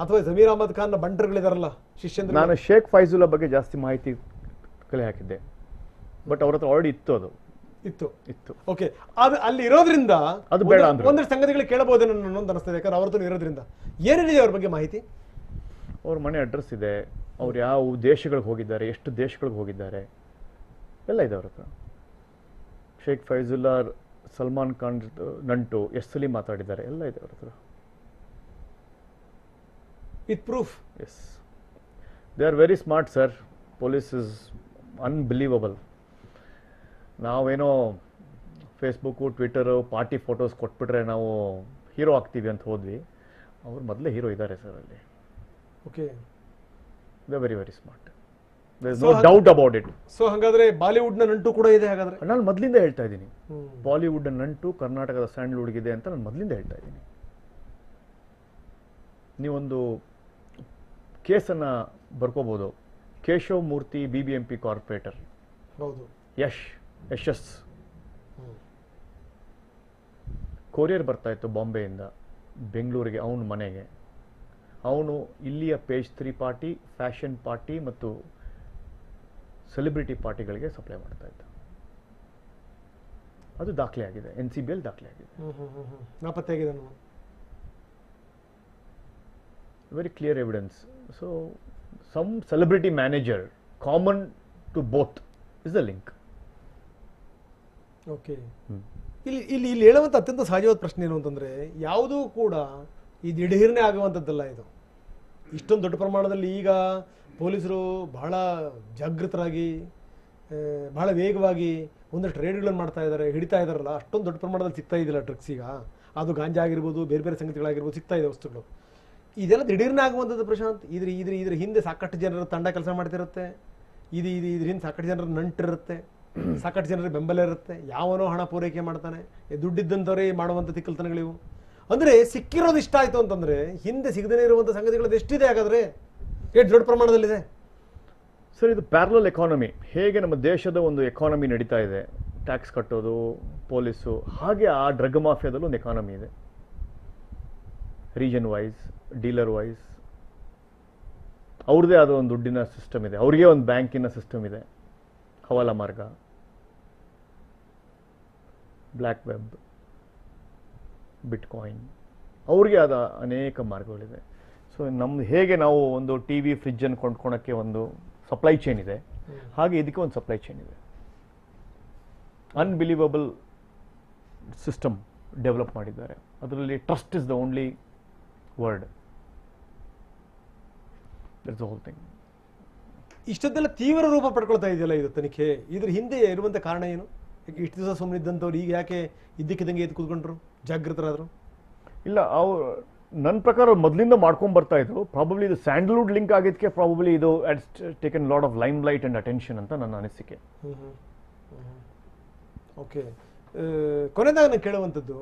ಅಥವಾ ಜಮೀರ್ ಅಹಮದ್ ಖಾನ್ ಬಂಟರ್ಗಳಿದಾರಲ್ಲ ಶಿಷ್ಯಂದ್ರ? ನಾನು ಶೇಖ್ ಫೈಜುಲ್ಲಾ ಬಗ್ಗೆ ಜಾಸ್ತಿ ಮಾಹಿತಿ ಕಲೆ ಹಾಕಿದ್ದೆ, ಬಟ್ ಅವ್ರ ಹತ್ರ ಆಲ್ರೆಡಿ ಇತ್ತು. ಓಕೆ, ಅದು ಅಲ್ಲಿ ಇರೋದ್ರಿಂದ ಅದು ಬೇಡ ಅಂದ್ರೆ ಒಂದಷ್ಟು ಸಂಗತಿಗಳು ಕೇಳಬಹುದೇನೋ ಅನ್ನೋದು ಅನಿಸ್ತದೆ. ಯಾಕಂದ್ರೆ ಅವ್ರ ಹತ್ರ ಇರೋದ್ರಿಂದ ಏನೇನಿದೆ ಅವ್ರ ಬಗ್ಗೆ ಮಾಹಿತಿ? ಅವ್ರ ಮನೆ ಅಡ್ರೆಸ್ ಇದೆ, ಅವ್ರು ಯಾವ ದೇಶಗಳಿಗೆ ಹೋಗಿದ್ದಾರೆ, ಎಷ್ಟು ದೇಶಗಳಿಗೆ ಹೋಗಿದ್ದಾರೆ, ಎಲ್ಲ ಇದೆ ಅವ್ರ ಹತ್ರ. ಶೇಖ್ ಫೈಜುಲ್ಲಾ ಸಲ್ಮಾನ್ ಖಾನ್ ನಂಟು ಎಷ್ಟು ಸಲ ಮಾತಾಡಿದ್ದಾರೆ, ಎಲ್ಲ ಇದೆ ಅವ್ರ ಹತ್ರ with proof. Yes, they are very smart sir. Police is unbelievable. ನಾವೇನೋ ಫೇಸ್ಬುಕ್ಕು, ಟ್ವಿಟರು, ಪಾರ್ಟಿ ಫೋಟೋಸ್ ಕೊಟ್ಬಿಟ್ರೆ ನಾವು ಹೀರೋ ಆಗ್ತೀವಿ ಅಂತ ಹೋದ್ವಿ. ಅವ್ರು ಮೊದಲೇ ಹೀರೋ ಇದ್ದಾರೆ ಸರ್ ಅಲ್ಲಿ. Okay, they very very smart. There is no doubt about it. So ಹಾಗಾದ್ರೆ ಬಾಲಿವುಡ್ನ ನಂಟು ಕೂಡ ಇದೆ ಹಾಗಾದ್ರೆ? ನಾನು ಮೊದಲಿಂದ ಹೇಳ್ತಾ ಇದ್ದೀನಿ, ಬಾಲಿವುಡ್ ನಂಟು ಕರ್ನಾಟಕದ ಸ್ಯಾಂಡಲ್ವುಡ್ಗೆ ಇದೆ ಅಂತ ನಾನು ಮೊದಲಿಂದ ಹೇಳ್ತಾ ಇದ್ದೀನಿ. ನೀವೊಂದು ಕೇಸನ್ನು ಬರ್ಕೋಬೋದು. ಕೇಶವ್ ಮೂರ್ತಿ BBMP ಕಾರ್ಪೊರೇಟರ್, ಹೌದು, ಯಶಸ್ ಕೊರಿಯರ್ ಬರ್ತಾ ಇತ್ತು ಬಾಂಬೆಯಿಂದ ಬೆಂಗಳೂರಿಗೆ ಅವನ ಮನೆಗೆ. ಅವನು ಇಲ್ಲಿಯ ಪೇಜ್ 3 ಪಾರ್ಟಿ, ಫ್ಯಾಷನ್ ಪಾರ್ಟಿ ಮತ್ತು ಸೆಲೆಬ್ರಿಟಿ ಪಾರ್ಟಿಗಳಿಗೆ ಸಪ್ಲೈ ಮಾಡ್ತಾ ಇದ್ದ. ಅದು ದಾಖಲೆ ಆಗಿದೆ, NCBಯಲ್ಲಿ ದಾಖಲೆ ಆಗಿದೆ. ನಾಪತ್ತೆಯಾಗಿದೆ, very clear evidence. So some celebrity manager common to both is the link. Okay, ಇಲ್ಲಿ ಹೇಳುವಂಥ ಅತ್ಯಂತ ಸಹಜವಾದ ಪ್ರಶ್ನೆ ಏನು ಅಂತಂದ್ರೆ, ಯಾವುದೂ ಕೂಡ ಇದು ದಿಢೀರ್ನೇ ಆಗುವಂಥದ್ದಲ್ಲ. ಇದು ಇಷ್ಟೊಂದು ದೊಡ್ಡ ಪ್ರಮಾಣದಲ್ಲಿ ಈಗ ಪೊಲೀಸರು ಬಹಳ ಜಾಗೃತರಾಗಿ ಬಹಳ ವೇಗವಾಗಿ ಒಂದಷ್ಟು ರೇಡ್ಗಳನ್ನು ಮಾಡ್ತಾ ಇದ್ದಾರೆ, ಹಿಡಿತಾ ಇದ್ದಾರಲ್ಲ, ಅಷ್ಟೊಂದು ದೊಡ್ಡ ಪ್ರಮಾಣದಲ್ಲಿ ಸಿಗ್ತಾ ಇದೆಯಲ್ಲ ಡ್ರಗ್ಸ್ ಈಗ, ಅದು ಗಾಂಜಾ ಆಗಿರ್ಬೋದು, ಬೇರೆ ಬೇರೆ ಸಂಗತಿಗಳಾಗಿರ್ಬೋದು, ಸಿಗ್ತಾ ಇದೆ ವಸ್ತುಗಳು. ಇದೆಲ್ಲ ದಿಢೀರ್ನೇ ಆಗುವಂಥದ್ದು ಪ್ರಶಾಂತ್. ಇದ್ರ ಹಿಂದೆ ಸಾಕಷ್ಟು ಜನರ ತಂಡ ಕೆಲಸ ಮಾಡ್ತಿರುತ್ತೆ, ಇದ್ರ ಹಿಂದೆ ಸಾಕಷ್ಟು ಜನರ ನಂಟಿರುತ್ತೆ, ಸಾಕಷ್ಟು ಜನರ ಬೆಂಬಲ ಇರುತ್ತೆ, ಯಾವನೋ ಹಣ ಪೂರೈಕೆ ಮಾಡ್ತಾನೆ, ದುಡ್ಡಿದ್ದಂಥವರೇ ಮಾಡುವಂಥ ತಿಕ್ಕಲ್ತನಗಳಿವು. ಅಂದರೆ ಸಿಕ್ಕಿರೋದು ಇಷ್ಟ ಆಯಿತು ಅಂತಂದರೆ ಹಿಂದೆ ಸಿಗದೇ ಇರುವಂಥ ಸಂಗತಿಗಳದ್ದು ಎಷ್ಟಿದೆ ಹಾಗಾದರೆ, ಎಷ್ಟು ದೊಡ್ಡ ಪ್ರಮಾಣದಲ್ಲಿದೆ ಸರ್. ಇದು ಪ್ಯಾರಲಲ್ ಎಕಾನಮಿ. ಹೇಗೆ ನಮ್ಮ ದೇಶದ ಒಂದು ಎಕಾನಮಿ ನಡೀತಾ ಇದೆ, ಟ್ಯಾಕ್ಸ್ ಕಟ್ಟೋದು, ಪೊಲೀಸು, ಹಾಗೆ ಆ ಡ್ರಗ್ ಮಾಫಿಯಾದಲ್ಲೂ ಒಂದು ಎಕಾನಮಿ ಇದೆ. ರೀಜನ್ ವೈಸ್, ಡೀಲರ್ ವೈಸ್ ಅವ್ರದ್ದೇ ಆದ ಒಂದು ದುಡ್ಡಿನ ಸಿಸ್ಟಮ್ ಇದೆ, ಅವ್ರಿಗೆ ಒಂದು ಬ್ಯಾಂಕಿನ ಸಿಸ್ಟಮ್ ಇದೆ, ಹವಾಲಾ ಮಾರ್ಗ, ಬ್ಲ್ಯಾಕ್ ವೆಬ್, ಬಿಟ್ಕಾಯಿನ್, ಅವ್ರಿಗೆ ಆದ ಅನೇಕ ಮಾರ್ಗಗಳಿದೆ. ಸೊ ನಮ್ದು ಹೇಗೆ ನಾವು ಒಂದು ಟಿ ವಿ ಫ್ರಿಜ್ಜನ್ನು ಕೊಂಡ್ಕೊಳಕ್ಕೆ ಒಂದು ಸಪ್ಲೈ ಚೈನ್ ಇದೆ, ಹಾಗೆ ಇದಕ್ಕೆ ಒಂದು ಸಪ್ಲೈ ಚೈನ್ ಇದೆ. ಅನ್ಬಿಲೀವಬಲ್ ಸಿಸ್ಟಮ್ ಡೆವಲಪ್ ಮಾಡಿದ್ದಾರೆ. ಅದರಲ್ಲಿ trust is the only word. That's the whole thing. ಇಷ್ಟೊಂದೆಲ್ಲ ತೀವ್ರ ರೂಪ ಪಡ್ಕೊಳ್ತಾ ಇದೆಯಲ್ಲ ಇದು ತನಿಖೆ, ಇದ್ರ ಹಿಂದೆ ಇರುವಂಥ ಕಾರಣ ಏನು? ಇಷ್ಟು ದಿವಸ ಸುಮ್ಮನೆ ಇದ್ದಂಥವ್ರು ಈಗ ಯಾಕೆ ಇದ್ದಕ್ಕಿದ್ದಂಗೆ ಎದ್ದು ಕೂತ್ಕೊಂಡ್ರು, ಜಾಗೃತರಾದರು? ಇಲ್ಲ, ಅವ್ರು ನನ್ನ ಪ್ರಕಾರ ಮೊದಲಿಂದ ಮಾಡ್ಕೊಂಡು ಬರ್ತಾ ಇದ್ರು. ಪ್ರಾಬಬ್ಲಿ ಇದು ಸ್ಯಾಂಡಲ್ವುಡ್ ಲಿಂಕ್ ಆಗಿದ್ದಕ್ಕೆ ಪ್ರಾಬಬ್ಲಿ ಇದು has taken lot of lime light and attention ಅಂತ ನನ್ನ ಅನಿಸಿಕೆ. ಓಕೆ, ಕೊನೆಯದಾಗ ನಾನು ಕೇಳುವಂಥದ್ದು,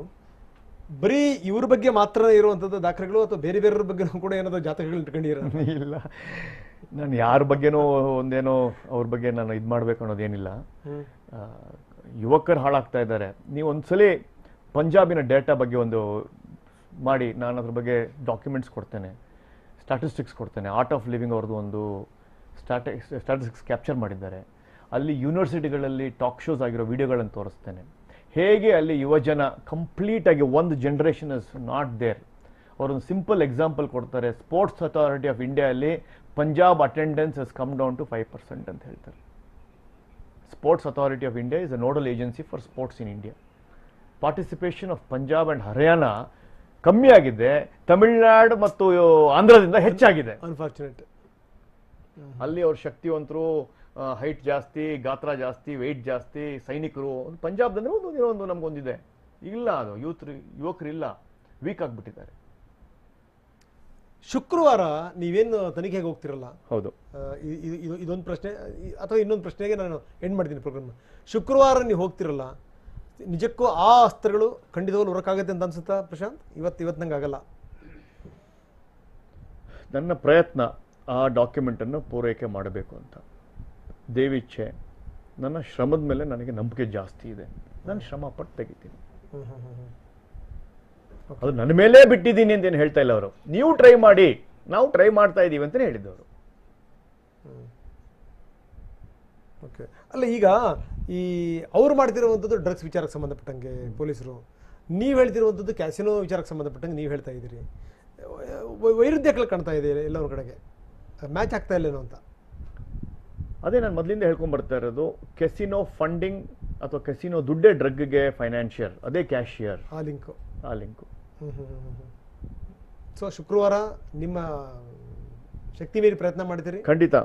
ಬರೀ ಇವ್ರ ಬಗ್ಗೆ ಮಾತ್ರ ಇರುವಂಥದ್ದು ದಾಖಲೆಗಳು ಅಥವಾ ಬೇರೆ ಬೇರೆಯವ್ರ ಬಗ್ಗೆ ಕೂಡ ಏನಾದರೂ ಜಾತಕಗಳು ಇಟ್ಕೊಂಡಿರೋ? ಇಲ್ಲ, ನಾನು ಯಾರ ಬಗ್ಗೆನೋ ಒಂದೇನೋ ಅವ್ರ ಬಗ್ಗೆ ನಾನು ಇದು ಮಾಡಬೇಕು ಅನ್ನೋದೇನಿಲ್ಲ. ಯುವಕರು ಹಾಳಾಗ್ತಾ ಇದ್ದಾರೆ. ನೀವು ಒಂದ್ಸಲಿ ಪಂಜಾಬಿನ ಡೇಟಾ ಬಗ್ಗೆ ಒಂದು ಮಾಡಿ, ನಾನು ಅದ್ರ ಬಗ್ಗೆ ಡಾಕ್ಯುಮೆಂಟ್ಸ್ ಕೊಡ್ತೇನೆ, ಸ್ಟ್ಯಾಟಿಸ್ಟಿಕ್ಸ್ ಕೊಡ್ತೇನೆ. ಆರ್ಟ್ ಆಫ್ ಲಿವಿಂಗ್ ಅವ್ರದ್ದು ಒಂದು ಸ್ಟ್ಯಾಟಿಸ್ಟಿಕ್ಸ್ ಕ್ಯಾಪ್ಚರ್ ಮಾಡಿದ್ದಾರೆ. ಅಲ್ಲಿ ಯೂನಿವರ್ಸಿಟಿಗಳಲ್ಲಿ ಟಾಕ್ ಶೋಸ್ ಆಗಿರೋ ವಿಡಿಯೋಗಳನ್ನು ತೋರಿಸ್ತೇನೆ. ಹೇಗೆ ಅಲ್ಲಿ ಯುವಜನ ಕಂಪ್ಲೀಟಾಗಿ ಒಂದು ಜನ್ರೇಷನ್ ಇಸ್ ನಾಟ್ ದೇರ್. ಅವರೊಂದು ಸಿಂಪಲ್ ಎಕ್ಸಾಂಪಲ್ ಕೊಡ್ತಾರೆ. ಸ್ಪೋರ್ಟ್ಸ್ ಅಥಾರಿಟಿ ಆಫ್ ಇಂಡಿಯಾದಲ್ಲಿ Punjab attendance has come down to 5% ಅಂತ ಹೇಳ್ತಾರೆ. Sports authority of India is a nodal agency for sports in India. Participation of Punjab and Haryana ಕಮ್ಮಿ ಆಗಿದೆ, ತಮಿಳುನಾಡು ಮತ್ತು ಆಂಧ್ರದಿಂದ ಹೆಚ್ಚಾಗಿದೆ. ಅನ್ಫಾರ್ಚುನೇಟ್. ಅಲ್ಲಿ ಅವ್ರ ಶಕ್ತಿವಂತರು, ಹೈಟ್ ಜಾಸ್ತಿ, ಗಾತ್ರ ಜಾಸ್ತಿ, ವೆಯ್ಟ್ ಜಾಸ್ತಿ, ಸೈನಿಕರು. ಪಂಜಾಬ್ದಂದ್ರೆ ಒಂದು ನಮಗೊಂದಿದೆ. ಇಲ್ಲ, ಅದು ಯುವಕರು ಇಲ್ಲ, ವೀಕ್ ಆಗಿಬಿಟ್ಟಿದ್ದಾರೆ. ಶುಕ್ರವಾರ ನೀವೇನು ತನಿಖೆಗೆ ಹೋಗ್ತಿರಲ್ಲ, ಹೌದು, ಇದೊಂದು ಪ್ರಶ್ನೆ ಅಥವಾ ಇನ್ನೊಂದು ಪ್ರಶ್ನೆಗೆ ನಾನು ಎಂಡ್ ಮಾಡ್ತೀನಿ ಪ್ರೋಗ್ರಾಮ್. ಶುಕ್ರವಾರ ನೀವು ಹೋಗ್ತಿರಲ್ಲ, ನಿಜಕ್ಕೂ ಆ ಅಸ್ತ್ರಗಳು ಖಂಡಿತವಾಗ್ಲೂ ಹೊರಕಾಗುತ್ತೆ ಅಂತ ಅನ್ಸುತ್ತಾ ಪ್ರಶಾಂತ್? ಇವತ್ತು ನಂಗೆ ಆಗಲ್ಲ. ನನ್ನ ಪ್ರಯತ್ನ ಆ ಡಾಕ್ಯುಮೆಂಟನ್ನು ಪೂರೈಕೆ ಮಾಡಬೇಕು ಅಂತ. ದೇವಿಚ್ಛೆ, ನನ್ನ ಶ್ರಮದ ಮೇಲೆ ನನಗೆ ನಂಬಿಕೆ ಜಾಸ್ತಿ ಇದೆ. ನಾನು ಶ್ರಮ ಪಟ್ಟು ತೆಗಿತೀನಿ. ಅದು ನನ್ನ ಮೇಲೇ ಬಿಟ್ಟಿದ್ದೀನಿ ಅಂತೇನು ಹೇಳ್ತಾ ಇಲ್ಲ ಅವರು. ನೀವು ಟ್ರೈ ಮಾಡಿ, ನಾವು ಟ್ರೈ ಮಾಡ್ತಾ ಇದ್ದೀವಿ ಅಂತಲೇ ಹೇಳಿದ್ದವರು. ಓಕೆ, ಅಲ್ಲ ಈಗ ಈ ಅವ್ರು ಮಾಡ್ತಿರುವಂಥದ್ದು ಡ್ರಗ್ಸ್ ವಿಚಾರಕ್ಕೆ ಸಂಬಂಧಪಟ್ಟಂಗೆ ಪೊಲೀಸರು, ನೀವು ಹೇಳ್ತಿರುವಂಥದ್ದು ಕ್ಯಾಸಿನೋ ವಿಚಾರಕ್ಕೆ ಸಂಬಂಧಪಟ್ಟಂಗೆ ನೀವು ಹೇಳ್ತಾ ಇದ್ದೀರಿ. ವೈರುಧ್ಯಗಳು ಕಾಣ್ತಾ ಇದೆ ಎಲ್ಲರ ಕಡೆಗೆ, ಮ್ಯಾಚ್ ಆಗ್ತಾ ಇಲ್ಲೇನೋ ಅಂತ. ಅದೇ ನಾನು ಮೊದಲಿಂದ ಹೇಳ್ಕೊಂಡ್ ಬರ್ತಾ ಇರೋದು. ಕೆಸಿನೋ ಫಂಡಿಂಗ್ ಅಥವಾ ಕೆಸಿನೋ ದುಡ್ಡೇ ಡ್ರಗ್ಗೆ ಫೈನಾನ್ಷಿಯರ್, ಅದೇ ಕ್ಯಾಶಿಯರ್, ಆ ಲಿಂಕು. ಸೊ ಶುಕ್ರವಾರ ನಿಮ್ಮ ಶಕ್ತಿ ಮೀರಿ ಪ್ರಯತ್ನ ಮಾಡ್ತೀರಿ? ಖಂಡಿತ.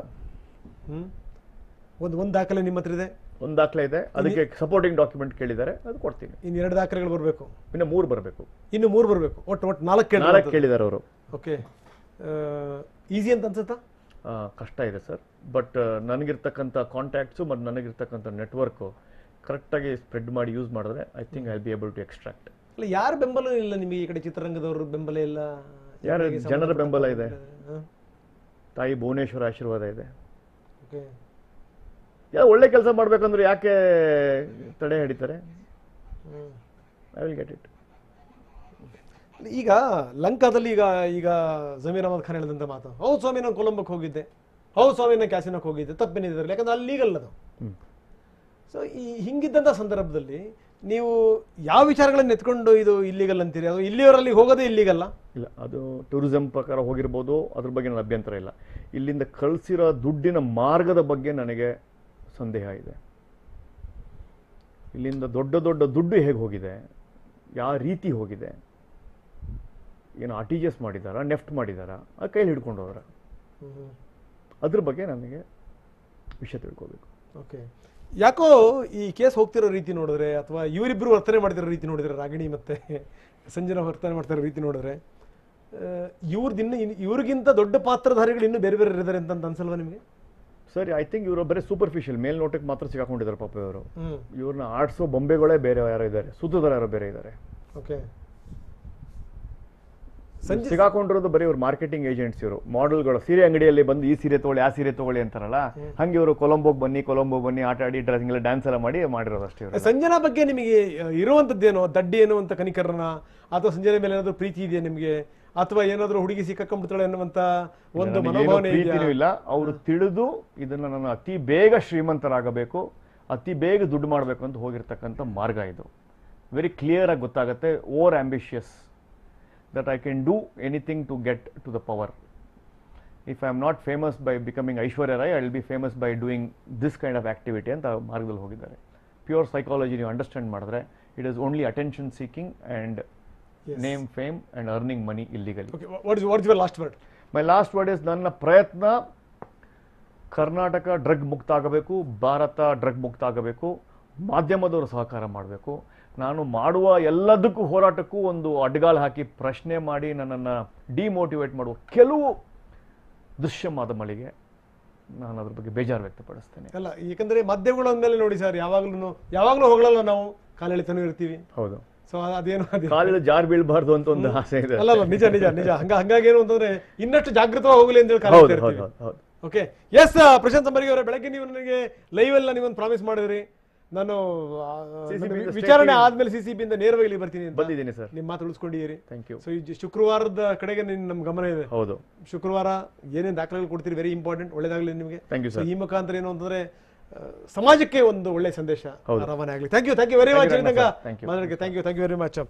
ಒಂದು ದಾಖಲೆ ನಿಮ್ಮ ಹತ್ರ ಇದೆ? ಒಂದು ದಾಖಲೆ ಇದೆ, ಅದಕ್ಕೆ ಸಪೋರ್ಟಿಂಗ್ ಡಾಕ್ಯುಮೆಂಟ್ ಕೇಳಿದ್ದಾರೆ, ಅದು ಕೊಡ್ತೀನಿ. ಇನ್ನು 2 ದಾಖಲೆಗಳು ಬರಬೇಕು, ಇನ್ನು 3 ಬರಬೇಕು. ಇನ್ನು 3 ಬರಬೇಕು. ಒಟ್ಟು 4 ಕೇಳಿದ್ದಾರೆ ಅವರು. ಓಕೆ, ಈಸಿ ಅಂತ ಅನ್ಸುತ್ತಾ? ಕಷ್ಟ ಇದೆ ಸರ್, ಬಟ್ ನನಗಿರ್ತಕ್ಕಂಥ ಕಾಂಟ್ಯಾಕ್ಟ್ಸು ಮತ್ತು ನನಗಿರ್ತಕ್ಕಂಥ ನೆಟ್ವರ್ಕು ಕರೆಕ್ಟಾಗಿ ಸ್ಪ್ರೆಡ್ ಮಾಡಿ ಯೂಸ್ ಮಾಡಿದ್ರೆ I think I will be able to extract. ಅಲ್ಲ, ಯಾರ ಬೆಂಬಲ ಇಲ್ಲ ನಿಮಗೆ? ಈ ಕಡೆ ಚಿತ್ರರಂಗದವ್ರ ಬೆಂಬಲ ಇಲ್ಲ, ಯಾರ ಜನರ ಬೆಂಬಲ ಇದೆ, ತಾಯಿ ಭುವನೇಶ್ವರ ಆಶೀರ್ವಾದ ಇದೆ. ಓಕೆ, ಒಳ್ಳೆ ಕೆಲಸ ಮಾಡ್ಬೇಕಂದ್ರೆ ಯಾಕೆ ತಡೆ ಹಿಡಿತಾರೆ? I will get it. ಈಗ ಲಂಕಾದಲ್ಲಿ ಈಗ ಜಮೀರ್ ಅಹಮದ್ ಖಾನ್ ಹೇಳಿದಂತ ಮಾತು, ಹೌದು ಸ್ವಾಮಿ ನಾನು ಕೊಲಂಬೋಕ್ಕೆ ಹೋಗಿದ್ದೆ, ಹೌದು ಸ್ವಾಮಿ ನಾನು ಕ್ಯಾಸಿನೋಕ್ಕೆ ಹೋಗಿದ್ದೆ, ತಪ್ಪೇನಿದ್ದಾರೆ, ಯಾಕಂದ್ರೆ ಅಲ್ಲಿ ಲೀಗಲ್ ಅದು. ಸೊ ಈ ಹಿಂಗಿದ್ದಂಥ ಸಂದರ್ಭದಲ್ಲಿ ನೀವು ಯಾವ ವಿಚಾರಗಳನ್ನು ಎತ್ಕೊಂಡು ಇದು ಇಲ್ಲಿಗಲ್ ಅಂತೀರಿ? ಅದು ಇಲ್ಲಿಯವರಲ್ಲಿ ಹೋಗೋದೇ ಇಲ್ಲಿಗಲ್ಲ? ಇಲ್ಲ, ಅದು ಟೂರಿಸಂ ಪ್ರಕಾರ ಹೋಗಿರ್ಬೋದು, ಅದ್ರ ಬಗ್ಗೆ ನನ್ನ ಅಭ್ಯಂತರ ಇಲ್ಲ. ಇಲ್ಲಿಂದ ಕಳಿಸಿರೋ ದುಡ್ಡಿನ ಮಾರ್ಗದ ಬಗ್ಗೆ ನನಗೆ ಸಂದೇಹ ಇದೆ. ಇಲ್ಲಿಂದ ದೊಡ್ಡ ದೊಡ್ಡ ದುಡ್ಡು ಹೇಗೆ ಹೋಗಿದೆ, ಯಾವ ರೀತಿ ಹೋಗಿದೆ, ಏನು ಆರ್ಟಿಜಿಎಸ್ ಮಾಡಿದಾರಾ, ನೆಫ್ಟ್ ಮಾಡಿದಾರಾ, ಆ ಕೈಲಿ ಹಿಡ್ಕೊಂಡು ಹೋದ್ರ, ಅದ್ರ ಬಗ್ಗೆ ನನಗೆ ವಿಷಯ ತಿಳ್ಕೋಬೇಕು. ಓಕೆ, ಯಾಕೋ ಈ ಕೇಸ್ ಹೋಗ್ತಿರೋ ರೀತಿ ನೋಡಿದ್ರೆ ಅಥವಾ ಇವರಿಬ್ಬರು ವರ್ತನೆ ಮಾಡ್ತಿರೋ ರೀತಿ ನೋಡಿದ್ರೆ, ರಾಗಿಣಿ ಮತ್ತೆ ಸಂಜನಾ ವರ್ತನೆ ಮಾಡ್ತಿರೋ ರೀತಿ ನೋಡಿದ್ರೆ, ಇವ್ರಿಗಿಂತ ದೊಡ್ಡ ಪಾತ್ರಧಾರಿಗಳು ಇನ್ನೂ ಬೇರೆ ಬೇರೆ ಇದ್ದಾರೆ ಅಂತ ಅನ್ಸಲ್ವಾ ನಿಮಗೆ? ಸರಿ, ಐ ಥಿಂಕ್ ಇವರು ಬರೀ ಸೂಪರ್ಫಿಷಿಯಲ್ ಮೇಲ್ನೋಟಕ್ಕೆ ಮಾತ್ರ ಸಿಗಾಕೊಂಡಿದ್ದಾರೆ ಪಾಪ ಇವರು. ಇವ್ರನ್ನ ಆಡ್ಸೋ ಬೊಂಬೆಗಳೇ ಬೇರೆ ಯಾರೋ ಇದ್ದಾರೆ, ಸುತ್ತದಾರ ಯಾರೋ ಬೇರೆ ಇದ್ದಾರೆ. ಓಕೆ, ಸಿಗಾಕೊಂಡಿರೋದು ಬರೀ ಇವ್ರು ಮಾರ್ಕೆಟಿಂಗ್ ಏಜೆಂಟ್ಸ್. ಇವರು ಮಾಡೆಲ್ಗಳು ಸೀರೆ ಅಂಗಡಿಯಲ್ಲಿ ಬಂದು ಈ ಸೀರೆ ತಗೊಳ್ಳಿ, ಆ ಸೀರೆ ತಗೊಳ್ಳಿ ಅಂತಾರಲ್ಲ, ಹಂಗೆ ಇವರು ಕೊಲಂಬೋಗ್ ಬನ್ನಿ ಆಟ ಆಡಿ ಡ್ರೆಸ್ಸಿಂಗ್ ಎಲ್ಲ ಡ್ಯಾನ್ಸ್ ಎಲ್ಲ ಮಾಡಿರೋದು ಅಷ್ಟೇ. ಸಂಜನಾ ಬಗ್ಗೆ ನಿಮಗೆ ಇರುವಂತದ್ದೇನೋ ದಡ್ಡಿ ಏನೋ ಅಂತ ಕನಿಕರನ, ಅಥವಾ ಸಂಜನಾ ಮೇಲೆ ಏನಾದ್ರು ಪ್ರೀತಿ ಇದೆಯಾ ನಿಮಗೆ, ಅಥವಾ ಏನಾದ್ರು ಹುಡುಗಿ ಸಿಕ್ಕಾಕೊಂಡ್ಬಿಡ್ತಾಳೆ ಅನ್ನುವಂತ ಒಂದು ಮನೋಭಾವನೆ ಪ್ರೀತಿನೂ ಇಲ್ಲ. ಅವರು ತಿಳಿದು ಇದನ್ನ ನಾನು ಅತಿ ಬೇಗ ಶ್ರೀಮಂತರಾಗಬೇಕು, ಅತಿ ಬೇಗ ದುಡ್ಡು ಮಾಡಬೇಕು ಅಂತ ಹೋಗಿರ್ತಕ್ಕಂಥ ಮಾರ್ಗ ಇದು. ವೆರಿ ಕ್ಲಿಯರ್ ಆಗಿ ಗೊತ್ತಾಗುತ್ತೆ. Over ambitious, that I can do anything to get to the power. If I am not famous by becoming Aishwarya Rai, I will be famous by doing this kind of activity ಅಂತ ಮಾರ್ಗದಲ್ಲಿ ಹೋಗಿದ್ದಾರೆ. Pure psychology ನೀವು understand ಮಾಡಿದ್ರೆ, it is only attention seeking and name, fame and earning money ಇಲ್ಲಿಗಲಿ. What is your last word? My last word is, ನನ್ನ ಪ್ರಯತ್ನ Karnataka drug ಮುಕ್ತ ಆಗಬೇಕು, Bharat drug ಮುಕ್ತ ಆಗಬೇಕು, ಮಾಧ್ಯಮದವರು ಸಹಕಾರ ಮಾಡಬೇಕು. ನಾನು ಮಾಡುವ ಎಲ್ಲದಕ್ಕೂ ಹೋರಾಟಕ್ಕೂ ಒಂದು ಅಡ್ಗಾಲ್ ಹಾಕಿ ಪ್ರಶ್ನೆ ಮಾಡಿ ನನ್ನನ್ನು ಡಿಮೋಟಿವೇಟ್ ಮಾಡುವ ಕೆಲವು ದೃಶ್ಯ ಮಾಧ್ಯಮಗಳಿಗೆ ನಾನು ಅದ್ರ ಬಗ್ಗೆ ಬೇಜಾರು ವ್ಯಕ್ತಪಡಿಸ್ತೇನೆ. ಅಲ್ಲ, ಯಾಕಂದ್ರೆ ಮಾಧ್ಯಮಗಳ ಮೇಲೆ ನೋಡಿ ಸರ್, ಯಾವಾಗಲೂ ಹೋಗಲ್ಲ, ನಾವು ಕಾಲೆಳಿತಾನೂ ಇರ್ತೀವಿ. ಹೌದು. ಸೊ ಅದೇನು ಕಾಲಿನ ಜಾರ್ ಬೀಳ್ಬಾರ್ದು ಅಂತ ಒಂದು ಆಸೆ ಇದೆ. ಅಲ್ಲ, ನಿಜ ನಿಜ ನಿಜ. ಹಂಗಾಗಿ ಏನು ಅಂತಂದ್ರೆ ಇನ್ನಷ್ಟು ಜಾಗೃತವಾಗಿ ಹೋಗಲಿ ಅಂತ ಹೇಳಿ. ಓಕೆ, ಎಸ್ ಪ್ರಶಾಂತ್ ಅಂಬರ್ಗಿ ಅವರೇ, ಬೆಳಗ್ಗೆ ನೀವು ನನಗೆ ಲೈವ್ ಎಲ್ಲ ನೀವೊಂದು ಪ್ರಾಮಿಸ್ ಮಾಡಿದ್ರಿ, ನಾನು ವಿಚಾರಣೆ ಆದ್ಮೇಲೆ CCB ಇಂದ ನೇರವಾಗಿ ಇಲ್ಲಿ ಬರ್ತೀನಿ ಅಂತ. ಬಂದಿದ್ದೀನಿ ಸರ್, ನಿಮ್ಮ ಮಾತು ಉಳಿಸ್ಕೊಂಡಿದ್ದೀರಿ. Thank you. ಸೊ ಈ ಶುಕ್ರವಾರದ ಕಡೆಗೆ ನಮ್ಮ ಗಮನ ಇದೆ. ಹೌದು, ಶುಕ್ರವಾರ ಏನೇನು ದಾಖಲೆಗಳು ಕೊಡ್ತೀರಿ, ವೆರಿ ಇಂಪಾರ್ಟೆಂಟ್. ಒಳ್ಳೇದಾಗಲಿ ನಿಮಗೆ. Thank you sir. ಈ ಮುಖಾಂತರ ಏನು ಅಂತಂದ್ರೆ ಸಮಾಜಕ್ಕೆ ಒಂದು ಒಳ್ಳೆ ಸಂದೇಶ ರವಾನೆ ಆಗಲಿ. Thank you very much. Thank you very much.